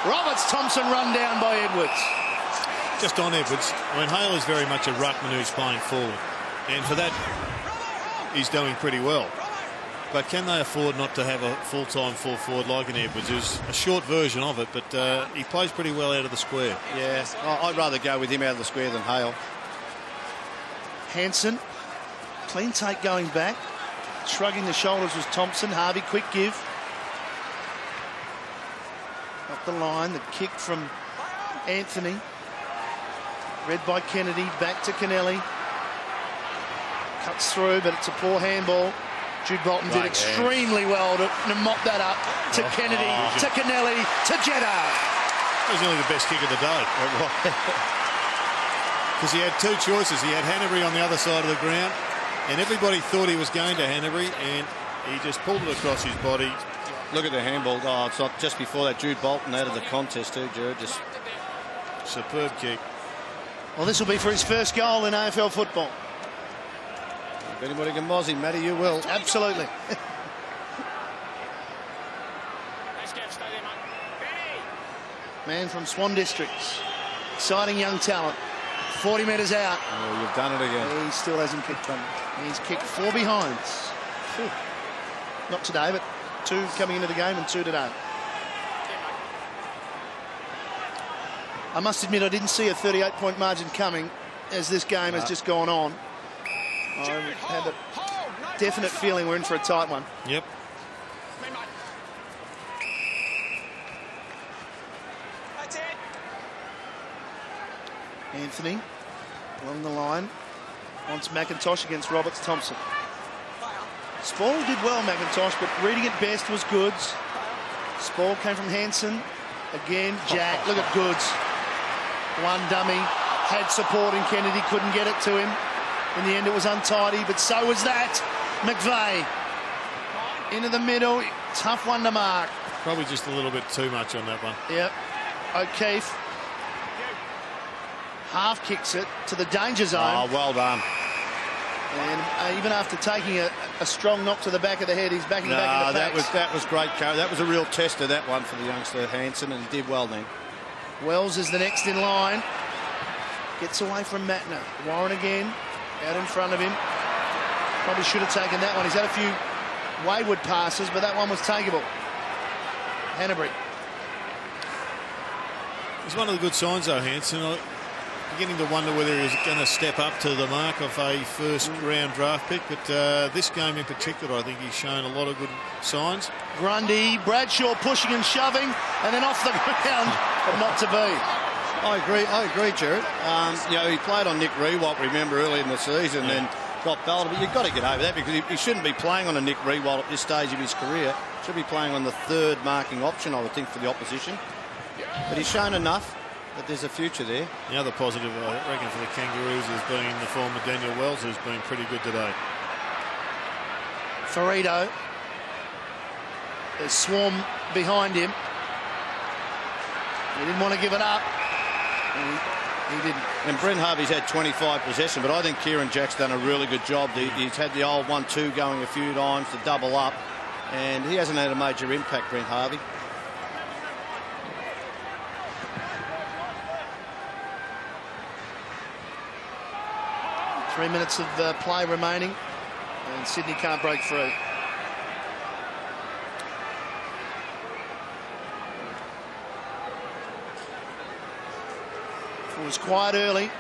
Roberts, Thompson run down by Edwards. Just on Edwards, I mean, Hale is very much a ruckman who's playing forward. And for that, he's doing pretty well. But can they afford not to have a full-time full forward like an Edwards, who's a short version of it, but he plays pretty well out of the square. Yeah, I'd rather go with him out of the square than Hale. Hanson, clean take going back. Shrugging the shoulders was Thompson. Harvey, quick give. Up the line, the kick from Anthony. Read by Kennedy, back to Kennelly. Cuts through, but it's a poor handball. Jude Bolton did extremely well to mop that up to Kennedy, to Kennelly, to Jetta. That was nearly the best kick of the day. Because he had 2 choices. He had Hanbury on the other side of the ground, and everybody thought he was going to Hanbury, and he just pulled it across his body. Look at the handball. Oh, it's not just before that. Jude Bolton out of the contest too, Jared. Just superb kick. Well, this will be for his first goal in AFL football. If anybody can moz him, Matty, you will. Absolutely. Man from Swan Districts. Exciting young talent. 40 metres out. Oh, you've done it again. He still hasn't kicked one. He's kicked 4 behinds. Whew. Not today, but 2 coming into the game and 2 today. I must admit I didn't see a 38-point margin coming as this game has just gone on. I had a definite feeling we're in for a tight one. Yep. That's it. Anthony along the line wants McIntosh against Roberts-Thompson. Spall did well, McIntosh, but reading it best was Goods. Spall came from Hansen. Again, Jack. Look at Goods. One dummy. Had support in Kennedy. Couldn't get it to him. In the end, it was untidy, but so was that. McVeigh into the middle. Tough one to mark. Probably just a little bit too much on that one. Yep. O'Keefe half kicks it to the danger zone. Oh, well done. And even after taking a strong knock to the back of the head, he's backing back into that packs. was great, Carey. That was a real tester, that one, for the youngster Hansen, and he did well then. Wells is the next in line. Gets away from Matner. Warren again, out in front of him. Probably should have taken that one. He's had a few wayward passes, but that one was takeable. Hanbury. He's one of the good signs, though, Hansen. I'm beginning to wonder whether he's going to step up to the mark of a first-round draft pick, but this game in particular, I think he's shown a lot of good signs. Grundy, Bradshaw pushing and shoving, and then off the ground, but not to be. I agree, Jared. You know, he played on Nick Rewalt, remember, early in the season, and got belted, but you've got to get over that because he shouldn't be playing on a Nick Rewalt at this stage of his career. Should be playing on the third marking option, I would think, for the opposition. But he's shown enough that there's a future there. The other positive, I reckon, for the Kangaroos has been the form of Daniel Wells, who's been pretty good today. Ferrito. There's Swarm behind him. He didn't want to give it up. He didn't. And Brent Harvey's had 25 possession, but I think Kieran Jack's done a really good job. He's had the old 1-2 going a few times to double up, and he hasn't had a major impact, Brent Harvey. Three minutes of play remaining, and Sydney can't break free. He was quiet early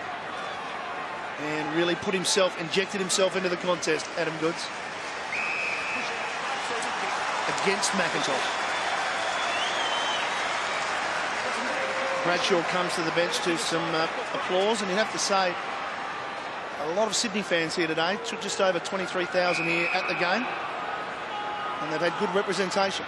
and really injected himself into the contest, Adam Goods, against McIntosh. Bradshaw comes to the bench to some applause, and you have to say, a lot of Sydney fans here today, just over 23,000 here at the game, and they've had good representation.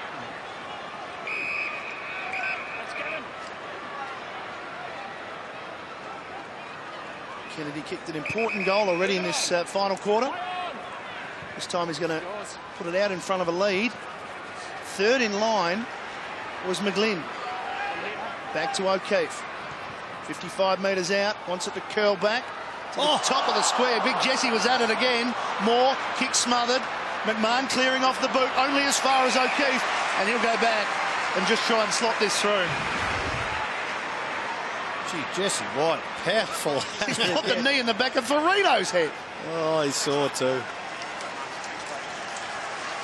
Kennedy kicked an important goal already in this final quarter. This time he's going to put it out in front of a lead. Third in line was McGlynn. Back to O'Keefe. 55 metres out, wants it to curl back. To the top of the square. Big Jesse was at it again. Moore, kick smothered. McMahon clearing off the boot only as far as O'Keefe, and he'll go back and just try and slot this through. Gee, Jesse White, powerful. He's put the knee in the back of Ferrito's head. Oh, he saw it too.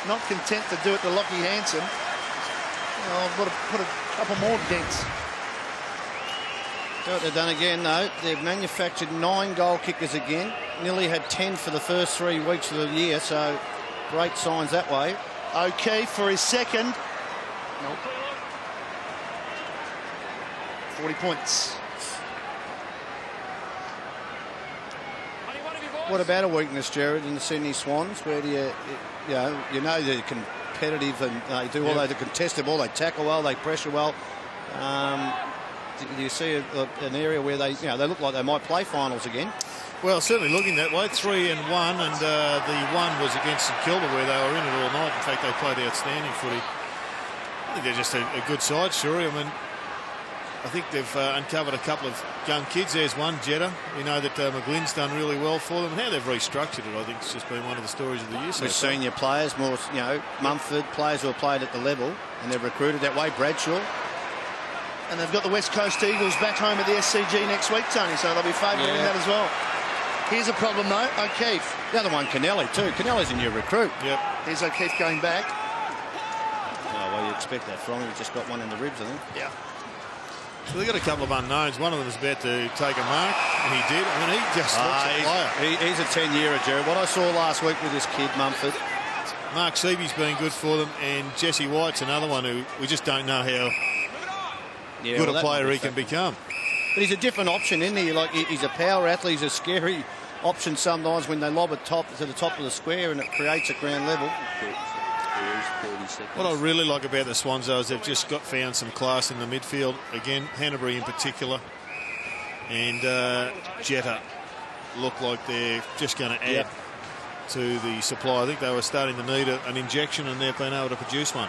Not content to do it to Lockie Hansen. Oh, I've got to put a couple more dents. So what they've done again, though, they've manufactured 9 goal kickers again. Nearly had 10 for the first 3 weeks of the year, so great signs that way. O'Keefe for his second. Nope. 40 points. What about a weakness, Jared, in the Sydney Swans? Where do you know they're competitive and they do all they contest the ball, they tackle well, they pressure well. Do you see an area where they look like they might play finals again? Well, certainly looking that way. 3-1, and the one was against St Kilda, where they were in it all night. In fact, they played outstanding footy. I think they're just a good side, Shuri. I mean, I think they've uncovered a couple of young kids. There's one, Jeddah. We know that McGlynn's done really well for them. How they've restructured it, I think, it's just been one of the stories of the year. With senior players, more, Mumford, players who have played at the level, and they've recruited that way. Bradshaw. And they've got the West Coast Eagles back home at the SCG next week, Tony, so they'll be favoured in that as well. Here's a problem, though. O'Keefe. The other one, Kennelly, too. Kennelly's a new recruit. Yep. Here's O'Keefe going back. Oh, well, you expect that from him. He just got one in the ribs, I think. Yeah. So they've got a couple of unknowns. One of them is about to take a mark, and he did. I mean, he just looks a player. He's a 10-yearer, Jared. What I saw last week with this kid, Mumford. Mark Seavey's been good for them, and Jesse White's another one who we just don't know how good a player he can become. But he's a different option, isn't he? Like, he's a power athlete. He's a scary option sometimes when they lob it to the top of the square and it creates a ground level. What I really like about the Swans, though, is they've just found some class in the midfield. Again, Hanbury in particular, and Jetta look like they're just going to add to the supply. I think they were starting to need an injection, and they've been able to produce one.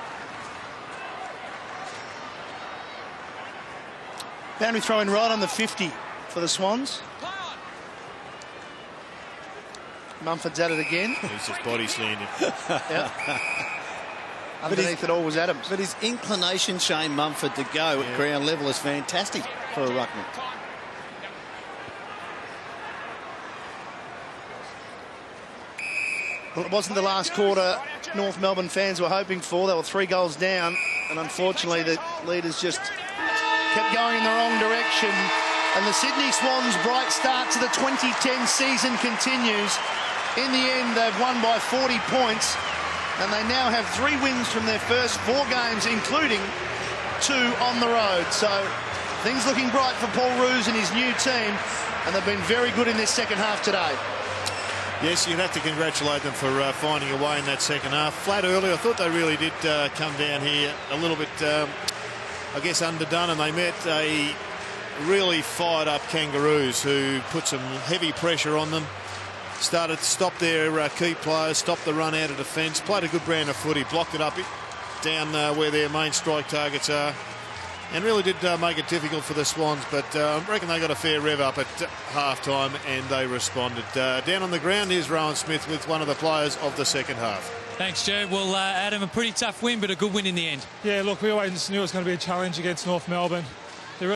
Boundary throw in right on the 50 for the Swans. Mumford's at it again. He's just body standing. Underneath it all was Adams. But his inclination, Shane Mumford, to go at ground level is fantastic for a ruckman. Well, it wasn't the last quarter North Melbourne fans were hoping for. They were 3 goals down, and unfortunately the leaders just kept going in the wrong direction. And the Sydney Swans' bright start to the 2010 season continues. In the end, they've won by 40 points, and they now have 3 wins from their first 4 games, including 2 on the road. So things looking bright for Paul Roos and his new team, and they've been very good in this second half today. Yes, you'd have to congratulate them for finding a way in that second half. Flat early, I thought they really did come down here a little bit, I guess, underdone, and they met a really fired up Kangaroos who put some heavy pressure on them. Started to stop their key players, stopped the run out of defence, played a good brand of footy, blocked it up down where their main strike targets are, and really did make it difficult for the Swans. But I reckon they got a fair rev up at half-time, and they responded. Down on the ground, here's Rowan Smith with one of the players of the second half. Thanks, Joe. Well, Adam, a pretty tough win, but a good win in the end. Yeah, look, we always knew it was going to be a challenge against North Melbourne.